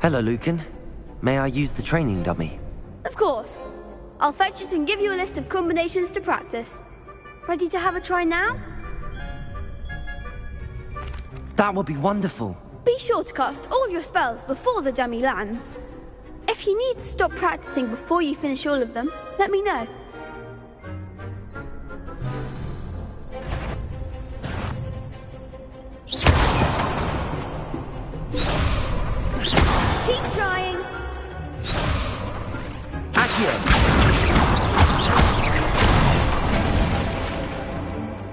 Hello, Lucan. May I use the training dummy? Of course. I'll fetch it and give you a list of combinations to practice. Ready to have a try now? That would be wonderful. Be sure to cast all your spells before the dummy lands. If you need to stop practicing before you finish all of them, let me know. Keep trying. Accio!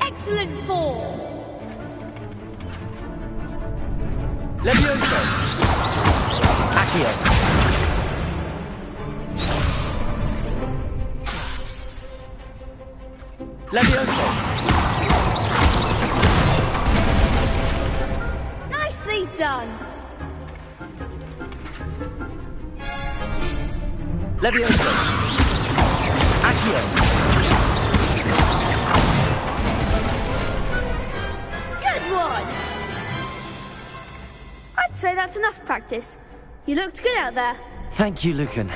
Excellent form! Levioso! Accio! Levioso! Nicely done. Levioso! Accio! Good one. I'd say that's enough practice. You looked good out there. Thank you, Lucan.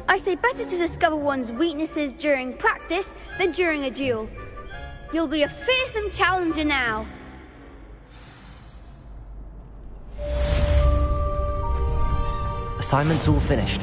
I say better to discover one's weaknesses during practice than during a duel. You'll be a fearsome challenger now. Assignment's all finished.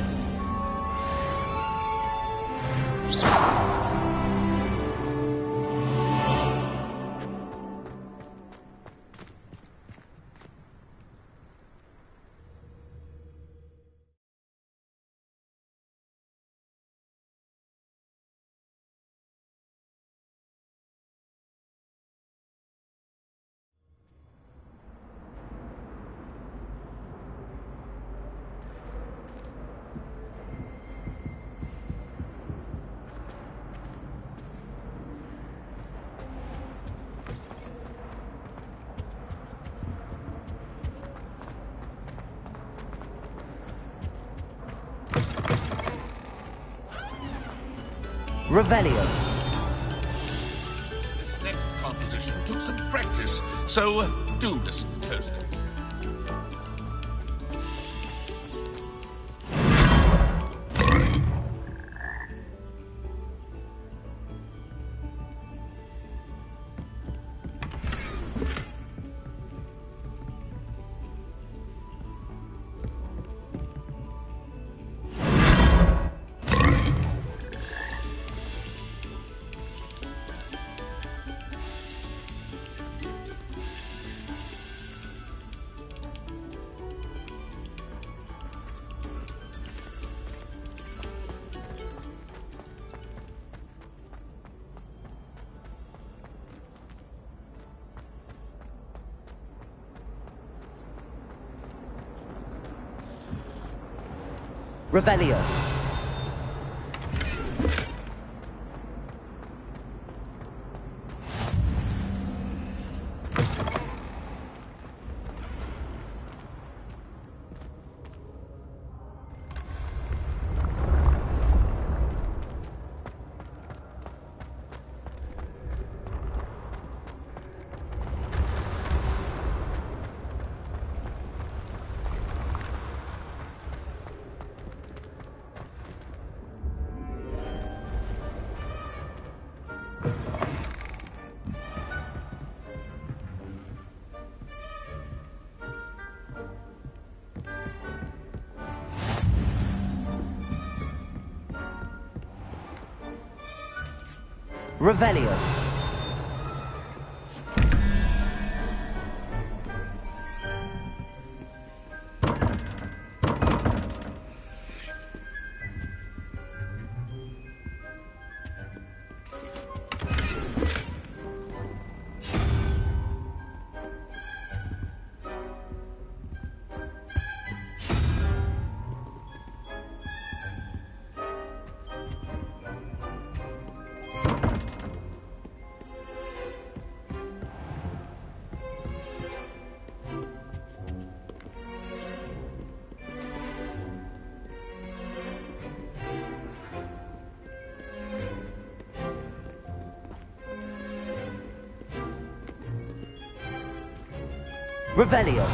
Revelio. This next composition took some practice, so do listen closely. Revelio. Revelio. Revelio.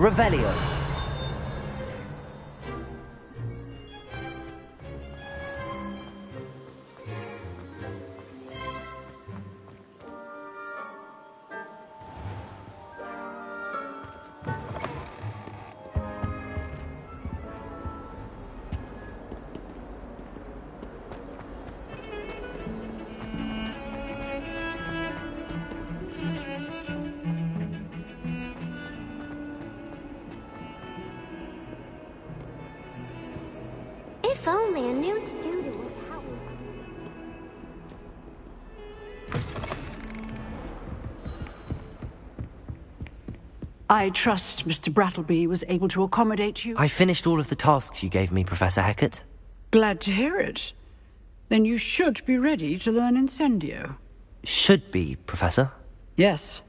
Revelio. If only a new student was help. I trust Mr. Brattleby was able to accommodate you. I finished all of the tasks you gave me, Professor Hecat. Glad to hear it. Then you should be ready to learn Incendio. Should be, Professor. Yes.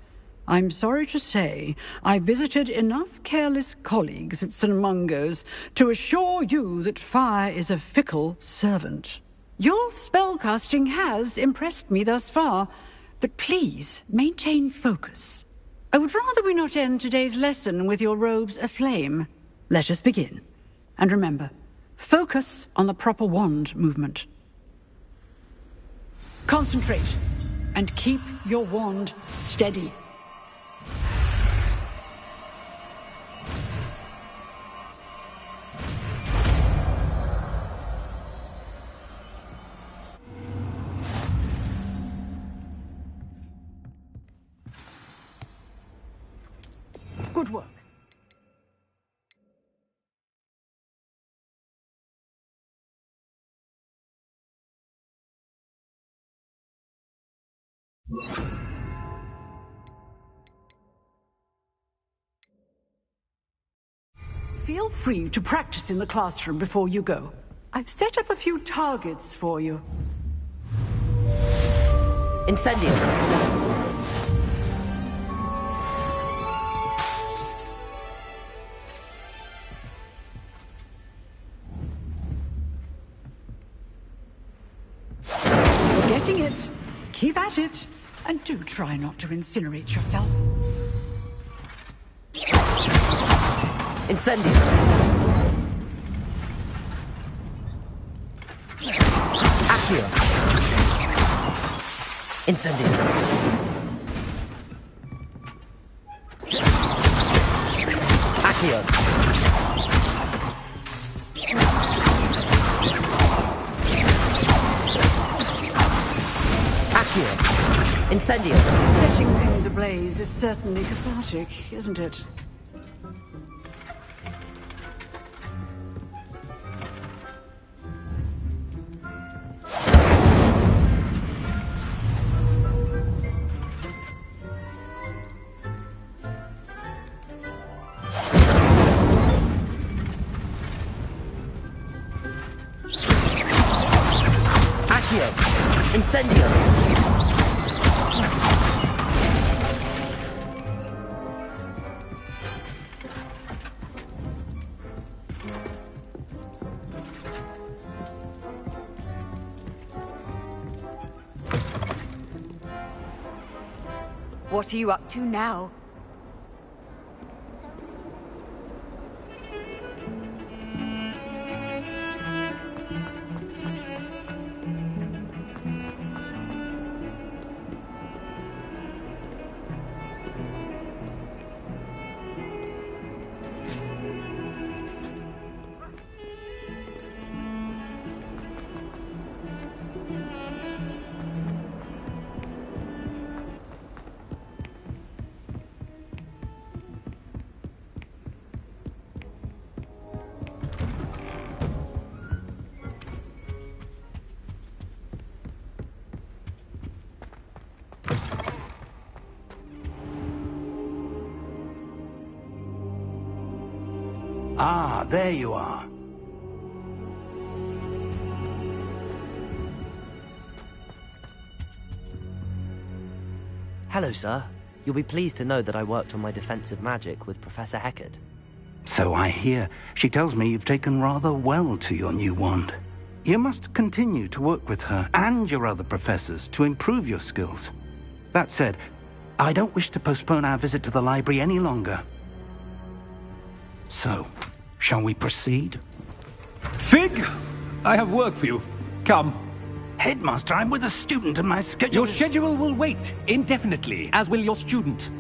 I'm sorry to say, I visited enough careless colleagues at St. Mungo's to assure you that fire is a fickle servant. Your spellcasting has impressed me thus far, but please maintain focus. I would rather we not end today's lesson with your robes aflame. Let us begin. And remember, focus on the proper wand movement. Concentrate, and keep your wand steady. Good work. Feel free to practice in the classroom before you go. I've set up a few targets for you. Incendio. You're getting it. Keep at it. And do try not to incinerate yourself. Incendio. Accio. Incendio. Accio. Accio. Incendio. Setting things ablaze is certainly cathartic, isn't it? Incendio! What are you up to now? Ah, there you are. Hello, sir. You'll be pleased to know that I worked on my defensive magic with Professor Hecat. So I hear. She tells me you've taken rather well to your new wand. You must continue to work with her and your other professors to improve your skills. That said, I don't wish to postpone our visit to the library any longer. So, shall we proceed? Fig, I have work for you. Come. Headmaster, I'm with a student and my schedule Your schedule will wait indefinitely, as will your student.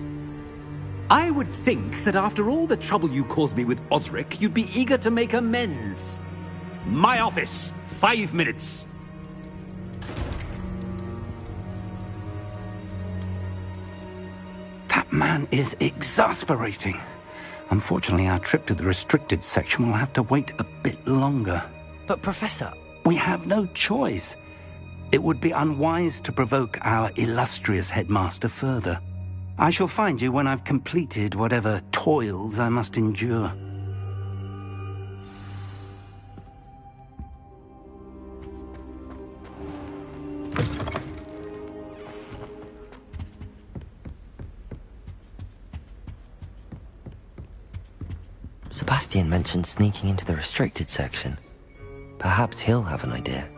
I would think that after all the trouble you caused me with Osric, you'd be eager to make amends. My office, 5 minutes. That man is exasperating. Unfortunately, our trip to the restricted section will have to wait a bit longer. But Professor... We have no choice. It would be unwise to provoke our illustrious headmaster further. I shall find you when I've completed whatever toils I must endure. Sebastian mentioned sneaking into the restricted section. Perhaps he'll have an idea.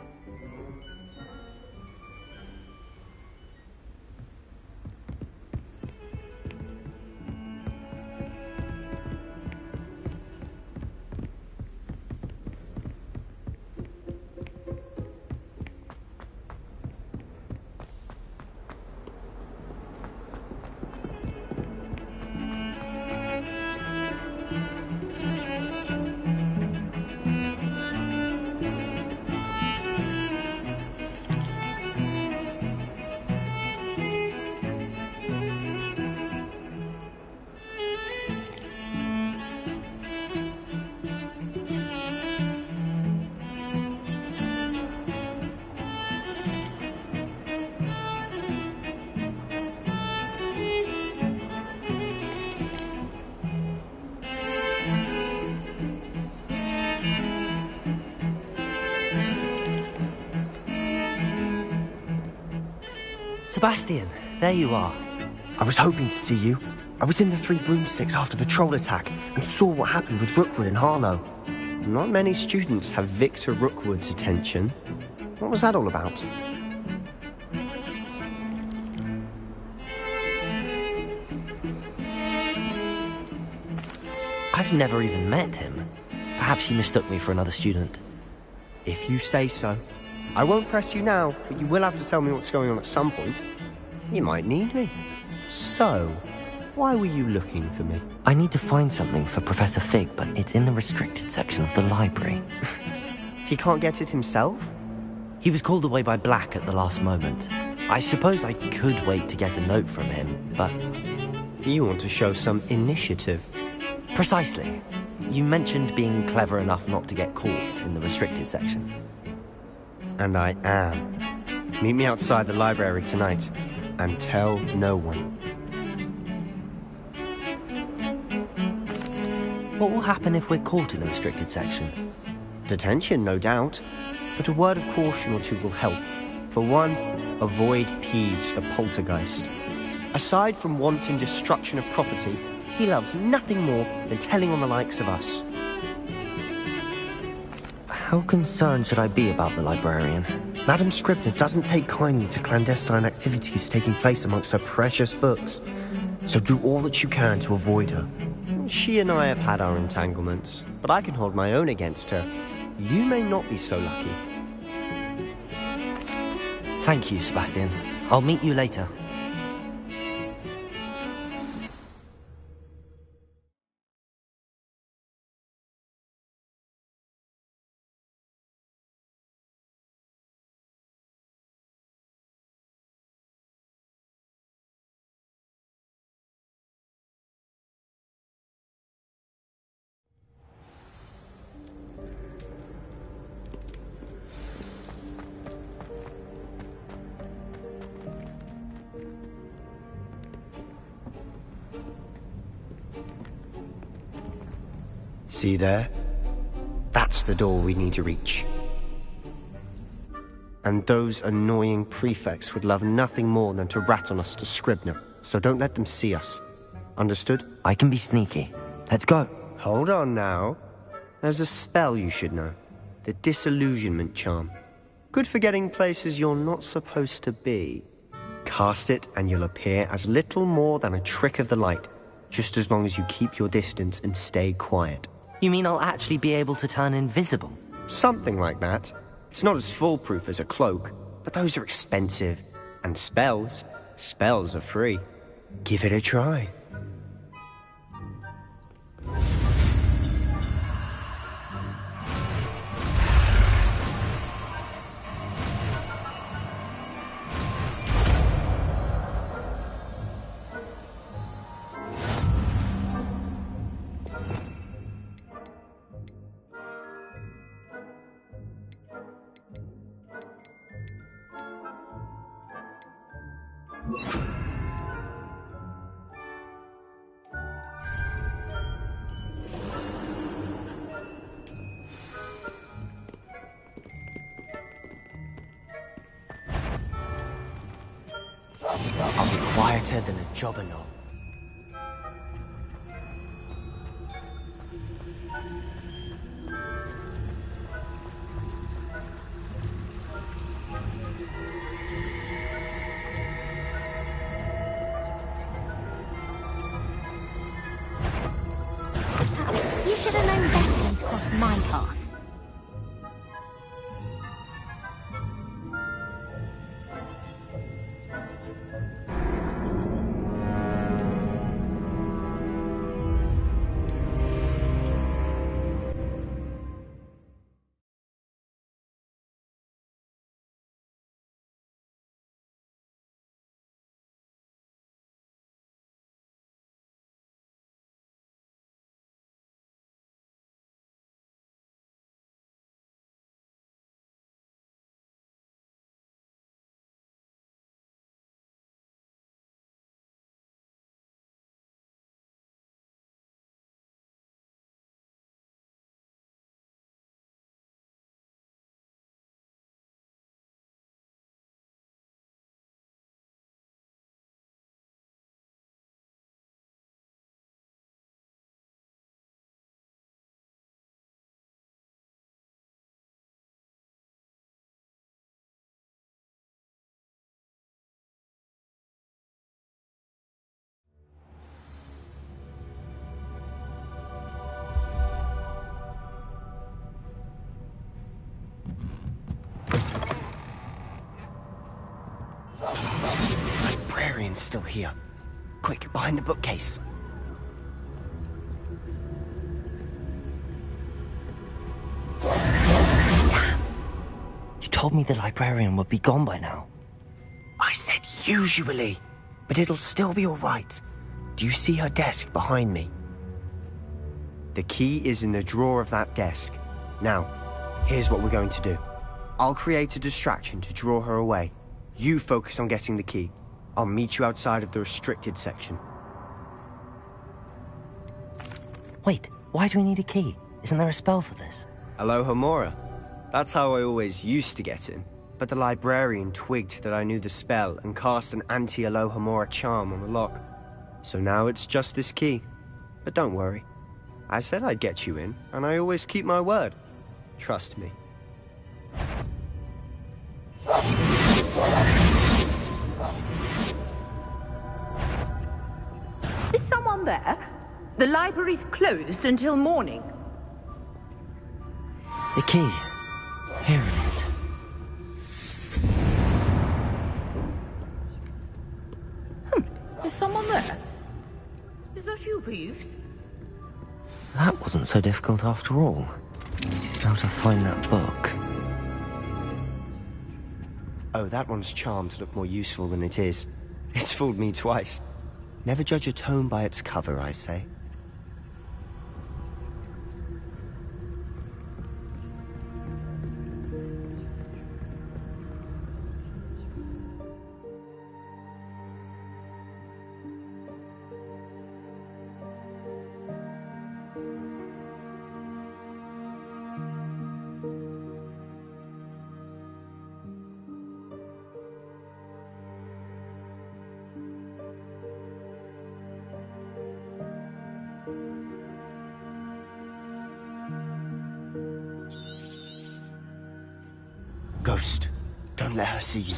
Sebastian, there you are. I was hoping to see you. I was in the Three Broomsticks after the troll attack and saw what happened with Rookwood and Harlow. Not many students have Victor Rookwood's attention. What was that all about? I've never even met him. Perhaps he mistook me for another student. If you say so. I won't press you now, but you will have to tell me what's going on at some point. You might need me. So, why were you looking for me? I need to find something for Professor Fig, but it's in the restricted section of the library. He can't get it himself? He was called away by Black at the last moment. I suppose I could wait to get a note from him, but... You want to show some initiative. Precisely. You mentioned being clever enough not to get caught in the restricted section. And I am. Meet me outside the library tonight, and tell no one. What will happen if we're caught in the restricted section? Detention, no doubt. But a word of caution or two will help. For one, avoid Peeves, the poltergeist. Aside from wanting destruction of property, he loves nothing more than telling on the likes of us. How concerned should I be about the librarian? Madam Scribner doesn't take kindly to clandestine activities taking place amongst her precious books. So do all that you can to avoid her. She and I have had our entanglements, but I can hold my own against her. You may not be so lucky. Thank you, Sebastian. I'll meet you later. See there? That's the door we need to reach. And those annoying prefects would love nothing more than to rat on us to Scribner, so don't let them see us. Understood? I can be sneaky. Let's go. Hold on now. There's a spell you should know. The Disillusionment Charm. Good for getting places you're not supposed to be. Cast it and you'll appear as little more than a trick of the light. just as long as you keep your distance and stay quiet. You mean I'll actually be able to turn invisible? Something like that. It's not as foolproof as a cloak, but those are expensive. And spells are free. Give it a try. I'll be quieter than a jobberknoll. You should have known better than to cross my path. The librarian's still here. Quick, behind the bookcase. Damn! You told me the librarian would be gone by now. I said usually, but it'll still be all right. Do you see her desk behind me? The key is in the drawer of that desk. Now, here's what we're going to do. I'll create a distraction to draw her away. You focus on getting the key. I'll meet you outside of the restricted section. Wait, why do we need a key? Isn't there a spell for this? Alohomora. That's how I always used to get in. But the librarian twigged that I knew the spell and cast an anti-Alohomora charm on the lock. So now it's just this key. But don't worry. I said I'd get you in, and I always keep my word. Trust me. Is someone there? The library's closed until morning. The key. Here it is. Is someone there? Is that you, Peeves? That wasn't so difficult after all. How to find that book. Oh, that one's charmed look more useful than it is. It's fooled me twice. Never judge a tome by its cover, I say. Ghost, don't let her see you.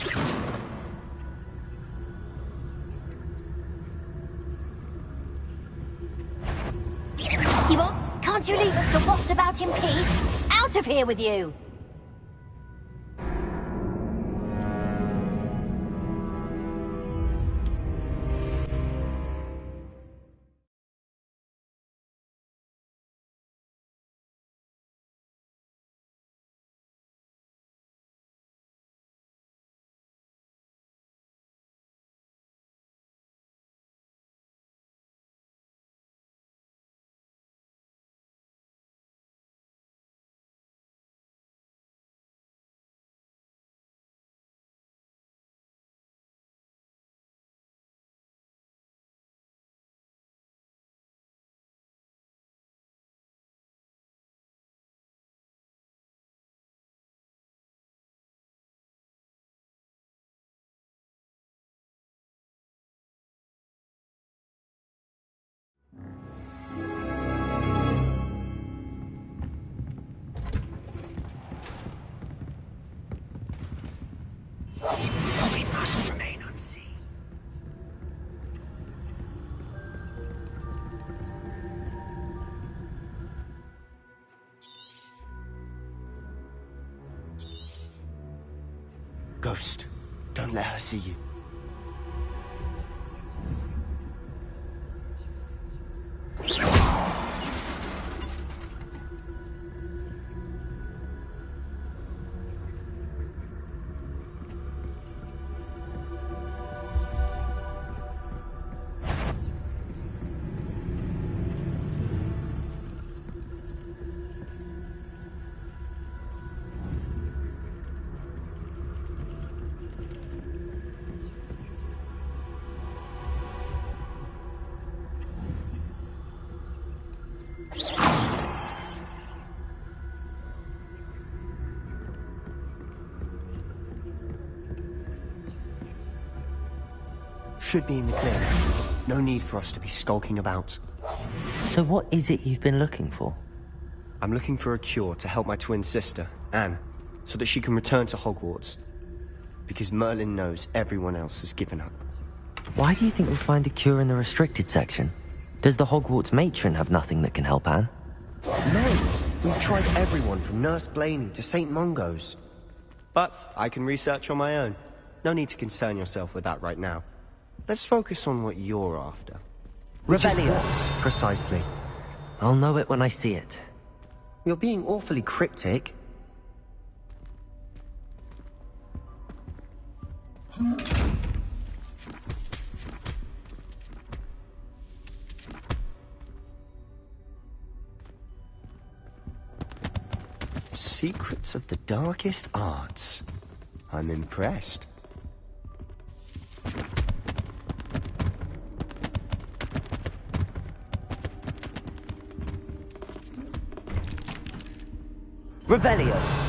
You what? Can't you leave us to waft about in peace? Out of here with you! We must remain unseen. Ghost, don't let her see you. Should be in the clear. No need for us to be skulking about. So what is it you've been looking for? I'm looking for a cure to help my twin sister, Anne, so that she can return to Hogwarts. Because Merlin knows everyone else has given up. Why do you think we'll find a cure in the restricted section? Does the Hogwarts matron have nothing that can help Anne? No! We've tried everyone from Nurse Blaney to St. Mungo's. But I can research on my own. No need to concern yourself with that right now. Let's focus on what you're after. Rebellion. Precisely. I'll know it when I see it. You're being awfully cryptic. Secrets of the darkest arts. I'm impressed. Revelio.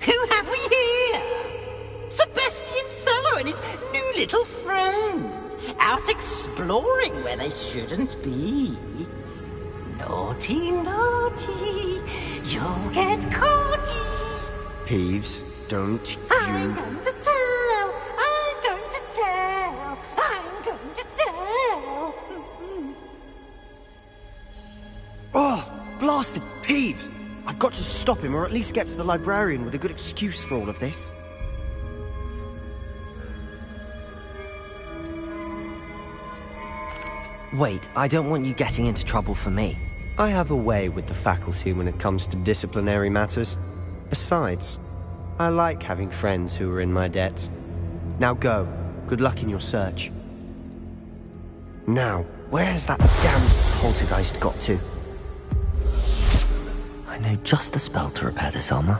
Who have we here? Sebastian Solo and his new little friend. Out exploring where they shouldn't be. Naughty, naughty. You'll get caught. Peeves, don't I'm you... going to tell. I'm going to tell. I'm going to tell. Oh, blasted Peeves! I've got to stop him, or at least get to the librarian with a good excuse for all of this. Wait, I don't want you getting into trouble for me. I have a way with the faculty when it comes to disciplinary matters. Besides, I like having friends who are in my debt. Now go. Good luck in your search. Now, where's that damned poltergeist got to? I know just the spell to repair this armor.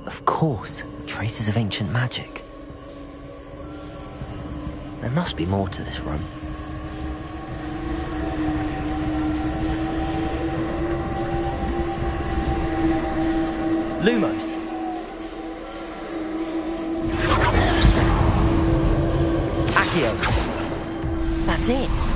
Of course, traces of ancient magic. There must be more to this room. Lumos! Accio! That's it!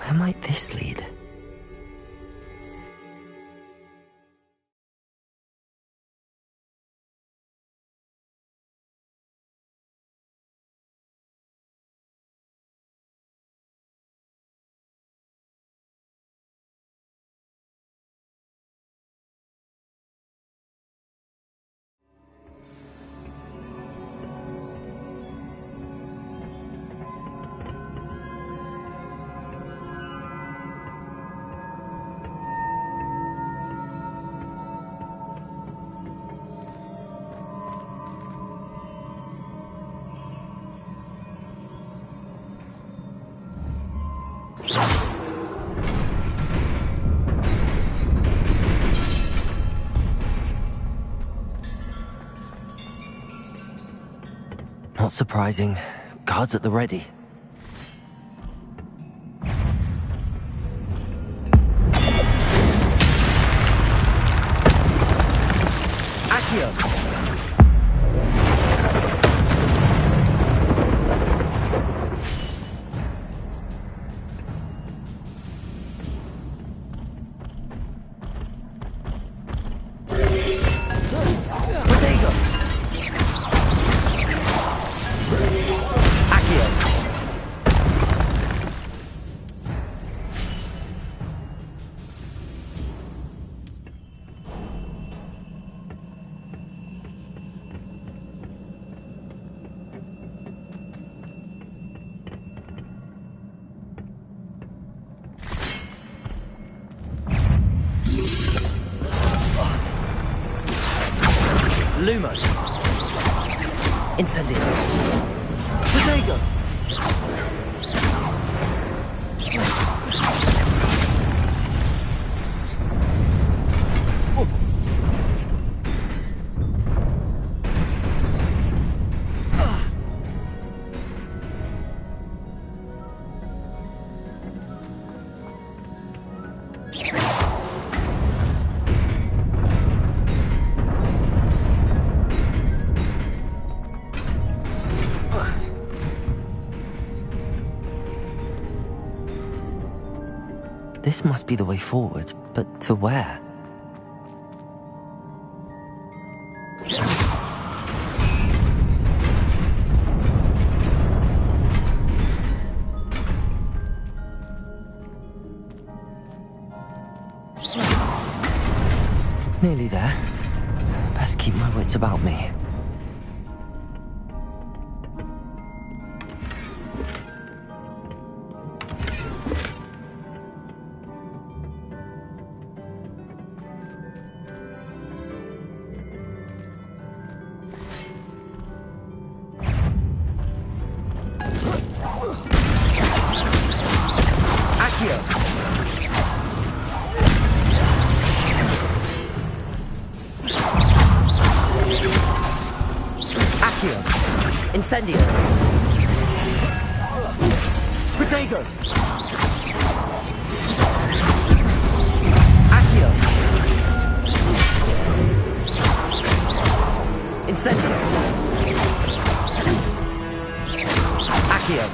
Where might this lead? Not surprising. Guards at the ready. Accio! Lumos. Incendio. Protego. This must be the way forward, but to where? Nearly there. Best keep my wits about me. Incendio. Protego. Accio. Incendio. Accio.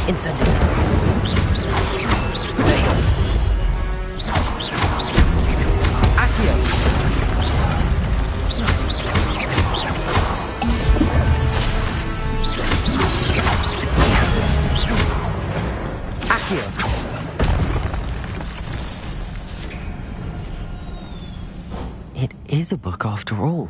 Incendio. Protego. Accio. Accio. It is a book after all.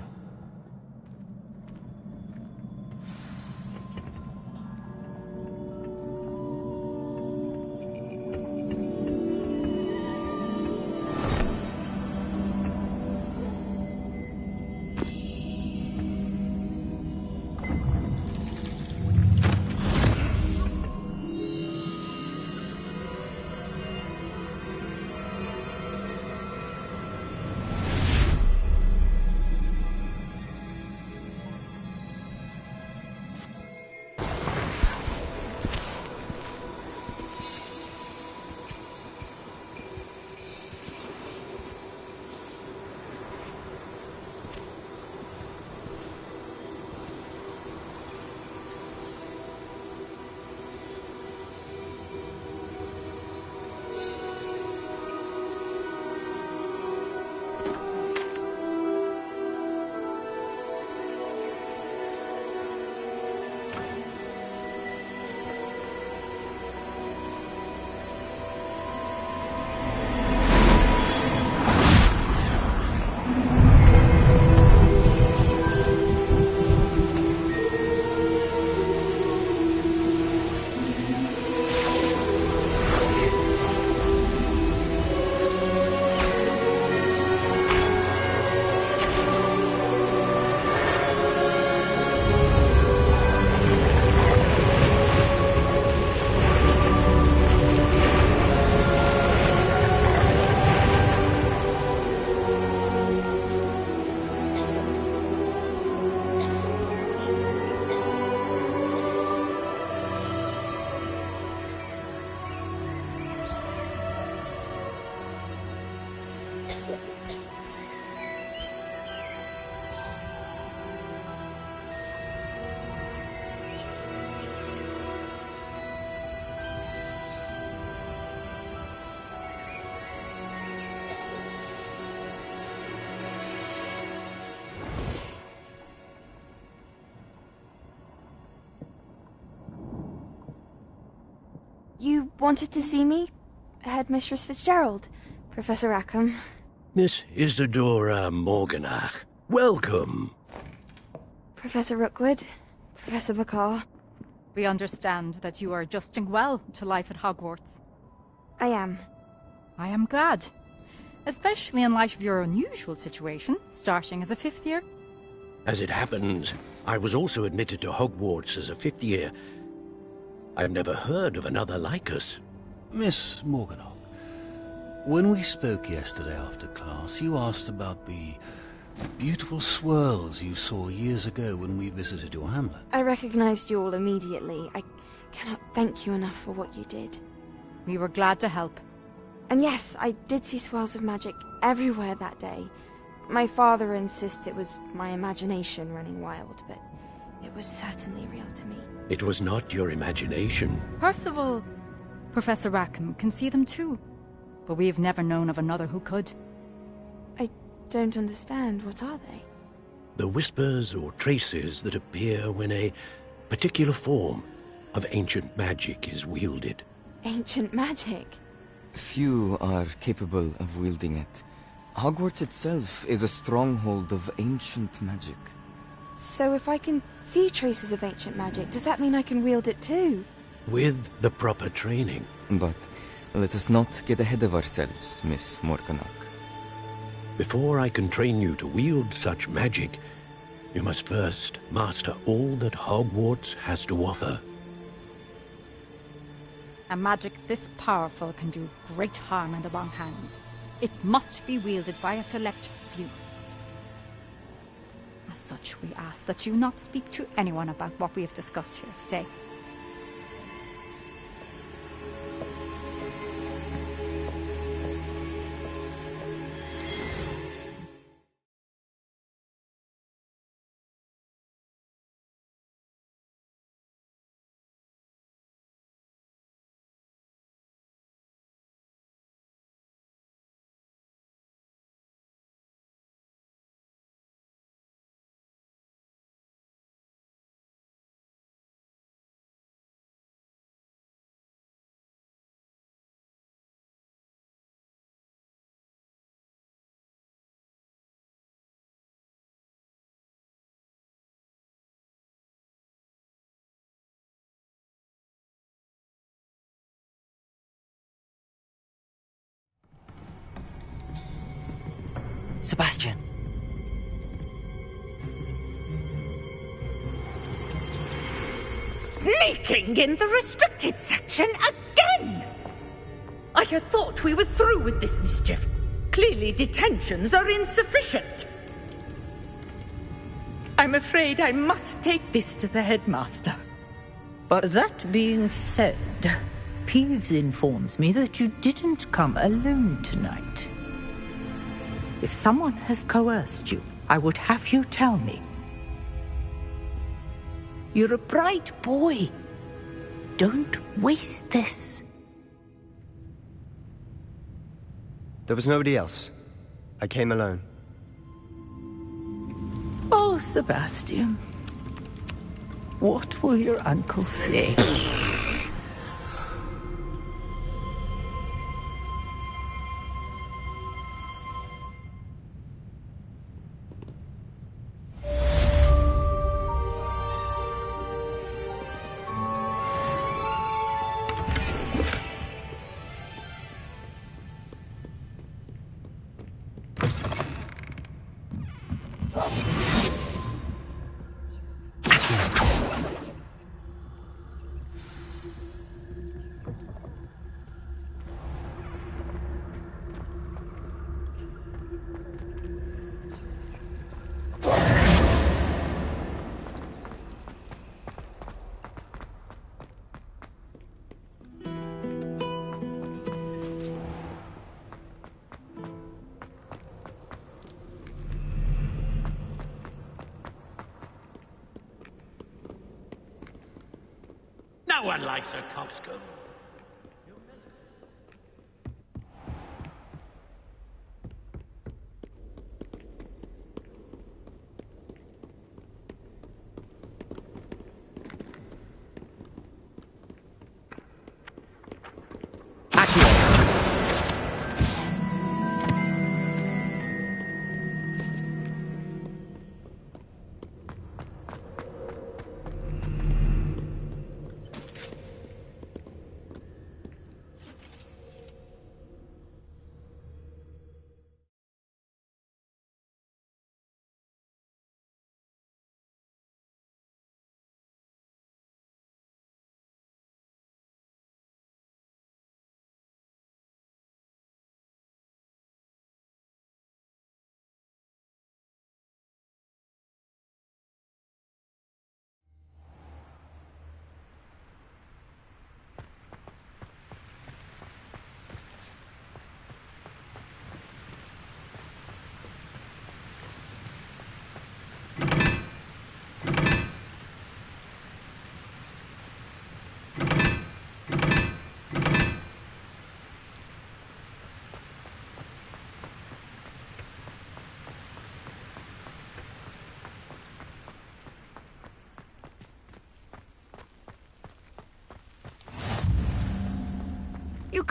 You wanted to see me? Headmistress Fitzgerald, Professor Rackham. Miss Isadora Morganach, welcome. Professor Rookwood, Professor Bakar. We understand that you are adjusting well to life at Hogwarts. I am. I am glad. Especially in light of your unusual situation, starting as a 5th year. As it happens, I was also admitted to Hogwarts as a 5th year. I've never heard of another like us. Miss Morganach, when we spoke yesterday after class, you asked about the beautiful swirls you saw years ago when we visited your hamlet. I recognized you all immediately. I cannot thank you enough for what you did. We were glad to help. And yes, I did see swirls of magic everywhere that day. My father insists it was my imagination running wild, but it was certainly real to me. It was not your imagination. Percival, Professor Rackham can see them too. But we've never known of another who could. I don't understand. What are they? The whispers or traces that appear when a particular form of ancient magic is wielded. Ancient magic? Few are capable of wielding it. Hogwarts itself is a stronghold of ancient magic. So if I can see traces of ancient magic, does that mean I can wield it too? With the proper training. But let us not get ahead of ourselves, Miss Morganach. Before I can train you to wield such magic, you must first master all that Hogwarts has to offer. A magic this powerful can do great harm in the wrong hands. It must be wielded by a select few. As such, we ask that you not speak to anyone about what we have discussed here today. Sebastian. Sneaking in the restricted section again! I had thought we were through with this mischief. Clearly detentions are insufficient. I'm afraid I must take this to the headmaster. But that being said, Peeves informs me that you didn't come alone tonight. If someone has coerced you, I would have you tell me. You're a bright boy. Don't waste this. There was nobody else. I came alone. Oh, Sebastian. What will your uncle say? No one likes a coxcomb.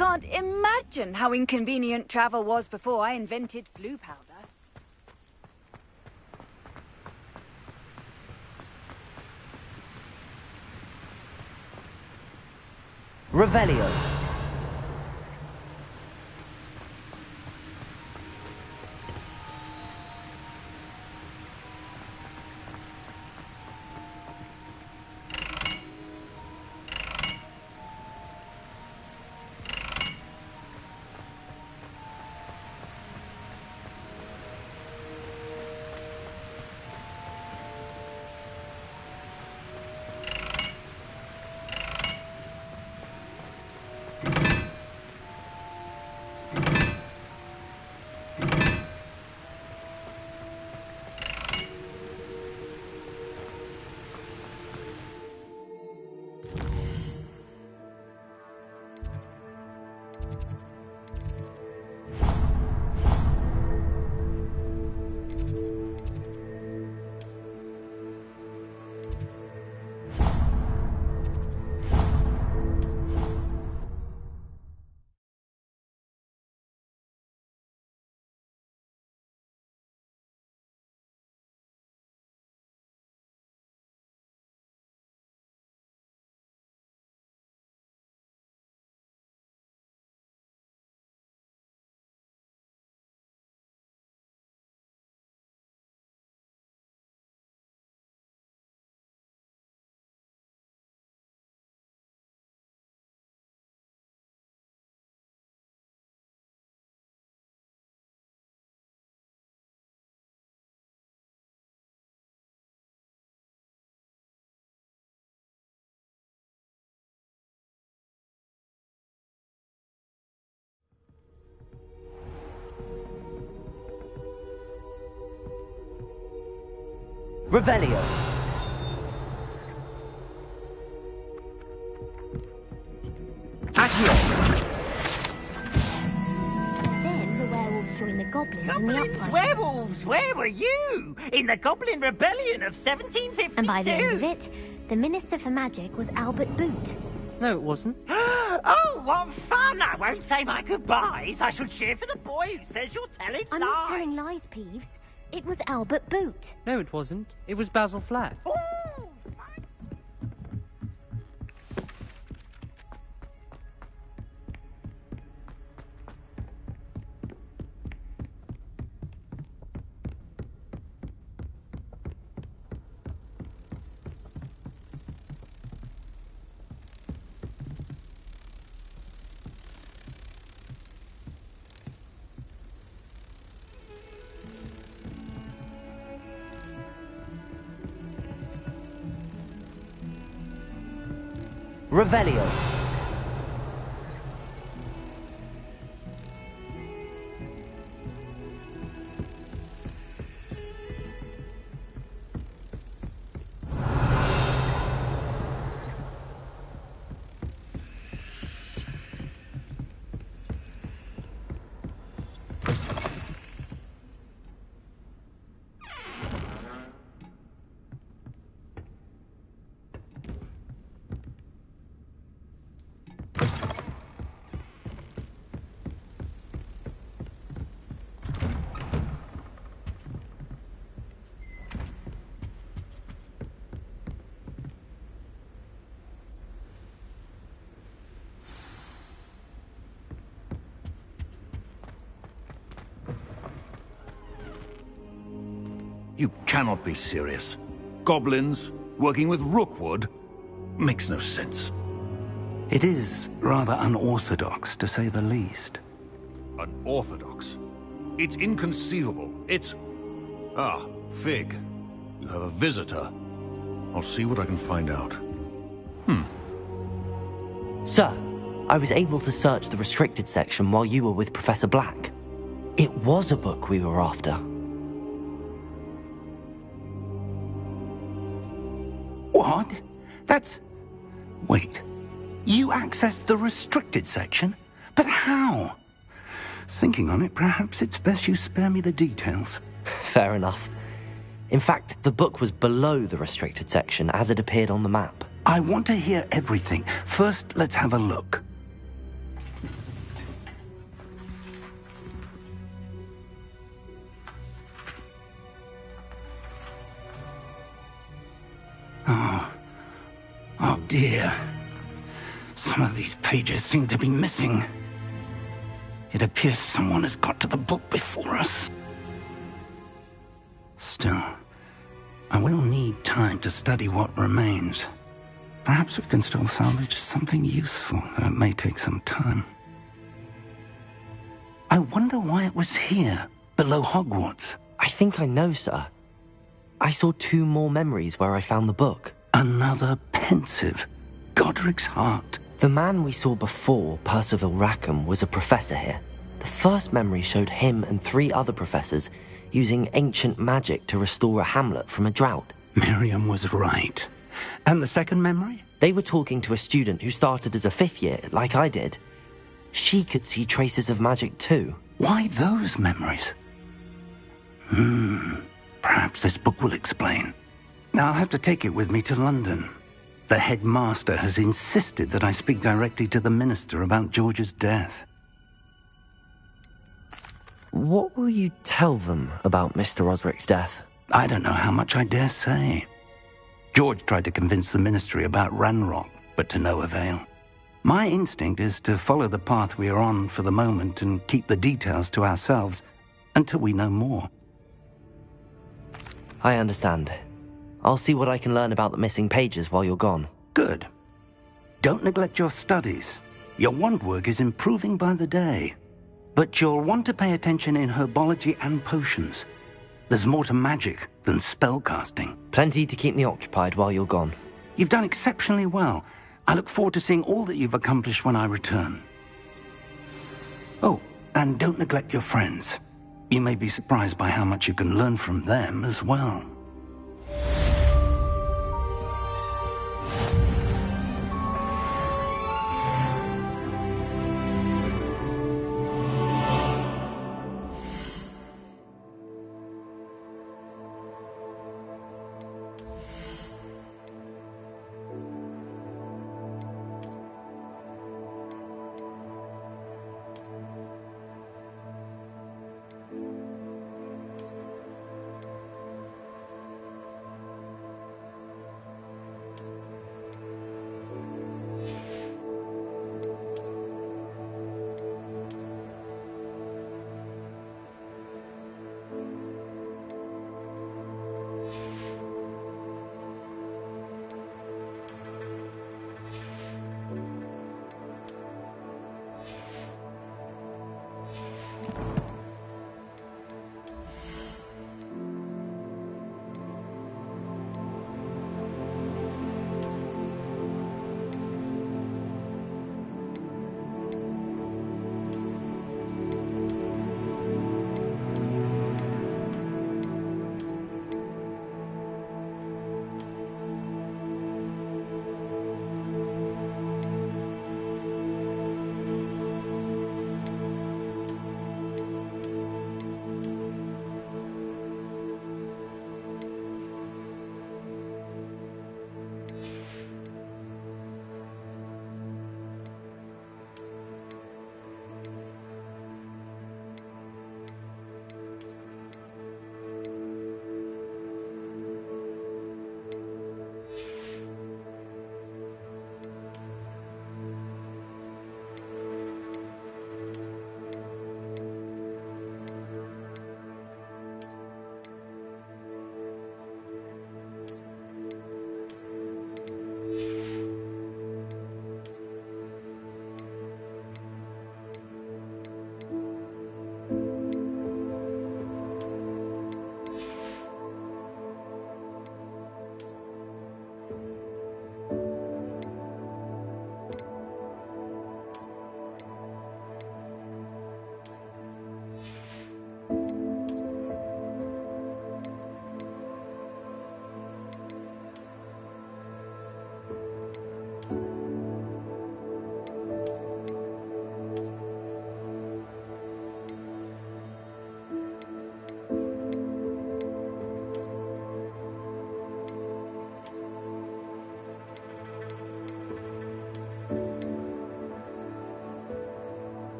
can't imagine how inconvenient travel was before I invented flu powder. Revelio. Revelio. Accio. Then the werewolves joined the goblins in the uprising. Werewolves! Where were you? In the Goblin Rebellion of 1752? And by the end of it, the Minister for Magic was Albert Boot. No, it wasn't. Oh, what fun! I won't say my goodbyes. I shall cheer for the boy who says you're telling I'm lies. not telling lies, Peeves. It was Albert Boot. No, it wasn't. It was Basil Flack. Revelio. You cannot be serious. Goblins working with Rookwood makes no sense. It is rather unorthodox, to say the least. Unorthodox? It's inconceivable. It's... Ah, Fig. You have a visitor. I'll see what I can find out. Sir, I was able to search the restricted section while you were with Professor Black. It was a book we were after. What? That's... Wait. You accessed the restricted section? But how? Thinking on it, perhaps it's best you spare me the details. Fair enough. In fact, the book was below the restricted section as it appeared on the map. I want to hear everything. First, let's have a look. dear. Some of these pages seem to be missing. It appears someone has got to the book before us. Still, I will need time to study what remains. Perhaps we can still salvage something useful, though it may take some time. I wonder why it was here, below Hogwarts. I think I know, sir. I saw 2 more memories where I found the book. Another pensive. Godric's heart. The man we saw before, Percival Rackham, was a professor here. The first memory showed him and 3 other professors using ancient magic to restore a hamlet from a drought. Miriam was right. And the second memory? They were talking to a student who started as a 5th year, like I did. She could see traces of magic too. Why those memories? Perhaps this book will explain. I'll have to take it with me to London. The headmaster has insisted that I speak directly to the minister about George's death. What will you tell them about Mr. Osric's death? I don't know how much I dare say. George tried to convince the ministry about Ranrock, but to no avail. My instinct is to follow the path we are on for the moment and keep the details to ourselves until we know more. I understand. I'll see what I can learn about the missing pages while you're gone. Good. Don't neglect your studies. Your wand work is improving by the day. But you'll want to pay attention in herbology and potions. There's more to magic than spellcasting. Plenty to keep me occupied while you're gone. You've done exceptionally well. I look forward to seeing all that you've accomplished when I return. Oh, and don't neglect your friends. You may be surprised by how much you can learn from them as well.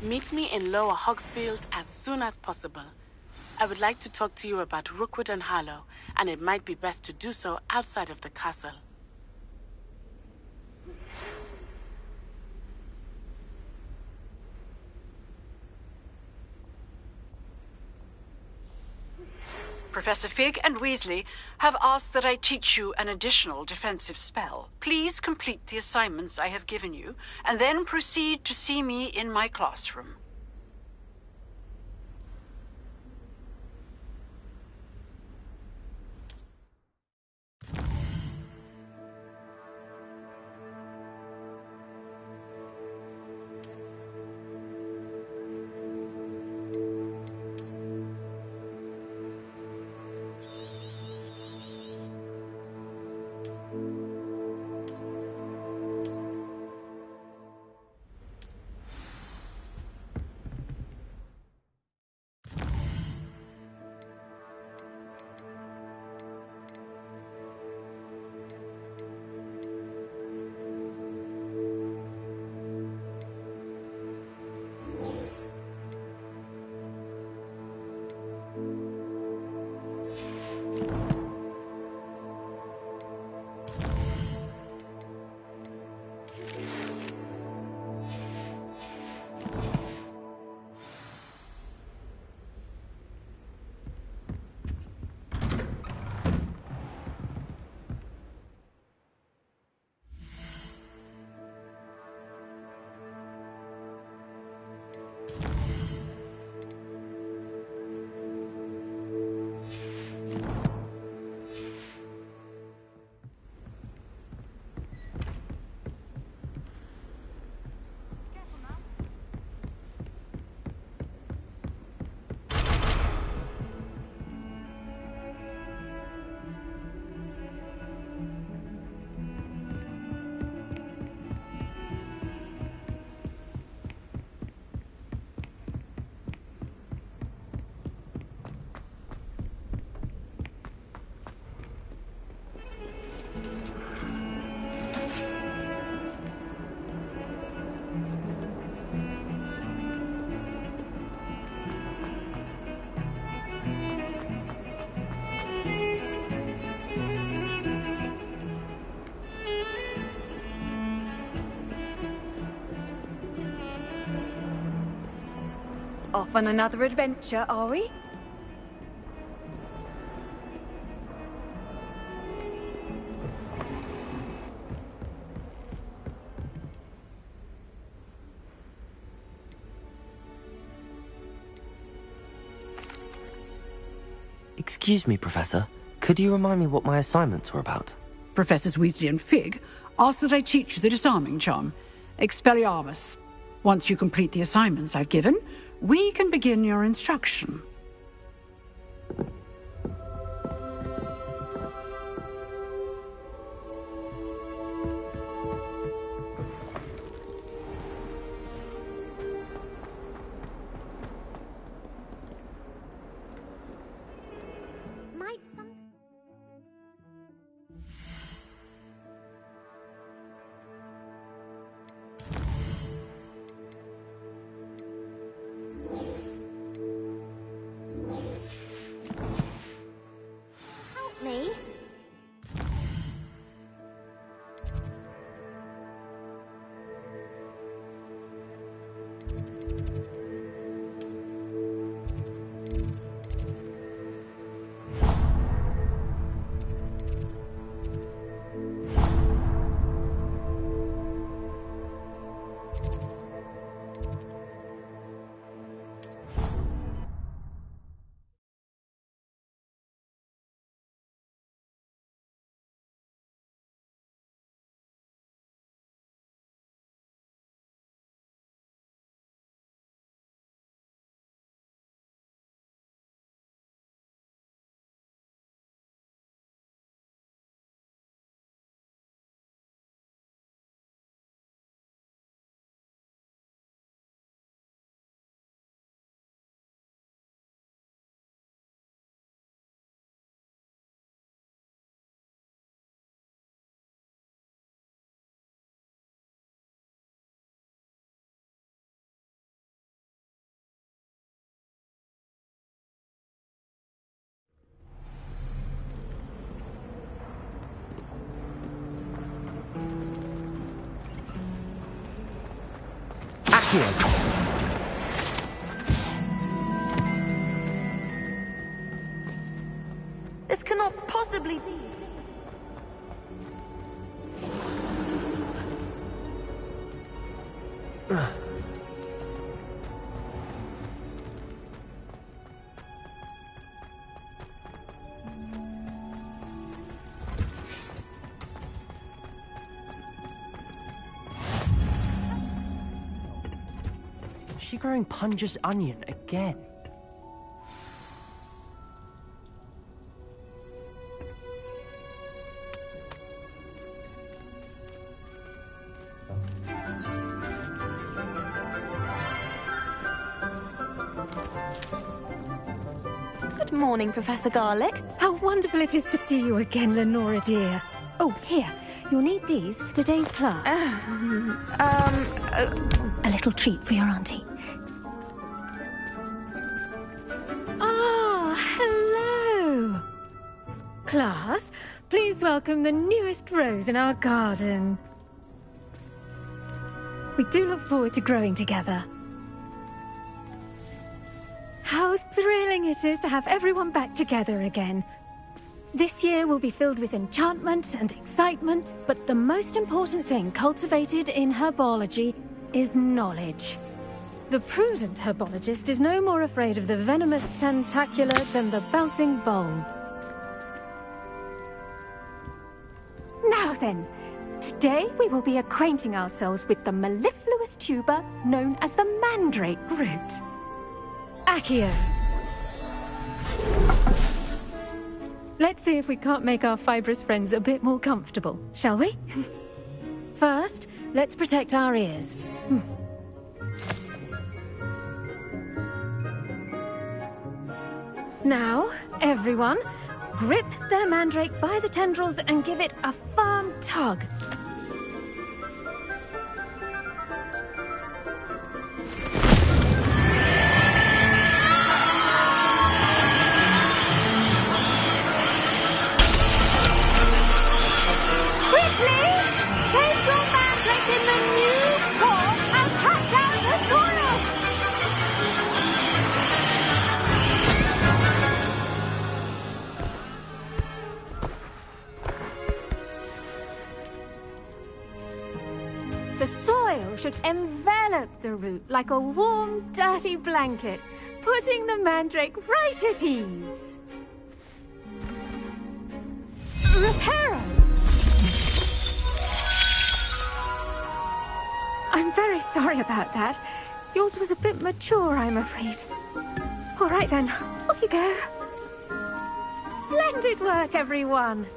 Meet me in Lower Hogsfield as soon as possible. I would like to talk to you about Rookwood and Harlow, and it might be best to do so outside of the castle. Professor Fig and Weasley have asked that I teach you an additional defensive spell. Please complete the assignments I have given you, and then proceed to see me in my classroom. Off on another adventure, are we? Excuse me, Professor. Could you remind me what my assignments were about? Professors Weasley and Fig ask that I teach you the disarming charm, Expelliarmus. Once you complete the assignments I've given, we can begin your instruction. Might some... Accio! This cannot possibly be. Is she growing Punja's onion again? Good morning, Professor Garlic. How wonderful it is to see you again, Lenora dear. Oh, here. You'll need these for today's class. A little treat for your auntie. Ah, hello. Class, please welcome the newest rose in our garden. We do look forward to growing together. How thrilling it is to have everyone back together again. This year will be filled with enchantment and excitement, but the most important thing cultivated in herbology is knowledge. The prudent herbologist is no more afraid of the venomous tentacula than the bouncing bulb. Now then, today we will be acquainting ourselves with the mellifluous tuber known as the mandrake root. Accio. Let's see if we can't make our fibrous friends a bit more comfortable, shall we? First, let's protect our ears. Now, everyone, grip their mandrake by the tendrils and give it a firm tug. Should envelop the root like a warm, dirty blanket, putting the mandrake right at ease. Reparo! I'm very sorry about that. Yours was a bit mature, I'm afraid. All right then, off you go. Splendid work, everyone.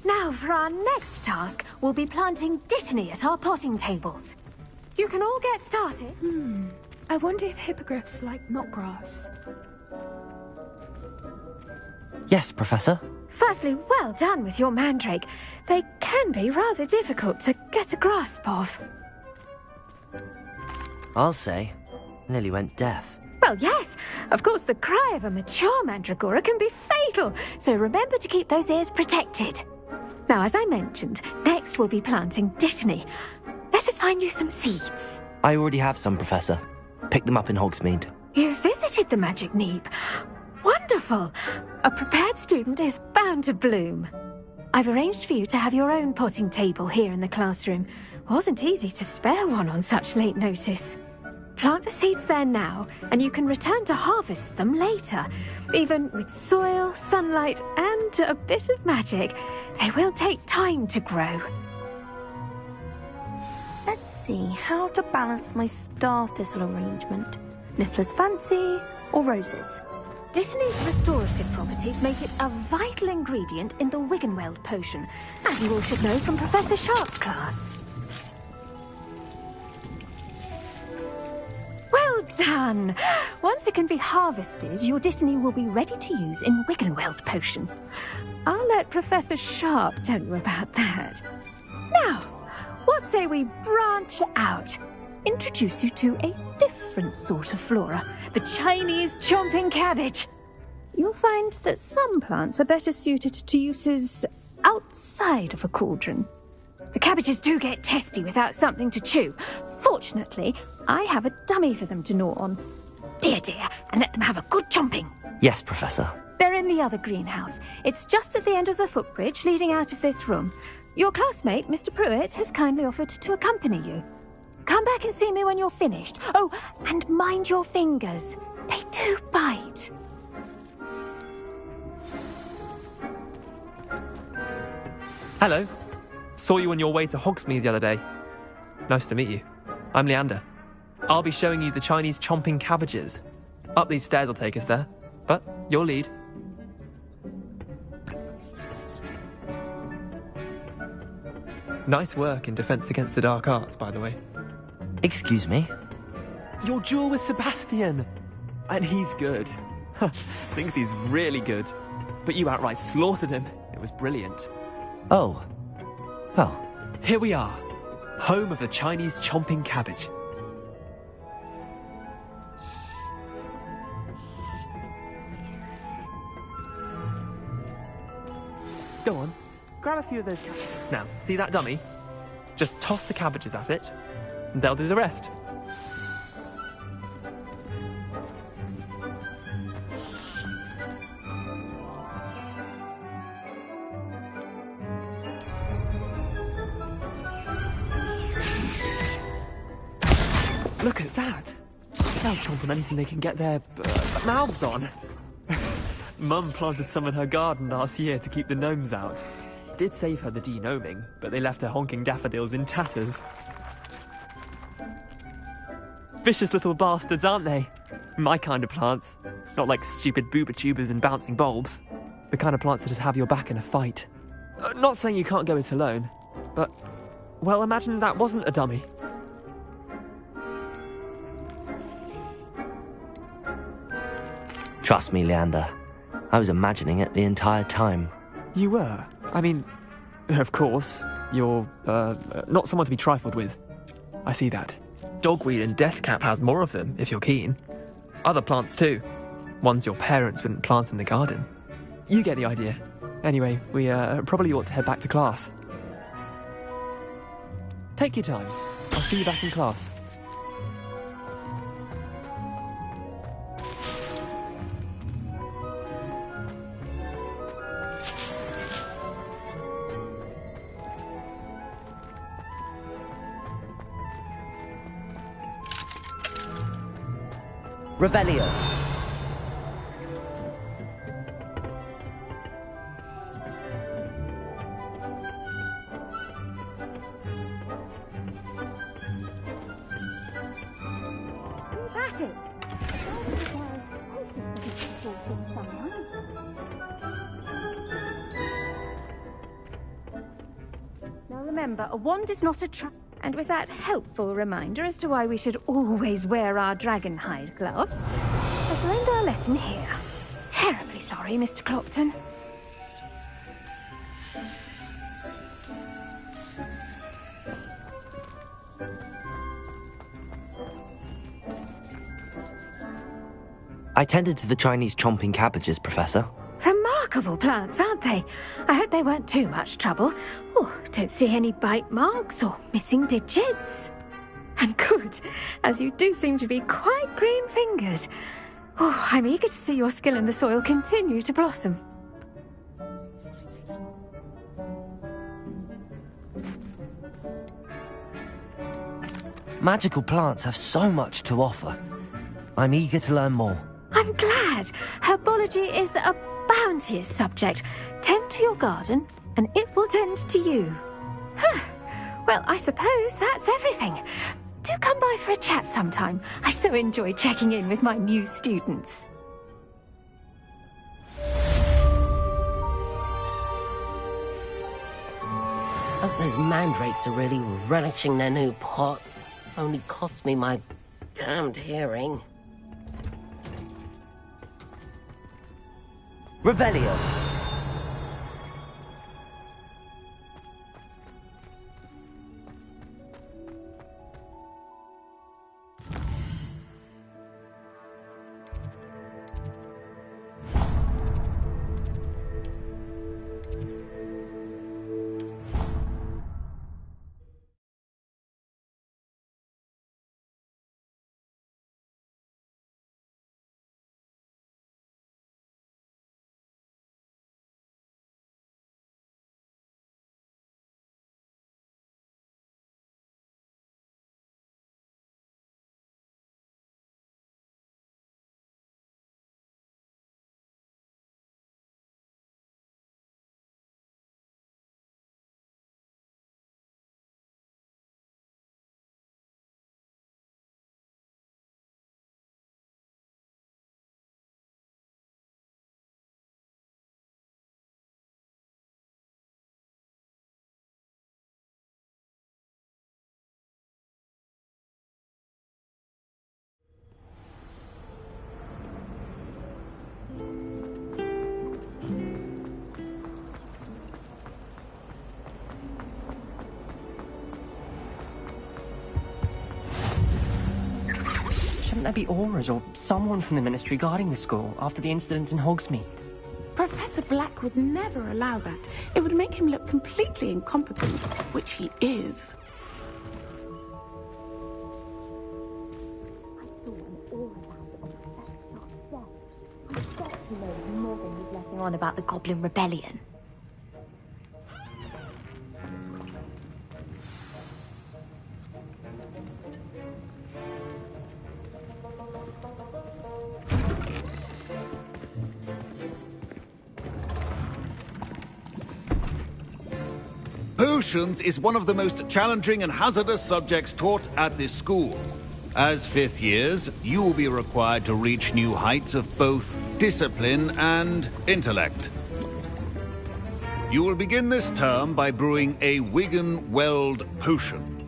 Now, for our next task, we'll be planting dittany at our potting tables. You can all get started. I wonder if hippogriffs like knotgrass. Yes, Professor. Firstly, well done with your mandrake. They can be rather difficult to get a grasp of. I'll say. Nearly went deaf. Well, yes. Of course, the cry of a mature mandragora can be fatal, so remember to keep those ears protected. Now, as I mentioned, next we'll be planting dittany. Let us find you some seeds. I already have some, Professor. Picked them up in Hogsmeade. You visited the Magic Neep. Wonderful! A prepared student is bound to bloom. I've arranged for you to have your own potting table here in the classroom. Wasn't easy to spare one on such late notice. Plant the seeds there now, and you can return to harvest them later. Even with soil, sunlight, and a bit of magic, they will take time to grow. Let's see how to balance my star thistle arrangement. Niffler's fancy or roses? Dittany's restorative properties make it a vital ingredient in the Wiggenweld potion, as you all should know from Professor Sharp's class. Well done! Once it can be harvested, your dittany will be ready to use in Wiggenweld potion. I'll let Professor Sharp tell you about that. Now, what say we branch out? Introduce you to a different sort of flora, the Chinese chomping cabbage. You'll find that some plants are better suited to uses outside of a cauldron. The cabbages do get testy without something to chew. Fortunately, I have a dummy for them to gnaw on. Here, dear, and let them have a good chomping. Yes, Professor. They're in the other greenhouse. It's just at the end of the footbridge leading out of this room. Your classmate, Mr. Pruitt, has kindly offered to accompany you. Come back and see me when you're finished. Oh, and mind your fingers. They do bite. Hello. Saw you on your way to Hogsmeade the other day. Nice to meet you. I'm Leander. I'll be showing you the Chinese chomping cabbages. Up these stairs will take us there, but your lead. Nice work in Defense Against the Dark Arts, by the way. Excuse me? Your duel with Sebastian! And he's good. Thinks he's really good. But you outright slaughtered him. It was brilliant. Oh. Well. Here we are. Home of the Chinese chomping cabbage. Go on. Grab a few of those cabbages. Now, see that dummy? Just toss the cabbages at it, and they'll do the rest. Look at that! They'll chomp on anything they can get their mouths on. Mum planted some in her garden last year to keep the gnomes out. Did save her the de-gnoming, but they left her honking daffodils in tatters. Vicious little bastards, aren't they? My kind of plants. Not like stupid booba tubers and bouncing bulbs. The kind of plants that'd have your back in a fight. Not saying you can't go it alone, but... well, imagine that wasn't a dummy. Trust me, Leander. I was imagining it the entire time. You were? I mean, of course, you're, not someone to be trifled with. I see that. Dogweed and deathcap has more of them, if you're keen. Other plants too. Ones your parents wouldn't plant in the garden. You get the idea. Anyway, we, probably ought to head back to class. Take your time. I'll see you back in class. Revelio. That's it. Now remember, a wand is not a trap. And with that helpful reminder as to why we should always wear our dragon hide gloves, I shall end our lesson here. Terribly sorry, Mr. Clopton. I tended to the Chinese chomping cabbages, Professor. Remarkable plants, aren't they? I hope they weren't too much trouble. Oh, don't see any bite marks or missing digits. And good, as you do seem to be quite green-fingered. Oh, I'm eager to see your skill in the soil continue to blossom. Magical plants have so much to offer. I'm eager to learn more. I'm glad. Herbology is a bounteous subject. Tend to your garden, and it will tend to you. Huh. Well, I suppose that's everything. Do come by for a chat sometime. I so enjoy checking in with my new students. Hope those mandrakes are really relishing their new pots. Only cost me my damned hearing. Revelio. shouldn't there be auras or someone from the Ministry guarding the school after the incident in Hogsmeade? Professor Black would never allow that. It would make him look completely incompetent, which he is. Letting on about the Goblin Rebellion. Potions is one of the most challenging and hazardous subjects taught at this school. As fifth years, you will be required to reach new heights of both discipline and intellect. You will begin this term by brewing a Wigan-Weld potion.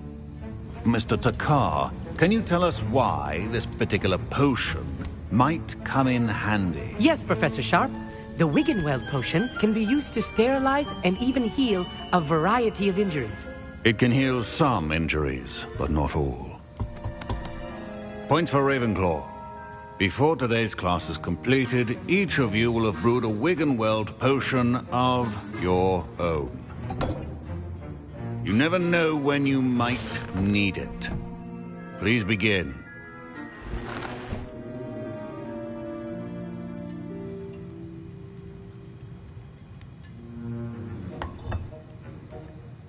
Mr. Takar, can you tell us why this particular potion might come in handy? Yes, Professor Sharp. The Wigan-Weld potion can be used to sterilize and even heal a variety of injuries. It can heal some injuries, but not all. Points for Ravenclaw. Before today's class is completed, each of you will have brewed a Wigan-Weld potion of your own. You never know when you might need it. Please begin.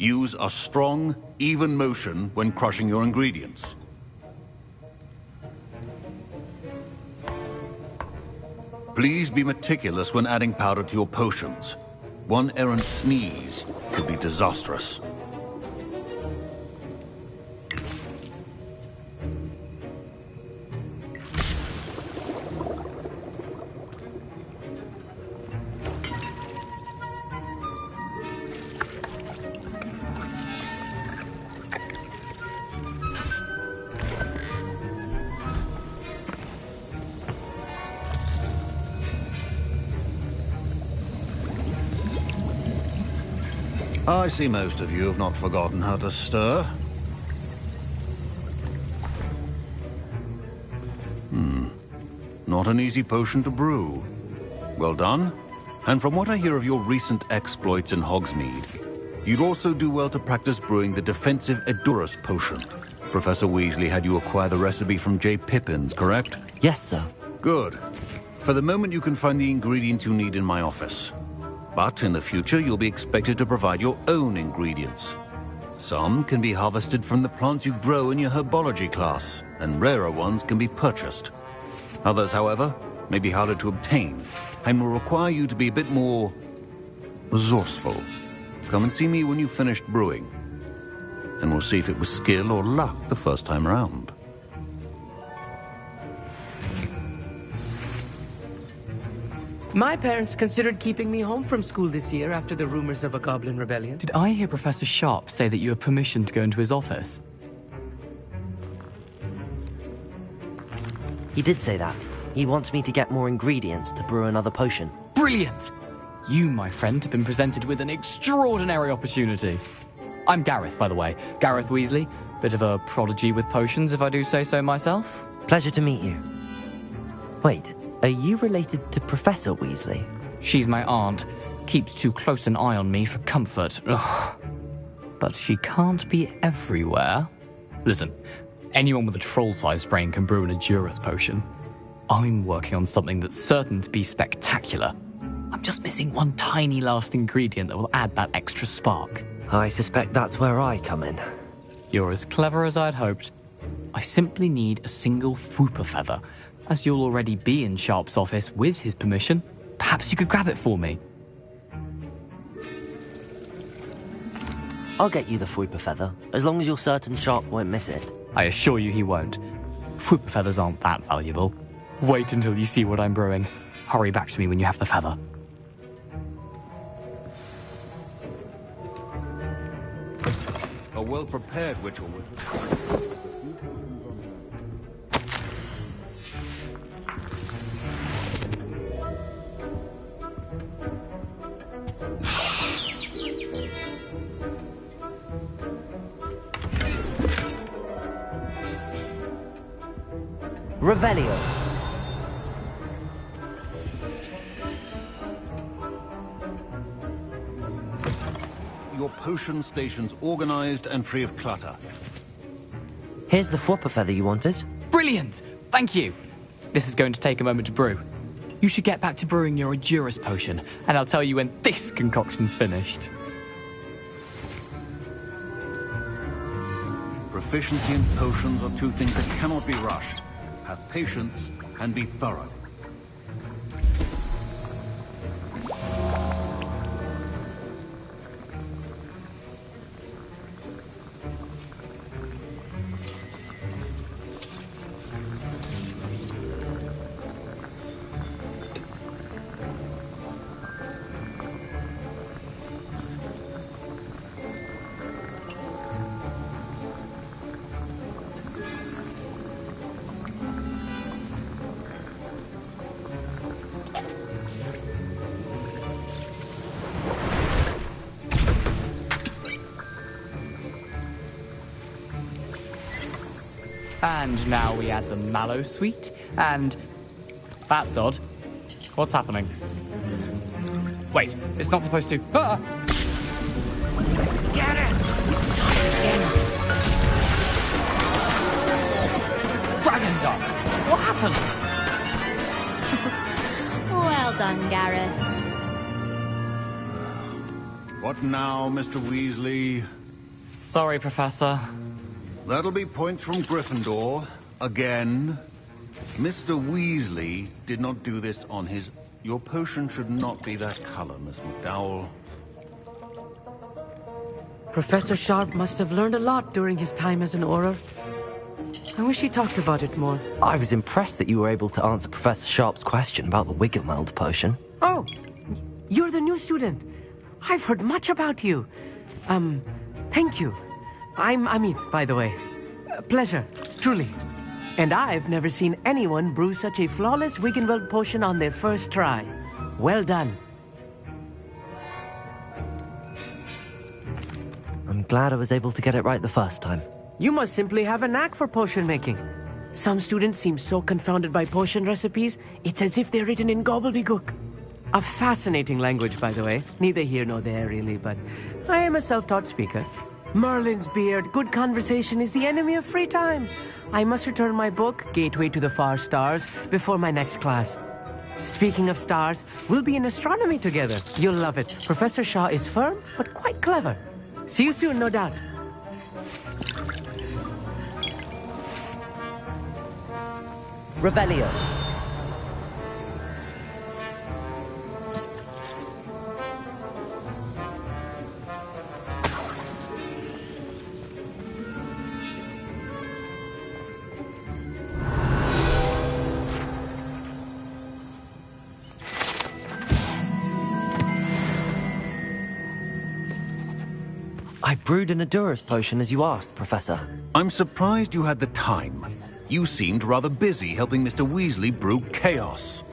Use a strong, even motion when crushing your ingredients. Please be meticulous when adding powder to your potions. One errant sneeze could be disastrous. I see most of you have not forgotten how to stir. Not an easy potion to brew. Well done. And from what I hear of your recent exploits in Hogsmeade, you'd also do well to practice brewing the defensive Edurus potion. Professor Weasley had you acquire the recipe from J. Pippin's, correct? Yes, sir. Good. For the moment, you can find the ingredients you need in my office. But in the future, you'll be expected to provide your own ingredients. Some can be harvested from the plants you grow in your herbology class, and rarer ones can be purchased. Others, however, may be harder to obtain, and will require you to be a bit more resourceful. Come and see me when you've finished brewing, and we'll see if it was skill or luck the first time around. My parents considered keeping me home from school this year after the rumors of a Goblin Rebellion. Did I hear Professor Sharp say that you have permission to go into his office? He did say that. He wants me to get more ingredients to brew another potion. Brilliant! You, my friend, have been presented with an extraordinary opportunity. I'm Gareth, by the way. Gareth Weasley. Bit of a prodigy with potions, if I do say so myself. Pleasure to meet you. Wait, are you related to Professor Weasley? She's my aunt. Keeps too close an eye on me for comfort. Ugh. But she can't be everywhere. Listen, anyone with a troll-sized brain can brew an Edurus potion. I'm working on something that's certain to be spectacular. I'm just missing one tiny last ingredient that will add that extra spark. I suspect that's where I come in. You're as clever as I'd hoped. I simply need a single Fwooper feather. As you'll already be in Sharp's office with his permission, perhaps you could grab it for me. I'll get you the Fwooper feather, as long as you're certain Sharp won't miss it. I assure you he won't. Fwooper feathers aren't that valuable. Wait until you see what I'm brewing. Hurry back to me when you have the feather. A well-prepared witch will... Revelio. Your potion station's organized and free of clutter. Here's the Fwopper feather you wanted. Brilliant! Thank you. This is going to take a moment to brew. You should get back to brewing your Edurus potion, and I'll tell you when this concoction's finished. Proficiency in potions are two things that cannot be rushed. Have patience and be thorough. And now we add the mallow sweet, and... That's odd. What's happening? Wait, it's not supposed to... Ah! Get it! Dragon's Dog! What happened? Well done, Gareth. What now, Mr. Weasley? Sorry, Professor. That'll be points from Gryffindor. Again. Mr. Weasley did not do this on his... Your potion should not be that color, Miss McDowell. Professor Sharp must have learned a lot during his time as an Auror. I wish he talked about it more. I was impressed that you were able to answer Professor Sharp's question about the Wiggenweld potion. Oh, you're the new student. I've heard much about you. Thank you. I'm Amit, by the way. Pleasure, truly. And I've never seen anyone brew such a flawless Wiggenweld potion on their first try. Well done. I'm glad I was able to get it right the first time. You must simply have a knack for potion making. Some students seem so confounded by potion recipes, it's as if they're written in gobbledygook. A fascinating language, by the way. Neither here nor there, really, but I am a self-taught speaker. Merlin's beard, good conversation is the enemy of free time. I must return my book, Gateway to the Far Stars, before my next class. Speaking of stars, we'll be in astronomy together. You'll love it. Professor Shaw is firm, but quite clever. See you soon, no doubt. Revelio. I brewed an Edurus potion as you asked, Professor. I'm surprised you had the time. You seemed rather busy helping Mr. Weasley brew chaos.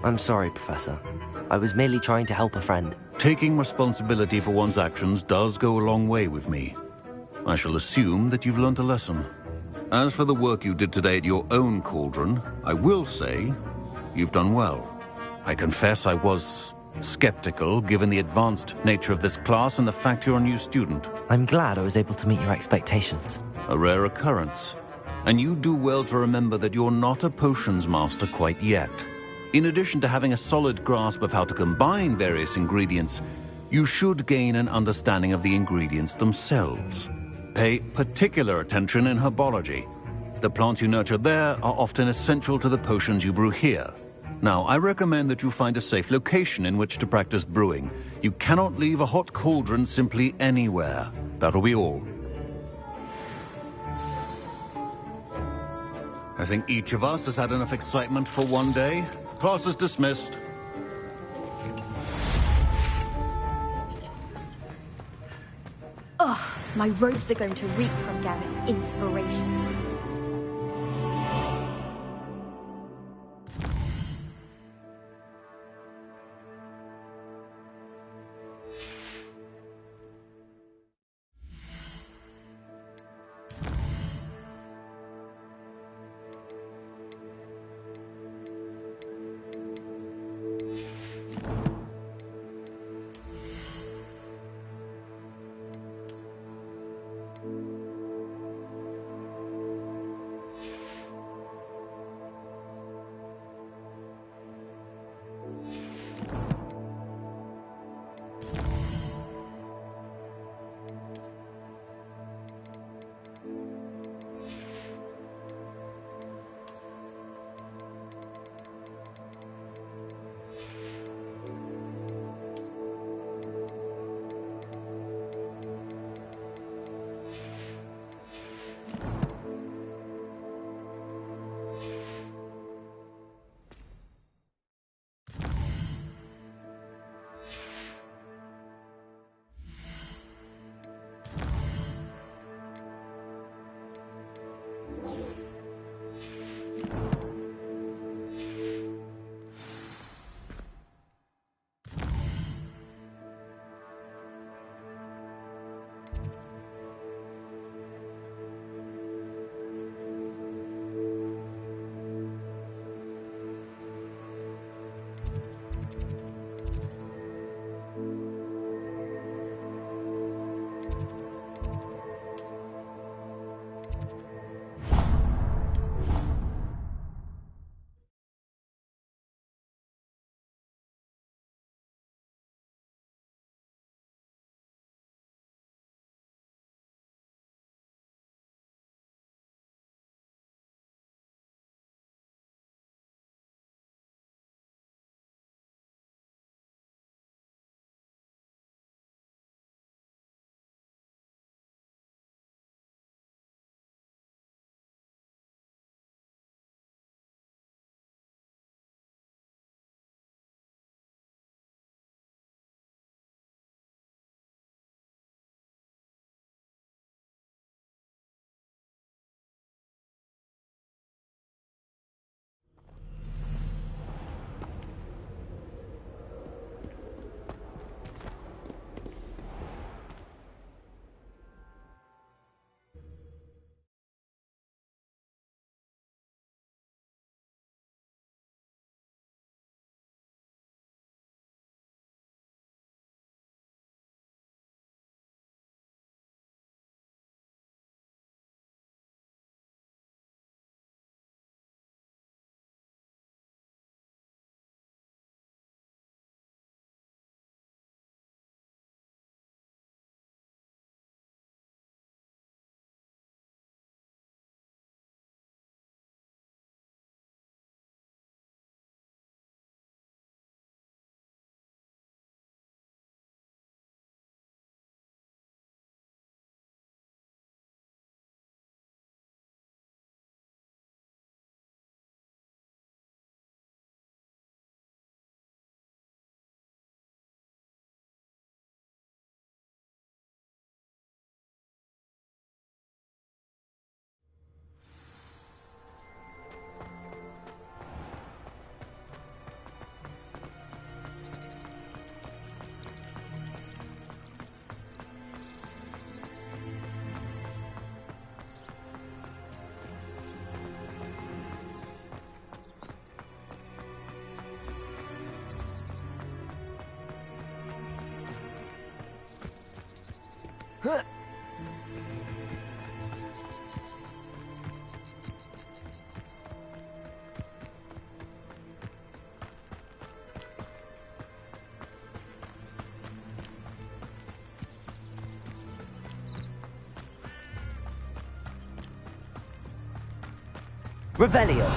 I'm sorry, Professor. I was merely trying to help a friend. Taking responsibility for one's actions does go a long way with me. I shall assume that you've learnt a lesson. As for the work you did today at your own cauldron, I will say you've done well. I confess I was skeptical, given the advanced nature of this class and the fact you're a new student. I'm glad I was able to meet your expectations. A rare occurrence. And you do well to remember that you're not a potions master quite yet. In addition to having a solid grasp of how to combine various ingredients, you should gain an understanding of the ingredients themselves. Pay particular attention in herbology. The plants you nurture there are often essential to the potions you brew here. Now, I recommend that you find a safe location in which to practice brewing. You cannot leave a hot cauldron simply anywhere. That'll be all. I think each of us has had enough excitement for one day. Class is dismissed. Ugh, my robes are going to reek from Gareth's inspiration. Revelio.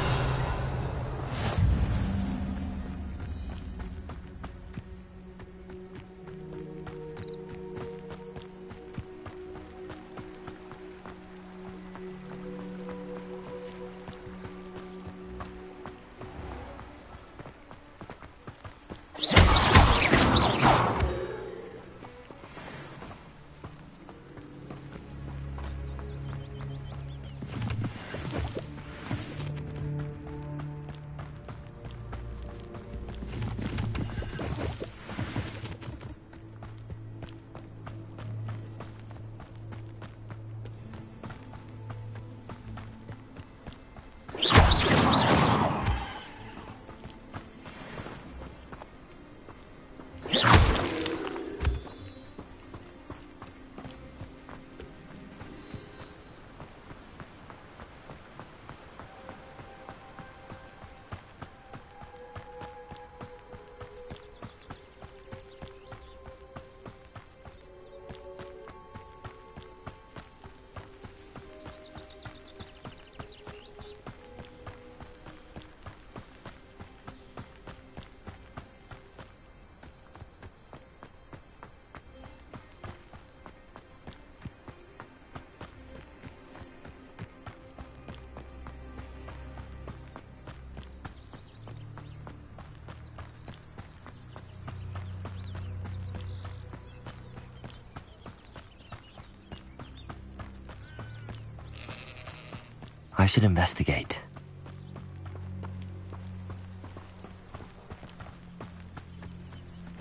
I should investigate.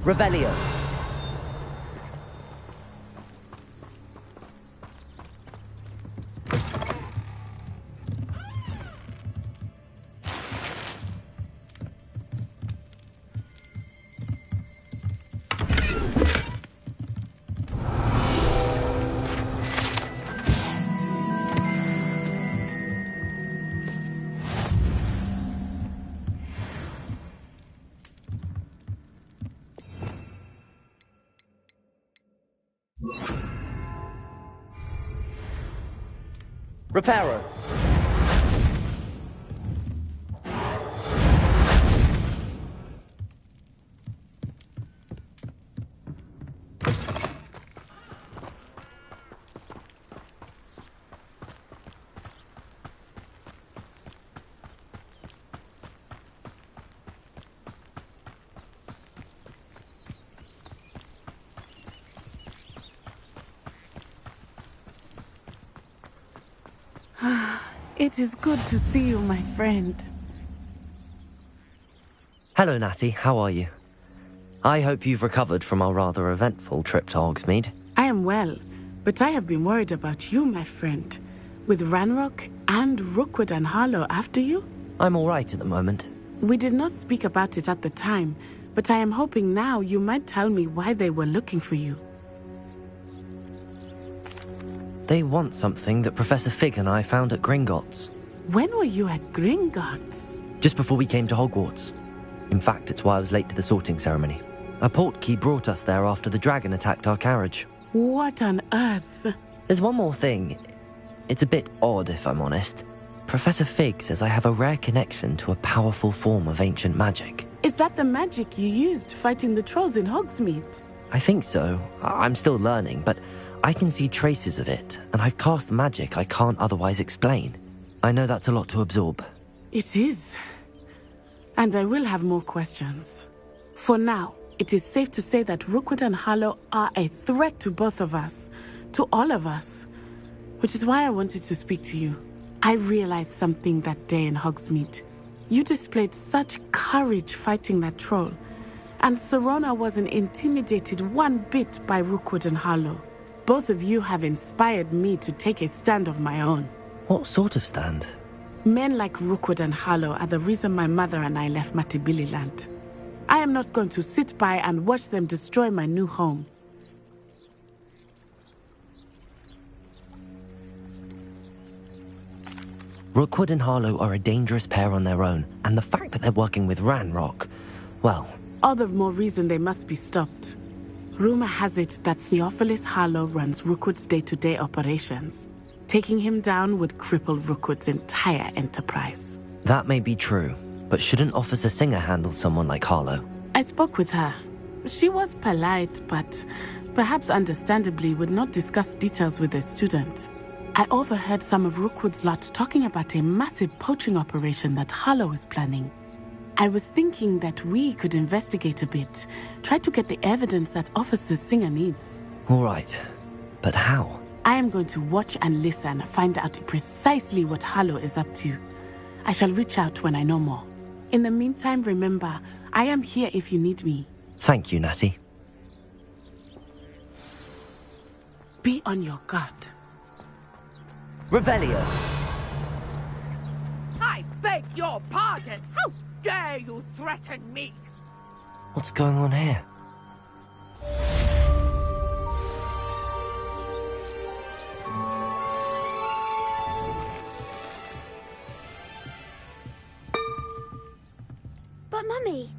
Revelio. Reparo. It is good to see you, my friend. Hello, Natty. How are you? I hope you've recovered from our rather eventful trip to Hogsmeade. I am well, but I have been worried about you, my friend. With Ranrock and Rookwood and Harlow after you? I'm all right at the moment. We did not speak about it at the time, but I am hoping now you might tell me why they were looking for you. They want something that Professor Fig and I found at Gringotts. When were you at Gringotts? Just before we came to Hogwarts. In fact, it's why I was late to the sorting ceremony. A portkey brought us there after the dragon attacked our carriage. What on earth? There's one more thing. It's a bit odd, if I'm honest. Professor Fig says I have a rare connection to a powerful form of ancient magic. Is that the magic you used fighting the trolls in Hogsmeade? I think so. I'm still learning, but I can see traces of it, and I've cast magic I can't otherwise explain. I know that's a lot to absorb. It is. And I will have more questions. For now, it is safe to say that Rookwood and Harlow are a threat to both of us, to all of us. Which is why I wanted to speak to you. I realized something that day in Hogsmeade. You displayed such courage fighting that troll, and Serona wasn't intimidated one bit by Rookwood and Harlow. Both of you have inspired me to take a stand of my own. What sort of stand? Men like Rookwood and Harlow are the reason my mother and I left Matibili-land. I am not going to sit by and watch them destroy my new home. Rookwood and Harlow are a dangerous pair on their own, and the fact that they're working with Ranrock, well... All the more reason they must be stopped. Rumor has it that Theophilus Harlow runs Rookwood's day-to-day operations. Taking him down would cripple Rookwood's entire enterprise. That may be true, but shouldn't Officer Singer handle someone like Harlow? I spoke with her. She was polite, but perhaps understandably would not discuss details with a student. I overheard some of Rookwood's lot talking about a massive poaching operation that Harlow is planning. I was thinking that we could investigate a bit, try to get the evidence that Officer Singer needs. All right, but how? I am going to watch and listen, find out precisely what Harlow is up to. I shall reach out when I know more. In the meantime, remember, I am here if you need me. Thank you, Natty. Be on your guard. Revelio. I beg your pardon. How dare you threaten me? What's going on here? But Mummy...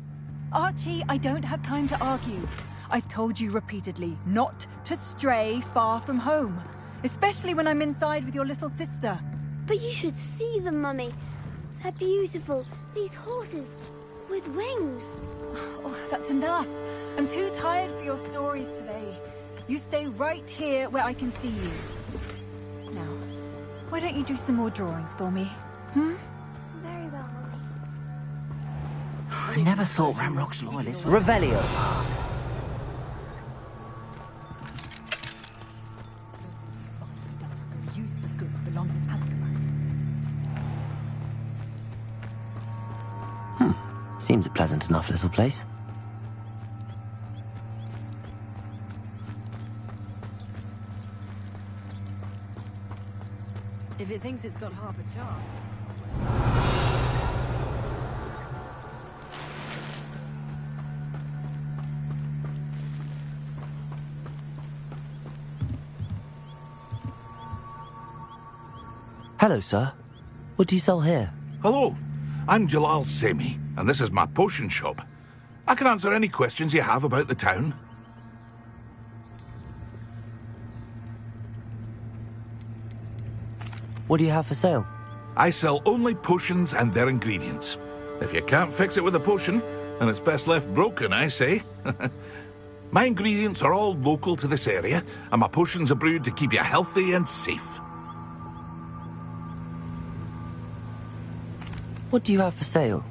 Archie, I don't have time to argue. I've told you repeatedly not to stray far from home. Especially when I'm inside with your little sister. But you should see them, Mummy. They're beautiful. These horses with wings. Oh, that's enough. I'm too tired for your stories today. You stay right here where I can see you. Now, why don't you do some more drawings for me? Hmm? Very well, Mummy. I never thought Ramrock's loyalists were... Revelio. Seems a pleasant enough little place. If it thinks it's got half a chance. Hello, sir. What do you sell here? Hello, I'm Jalal Semi, and this is my potion shop. I can answer any questions you have about the town. What do you have for sale? I sell only potions and their ingredients. If you can't fix it with a potion, then it's best left broken, I say. My ingredients are all local to this area, and my potions are brewed to keep you healthy and safe. What do you have for sale?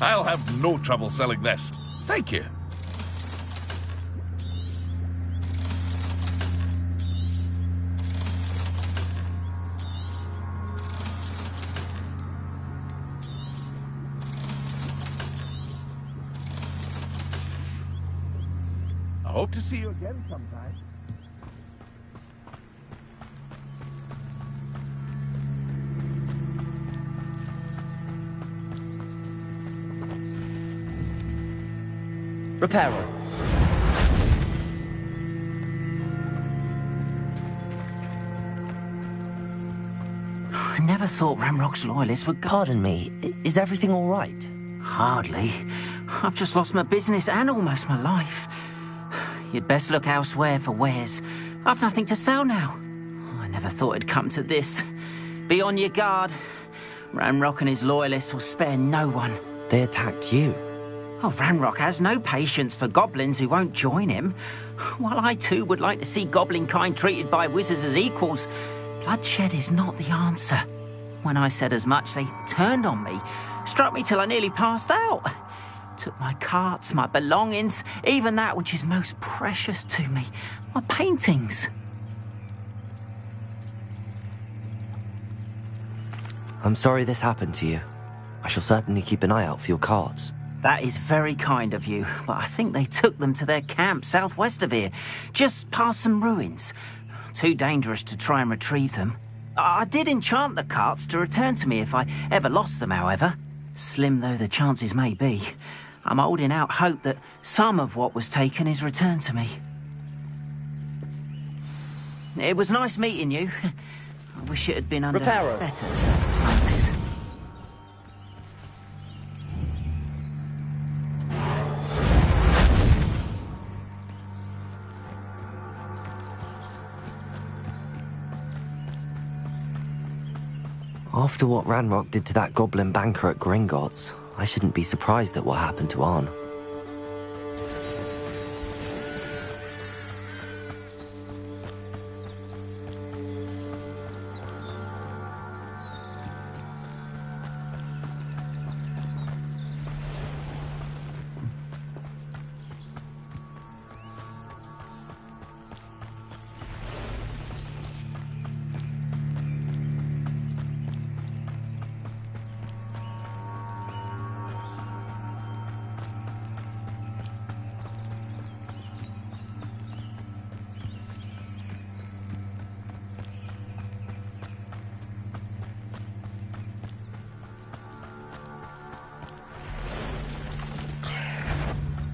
I'll have no trouble selling this. Thank you. I hope to see you again sometime. Reparo. I never thought Ramrock's loyalists would go... Pardon me, is everything all right? Hardly. I've just lost my business and almost my life. You'd best look elsewhere for wares. I've nothing to sell now. I never thought it'd come to this. Be on your guard. Ramrock and his loyalists will spare no one. They attacked you. Oh, Ranrock has no patience for goblins who won't join him. While I too would like to see goblin kind treated by wizards as equals, bloodshed is not the answer. When I said as much, they turned on me, struck me till I nearly passed out. Took my carts, my belongings, even that which is most precious to me, my paintings. I'm sorry this happened to you. I shall certainly keep an eye out for your carts. That is very kind of you, but I think they took them to their camp southwest of here, just past some ruins. Too dangerous to try and retrieve them. I did enchant the carts to return to me if I ever lost them, however. Slim though the chances may be, I'm holding out hope that some of what was taken is returned to me. It was nice meeting you. I wish it had been under better circumstances. After what Ranrock did to that goblin banker at Gringotts, I shouldn't be surprised at what happened to Arn.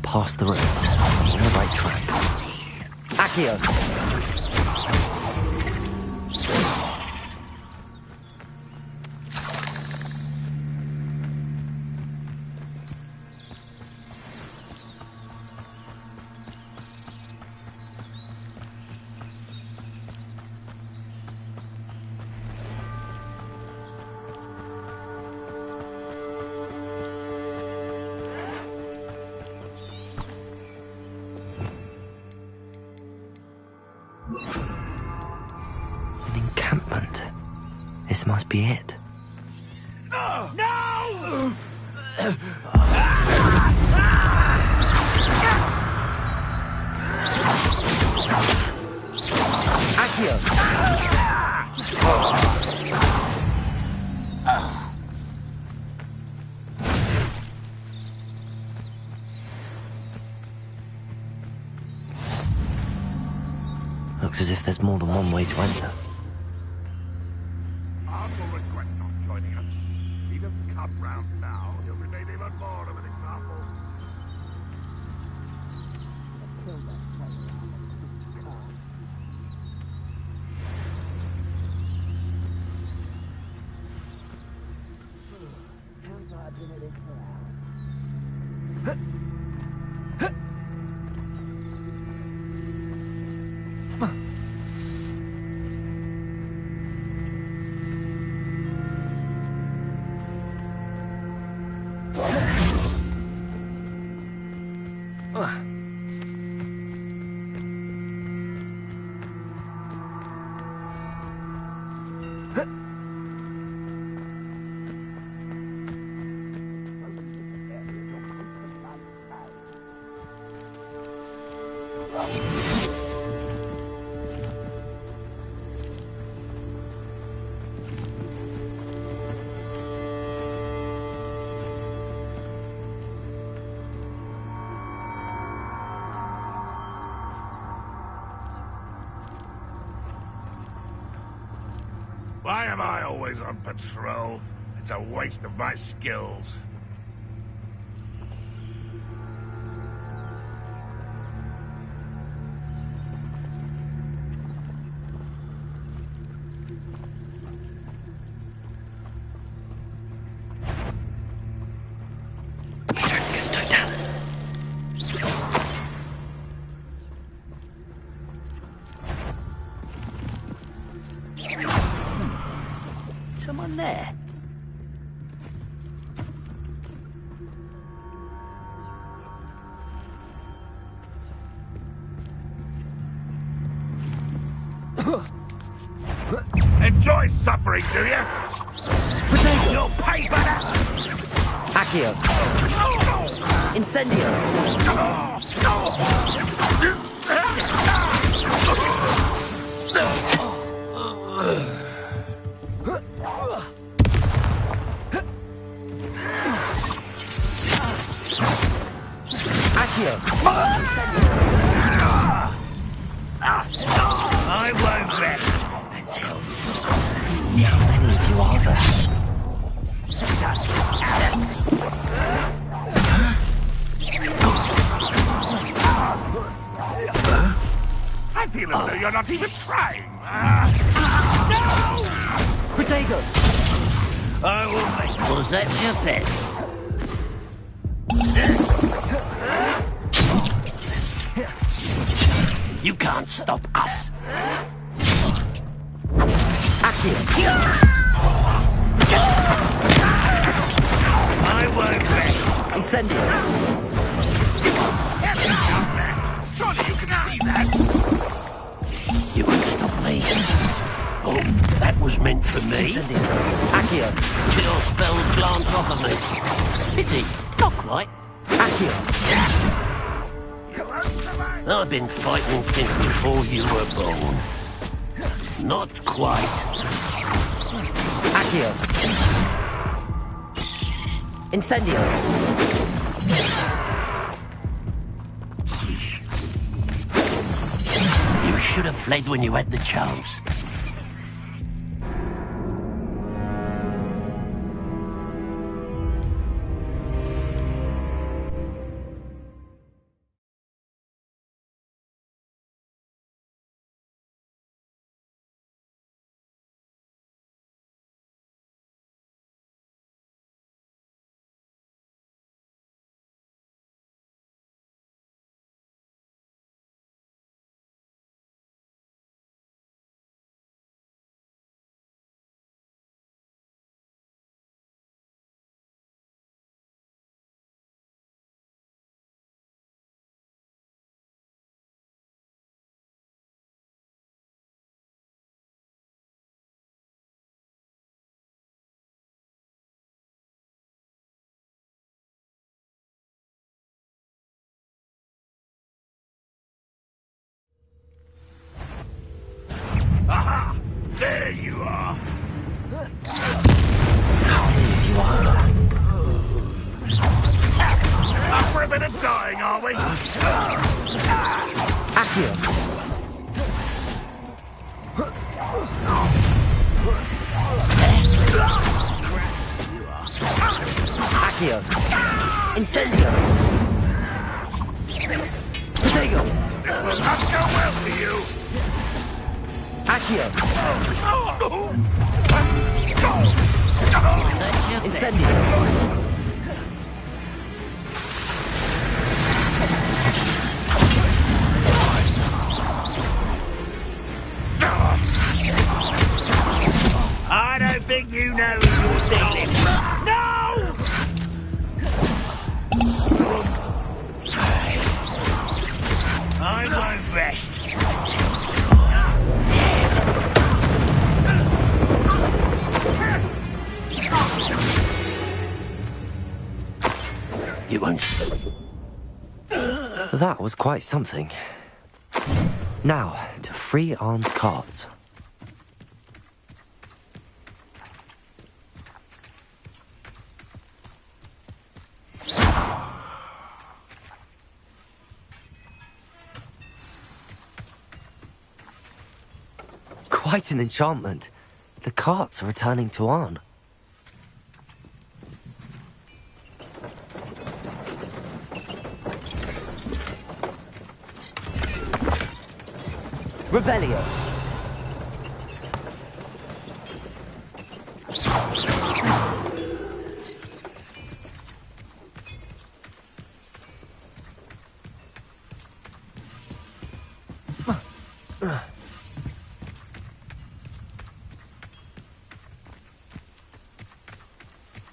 Past the roads, on the right track. Accio! An encampment. This must be it. No! Looks as if there's more than one way to enter. Arthur will regret not joining us. He doesn't come round now. He'll remain even more of an example. Why am I always on patrol? It's a waste of my skills. Someone there. Enjoy suffering, do you? Potato! You'll pay for that! Accio! Incendio! Accio! I won't rest until How many of you are there? I feel as though you're not even trying. Protego! I will make. Was that your best? You can't stop us. Accio! I won't rest. Incendio! Surely you can see that. You can stop me. Oh, that was meant for me. Incendio! Accio! Chill spells glance off of me. Pity, not quite. Accio! I've been fighting since before you were born. Not quite. Accio! Incendio! You should have fled when you had the chance. Aha! There you are. How many of you are there? Up for a bit of dying, are we? Accio! Accio! Incendio! Protego! This will not go well for you. Accio! Incendio! That was quite something. Now, to free Arn's carts. Quite an enchantment. The carts are returning to Arn. Revelio.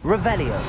Revelio.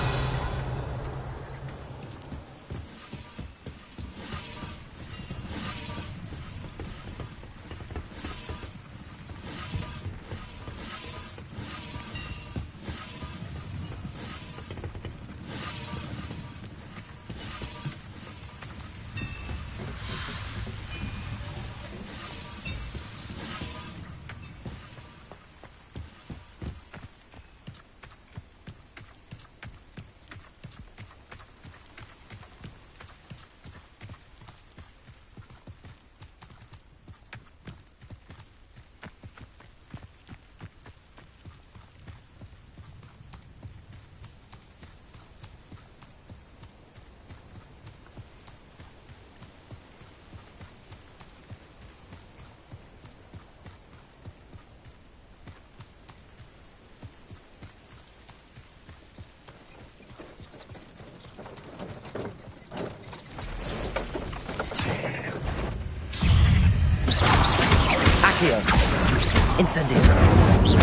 Accio. Incendio.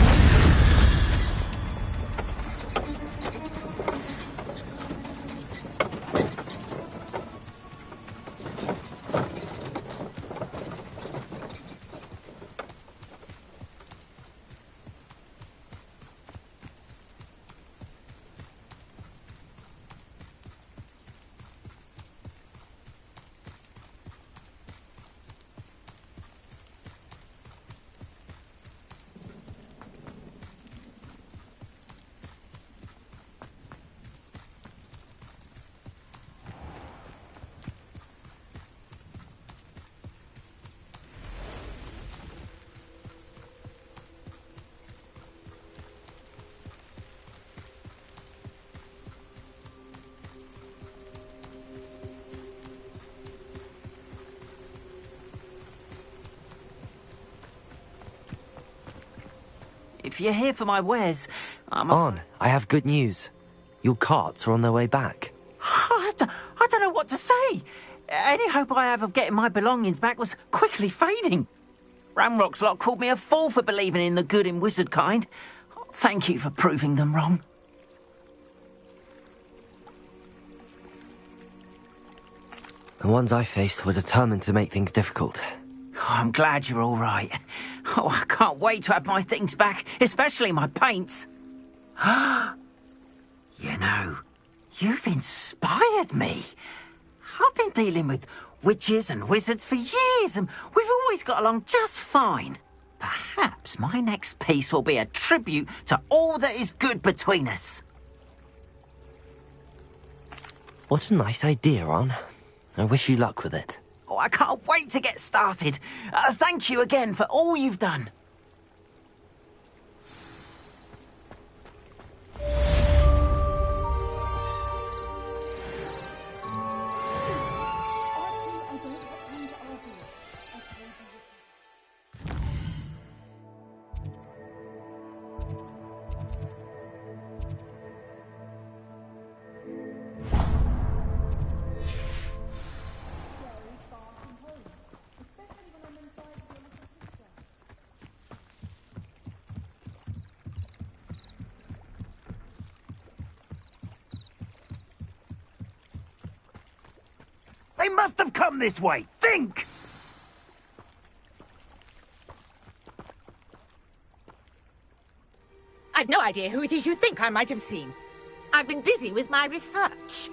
If you're here for my wares, Arn, I have good news. Your carts are on their way back. I don't know what to say. Any hope I have of getting my belongings back was quickly fading. Ramrock's lot called me a fool for believing in the good in wizard kind. Thank you for proving them wrong. The ones I faced were determined to make things difficult. Oh, I'm glad you're all right. Oh, I can't wait to have my things back, especially my paints. You know, you've inspired me. I've been dealing with witches and wizards for years, and we've always got along just fine. Perhaps my next piece will be a tribute to all that is good between us. What a nice idea, Arn. I wish you luck with it. Oh, I can't wait to get started. Thank you again for all you've done. They must have come this way. Think! I've no idea who it is you think I might have seen. I've been busy with my research.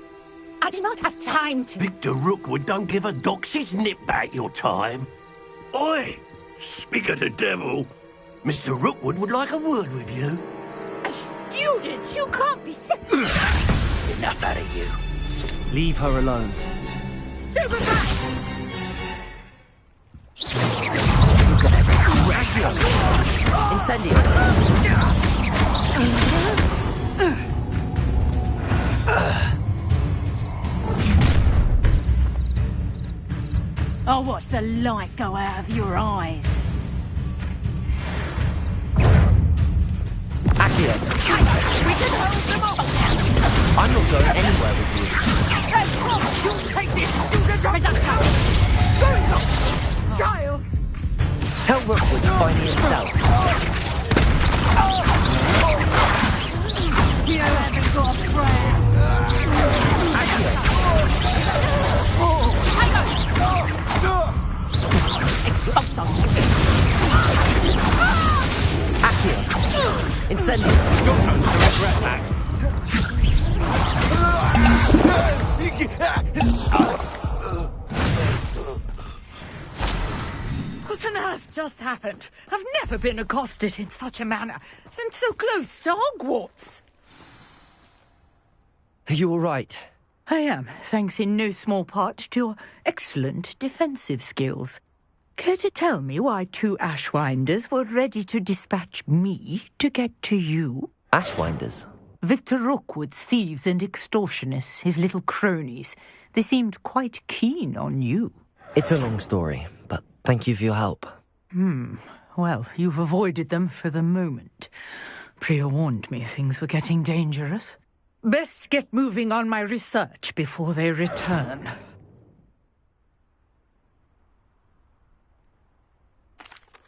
I do not have time to... Victor Rookwood don't give a doxy's nip back your time. Oi! Speak of the devil. Mr. Rookwood would like a word with you. Student, you can't be sick. Enough out of you. Leave her alone. Stupefy! Incendio. I'll watch the light go out of your eyes. Accio. We can hold them off. I'm not going anywhere with you. Let's go. You take this student as a coward. Going on, child. Tell Rookwood to find me himself. You haven't got a friend. Accio. Expulso. Accio. Incendio. You're going to regret that. What on earth just happened? I've never been accosted in such a manner, and so close to Hogwarts. Are you all right? I am, thanks in no small part to your excellent defensive skills. Care to tell me why 2 Ashwinders were ready to dispatch me to get to you? Ashwinders? Victor Rookwood's thieves and extortionists, his little cronies. They seemed quite keen on you. It's a long story, but thank you for your help. Well, you've avoided them for the moment. Priya warned me things were getting dangerous. Best get moving on my research before they return.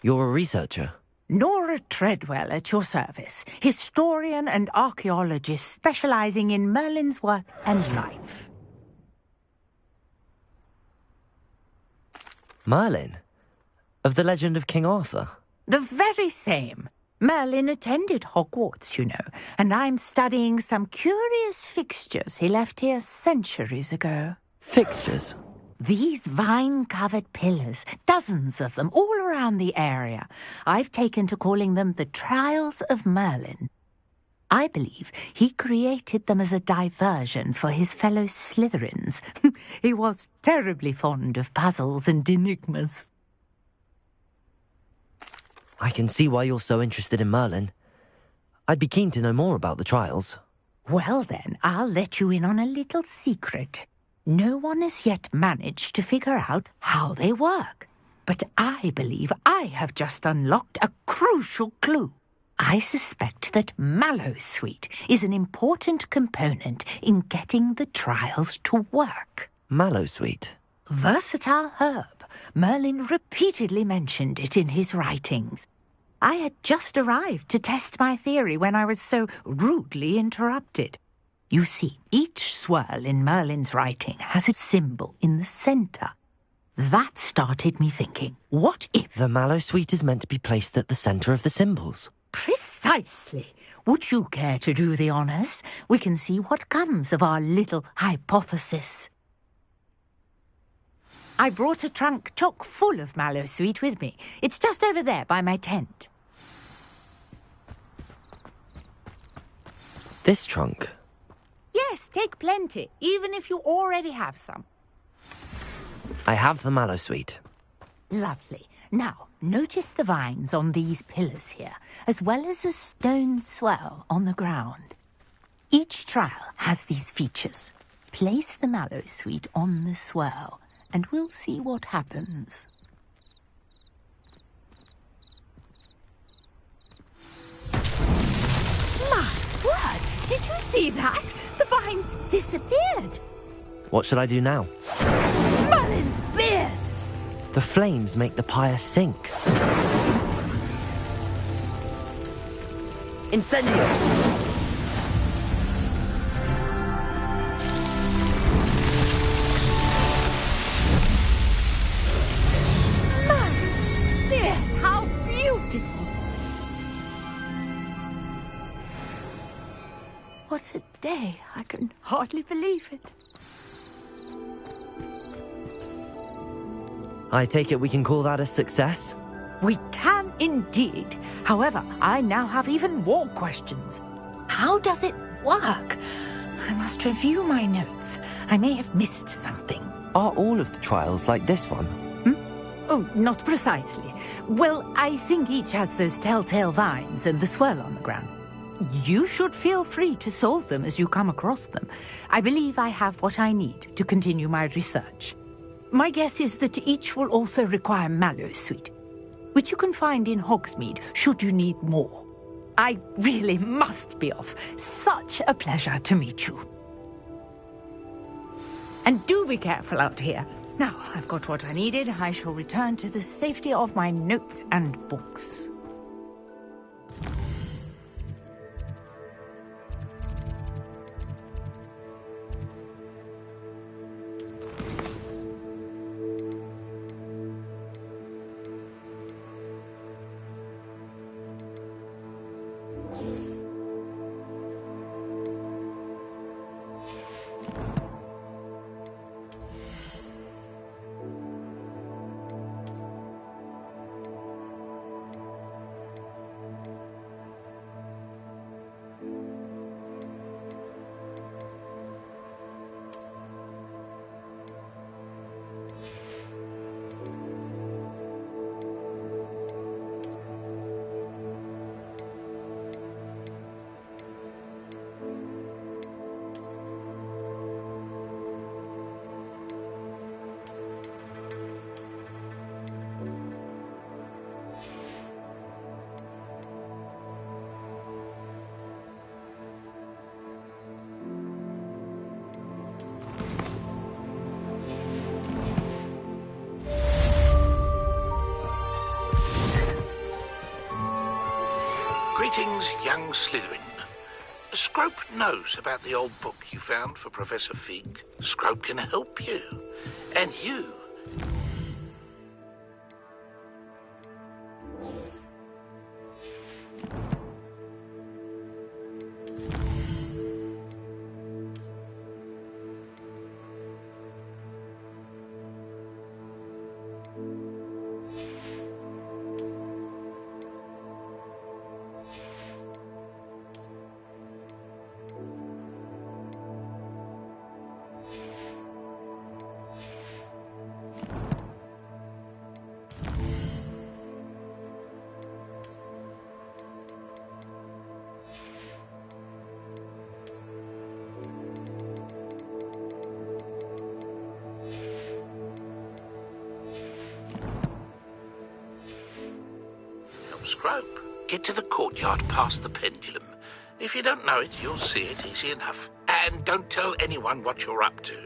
You're a researcher? Nora Treadwell at your service, historian and archaeologist specializing in Merlin's work and life. Merlin? Of the legend of King Arthur? The very same. Merlin attended Hogwarts, you know, and I'm studying some curious fixtures he left here centuries ago. Fixtures? These vine-covered pillars, dozens of them, all around the area. I've taken to calling them the Trials of Merlin. I believe he created them as a diversion for his fellow Slytherins. He was terribly fond of puzzles and enigmas. I can see why you're so interested in Merlin. I'd be keen to know more about the trials. Well then, I'll let you in on a little secret. No one has yet managed to figure out how they work. But I believe I have just unlocked a crucial clue. I suspect that Mallowsweet is an important component in getting the trials to work. Mallowsweet? Versatile herb. Merlin repeatedly mentioned it in his writings. I had just arrived to test my theory when I was so rudely interrupted. You see, each swirl in Merlin's writing has a symbol in the centre. That started me thinking, what if... The Mallowsweet is meant to be placed at the centre of the symbols. Precisely. Would you care to do the honours? We can see what comes of our little hypothesis. I brought a trunk chock full of Mallowsweet with me. It's just over there by my tent. This trunk? Yes, take plenty, even if you already have some. I have the Mallowsweet. Lovely. Now, notice the vines on these pillars here, as well as a stone swell on the ground. Each trial has these features. Place the Mallowsweet on the swell, and we'll see what happens. My word! Did you see that? The vines disappeared. What should I do now? Merlin's beard! The flames make the pyre sink. Incendio! Merlin's beard! How beautiful! What a day! I can hardly believe it. I take it we can call that a success? We can indeed. However, I now have even more questions. How does it work? I must review my notes. I may have missed something. Are all of the trials like this one? Oh, not precisely. Well, I think each has those telltale vines and the swirl on the ground. You should feel free to solve them as you come across them. I believe I have what I need to continue my research. My guess is that each will also require mallow sweet, which you can find in Hogsmeade should you need more. I really must be off. Such a pleasure to meet you. And do be careful out here. Now, I've got what I needed. I shall return to the safety of my notes and books. Greetings, young Slytherin. Scrope knows about the old book you found for Professor Fig. Scrope can help you. And you. Scrope, get to the courtyard past the pendulum. If you don't know it, you'll see it easy enough. And don't tell anyone what you're up to.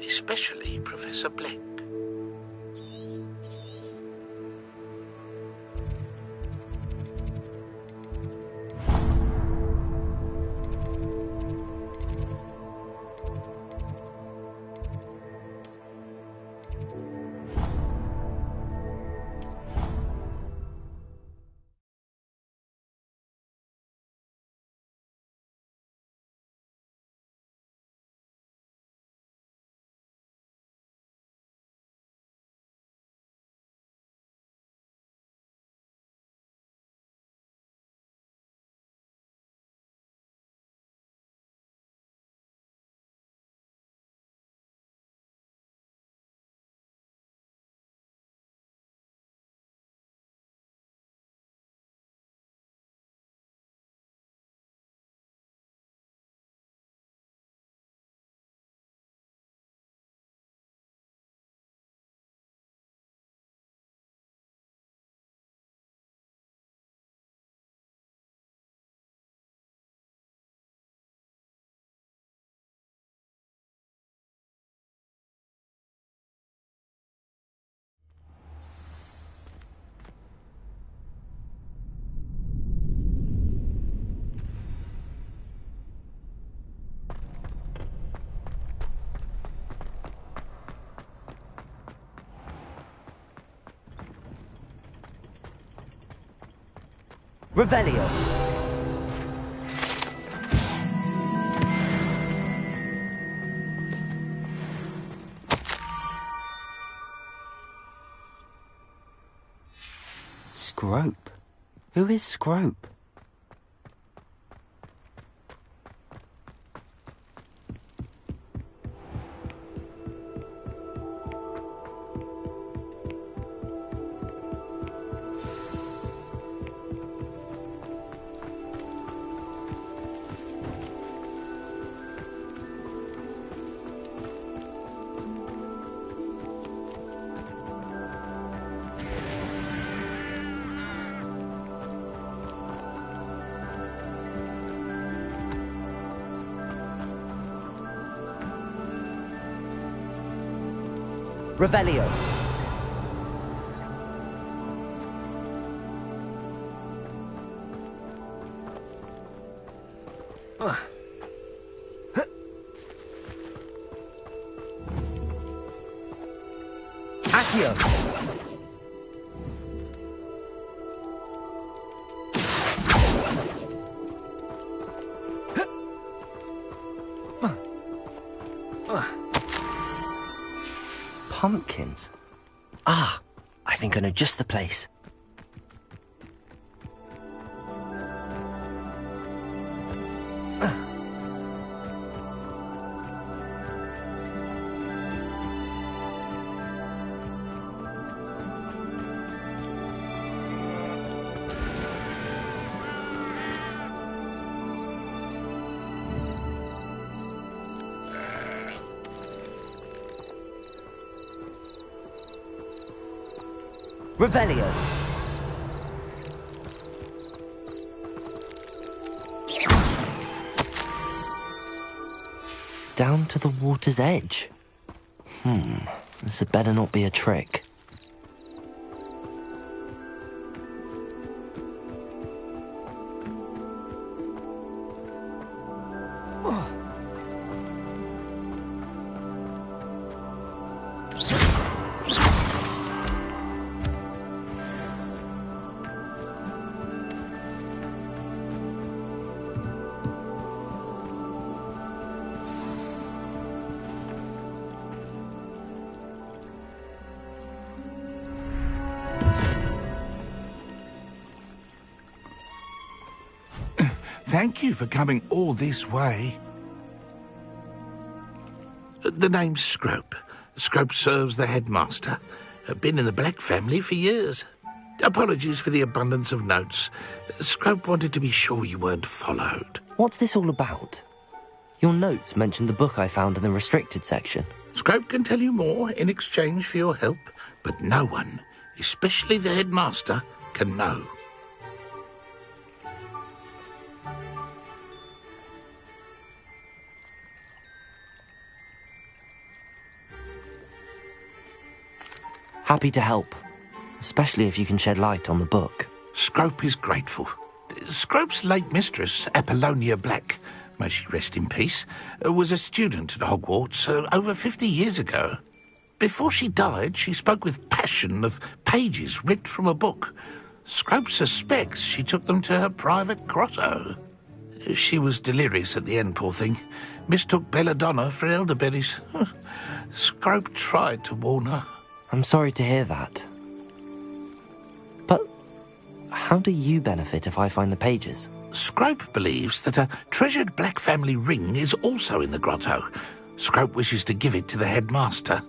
Especially Professor Black. Revelio. Scrope? Who is Scrope? Revelio. Accio. Pumpkins? Ah, I think I know just the place. Revelio. Down to the water's edge. This had better not be a trick. Thank you for coming all this way. The name's Scrope. Scrope serves the headmaster. Been in the Black family for years. Apologies for the abundance of notes. Scrope wanted to be sure you weren't followed. What's this all about? Your notes mentioned the book I found in the restricted section. Scrope can tell you more in exchange for your help, but no one, especially the headmaster, can know. Happy to help, especially if you can shed light on the book. Scrope is grateful. Scrope's late mistress, Apollonia Black, may she rest in peace, was a student at Hogwarts over 50 years ago. Before she died, she spoke with passion of pages ripped from a book. Scrope suspects she took them to her private grotto. She was delirious at the end, poor thing. Mistook belladonna for elderberries. Scrope tried to warn her. I'm sorry to hear that. But how do you benefit if I find the pages? Scrope believes that a treasured Black family ring is also in the grotto. Scrope wishes to give it to the headmaster.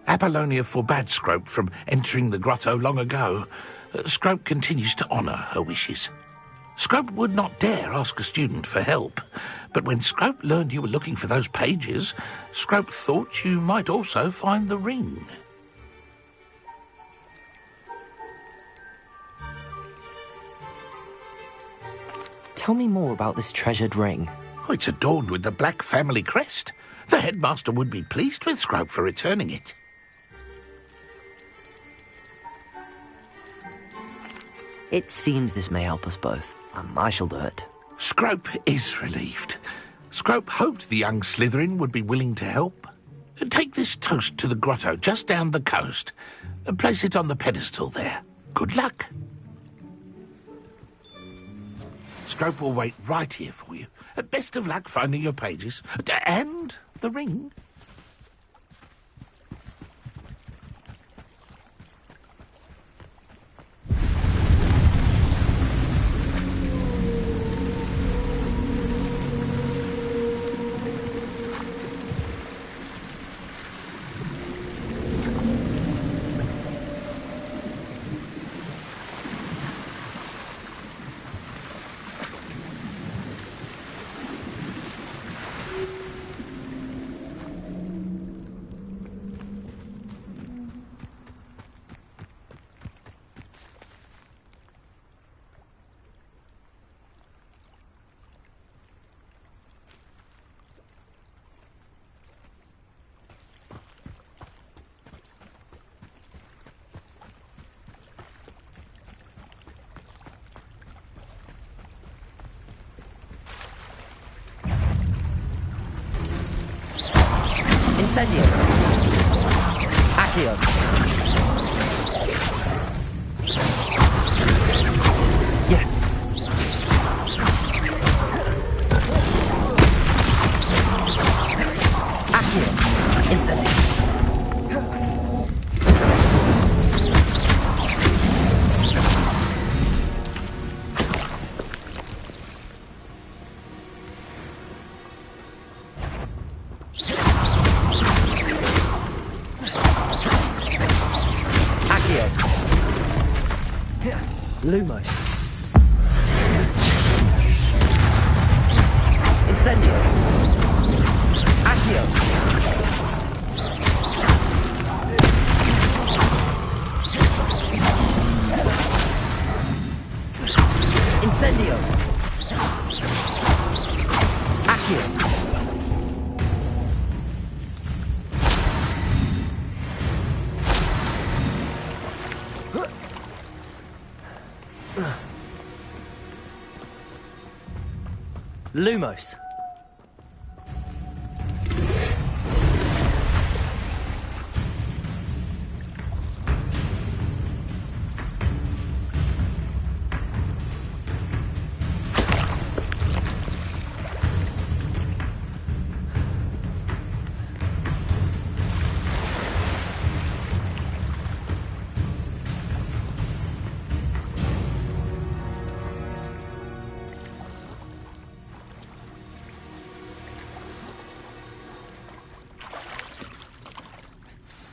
Apollonia forbade Scrope from entering the grotto long ago. Scrope continues to honour her wishes. Scrope would not dare ask a student for help, but when Scrope learned you were looking for those pages, Scrope thought you might also find the ring. Tell me more about this treasured ring. Oh, it's adorned with the Black family crest. The headmaster would be pleased with Scrope for returning it. It seems this may help us both. I shall do it. Scrope is relieved. Scrope hoped the young Slytherin would be willing to help. Take this toast to the grotto just down the coast and place it on the pedestal there. Good luck. Scrope will wait right here for you. Best of luck finding your pages. And the ring. Incendio. Accio. Yes. Accio. Incendio. Lumos. Incendio. Accio. Incendio. Accio. Lumos.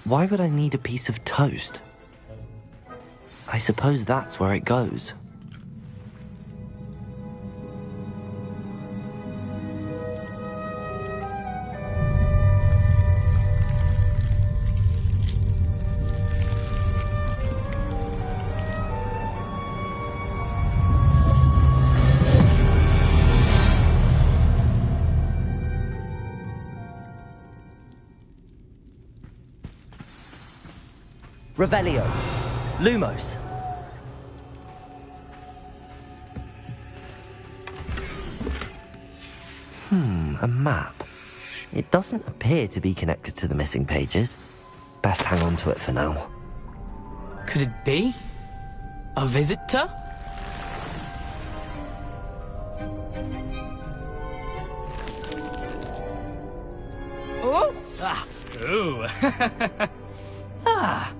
Why would I need a piece of toast? I suppose that's where it goes. Revelio. Lumos. A map. It doesn't appear to be connected to the missing pages. Best hang on to it for now. Could it be? A visitor? Oh! Ah! Ooh! Ah!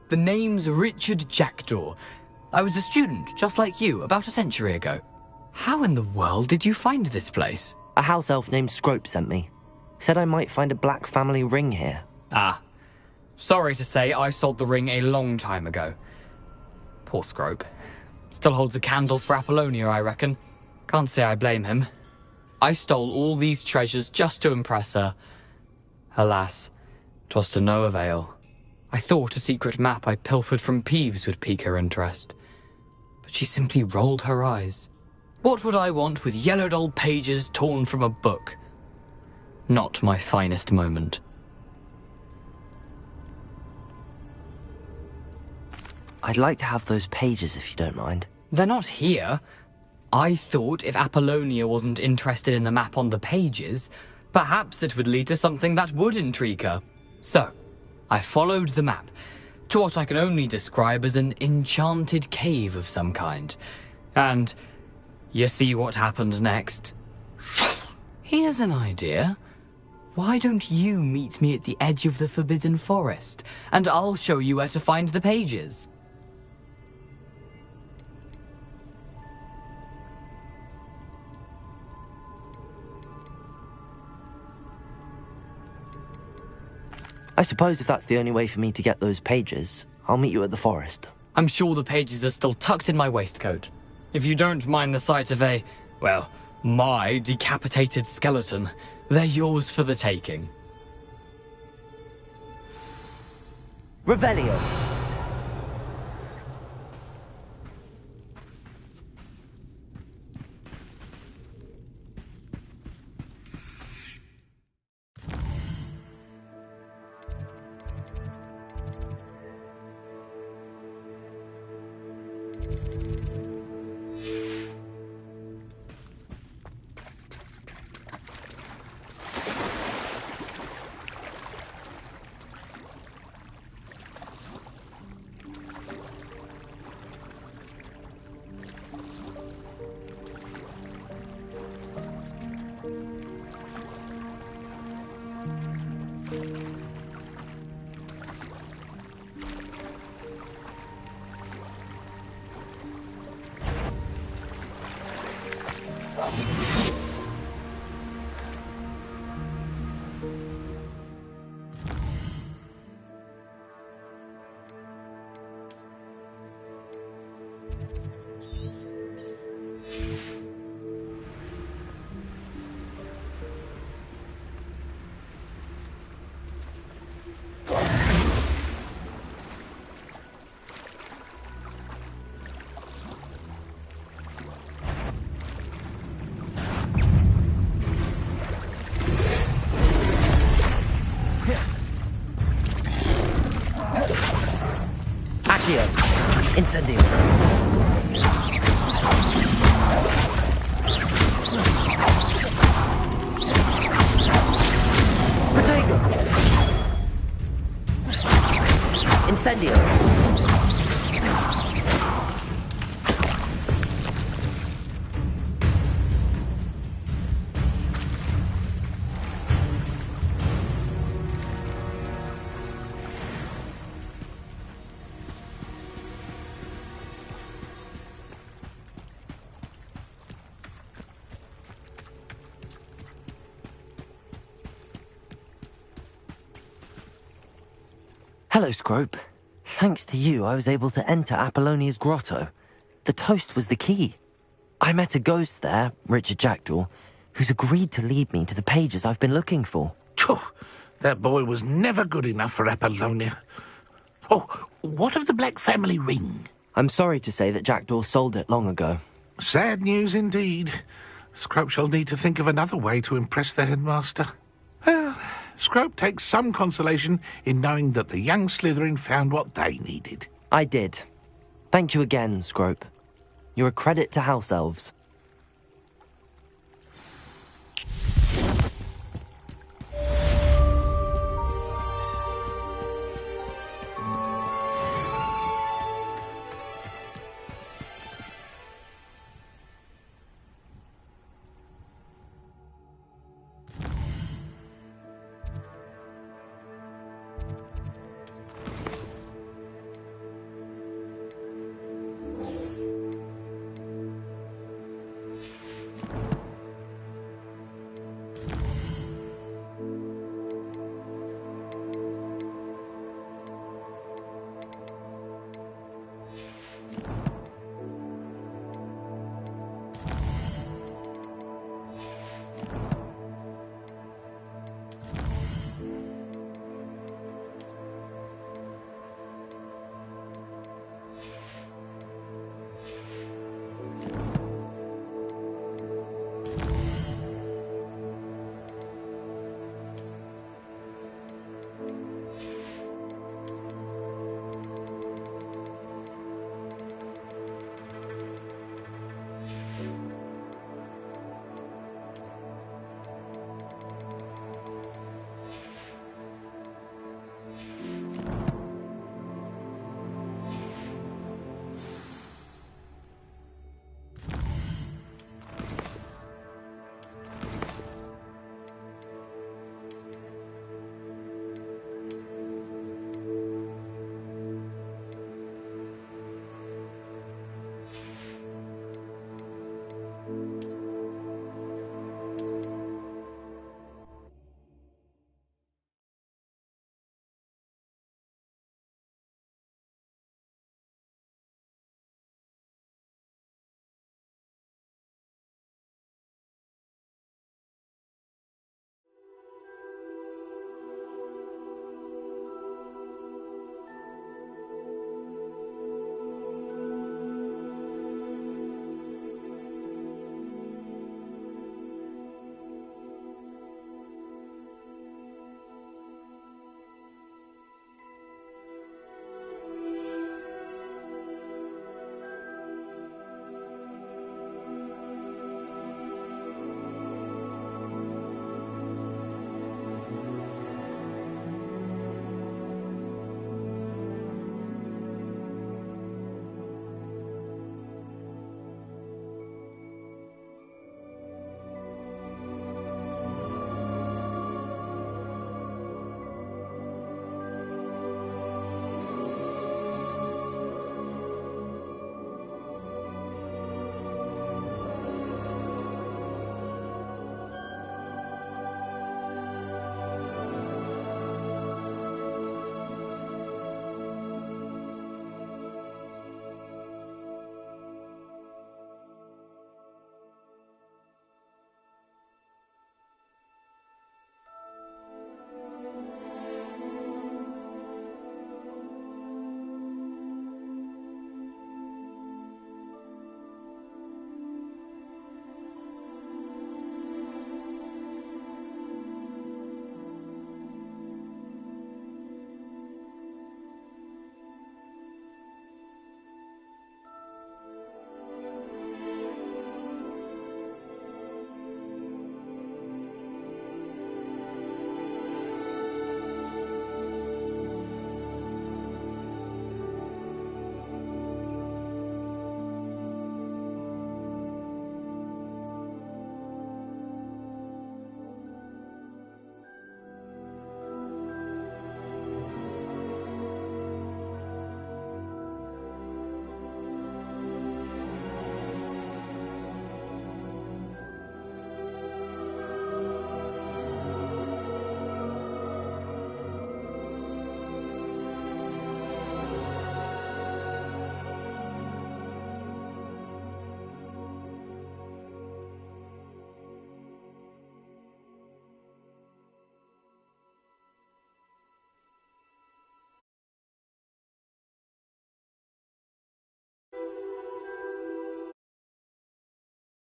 The name's Richard Jackdaw. I was a student, just like you, about a century ago. How in the world did you find this place? A house elf named Scrope sent me. Said I might find a black family ring here. Ah. Sorry to say, I sold the ring a long time ago. Poor Scrope. Still holds a candle for Apollonia, I reckon. Can't say I blame him. I stole all these treasures just to impress her. Alas, 'twas to no avail. I thought a secret map I pilfered from Peeves would pique her interest. But she simply rolled her eyes. What would I want with yellowed old pages torn from a book? Not my finest moment. I'd like to have those pages if you don't mind. They're not here. I thought if Apollonia wasn't interested in the map on the pages, perhaps it would lead to something that would intrigue her. So, I followed the map to what I can only describe as an enchanted cave of some kind. And you see what happened next? Here's an idea. Why don't you meet me at the edge of the Forbidden Forest, and I'll show you where to find the pages. I suppose if that's the only way for me to get those pages, I'll meet you at the forest. I'm sure the pages are still tucked in my waistcoat. If you don't mind the sight of a, well, my decapitated skeleton, they're yours for the taking. Revelio. Accio. Incendio. Protego. Incendio. Hello, Scrope. Thanks to you, I was able to enter Apollonia's grotto. The toast was the key. I met a ghost there, Richard Jackdaw, who's agreed to lead me to the pages I've been looking for. Phew, that boy was never good enough for Apollonia. Oh, what of the Black family ring? I'm sorry to say that Jackdaw sold it long ago. Sad news indeed. Scrope shall need to think of another way to impress the headmaster. Well, Scrope takes some consolation in knowing that the young Slytherin found what they needed. I did. Thank you again, Scrope. You're a credit to House Elves.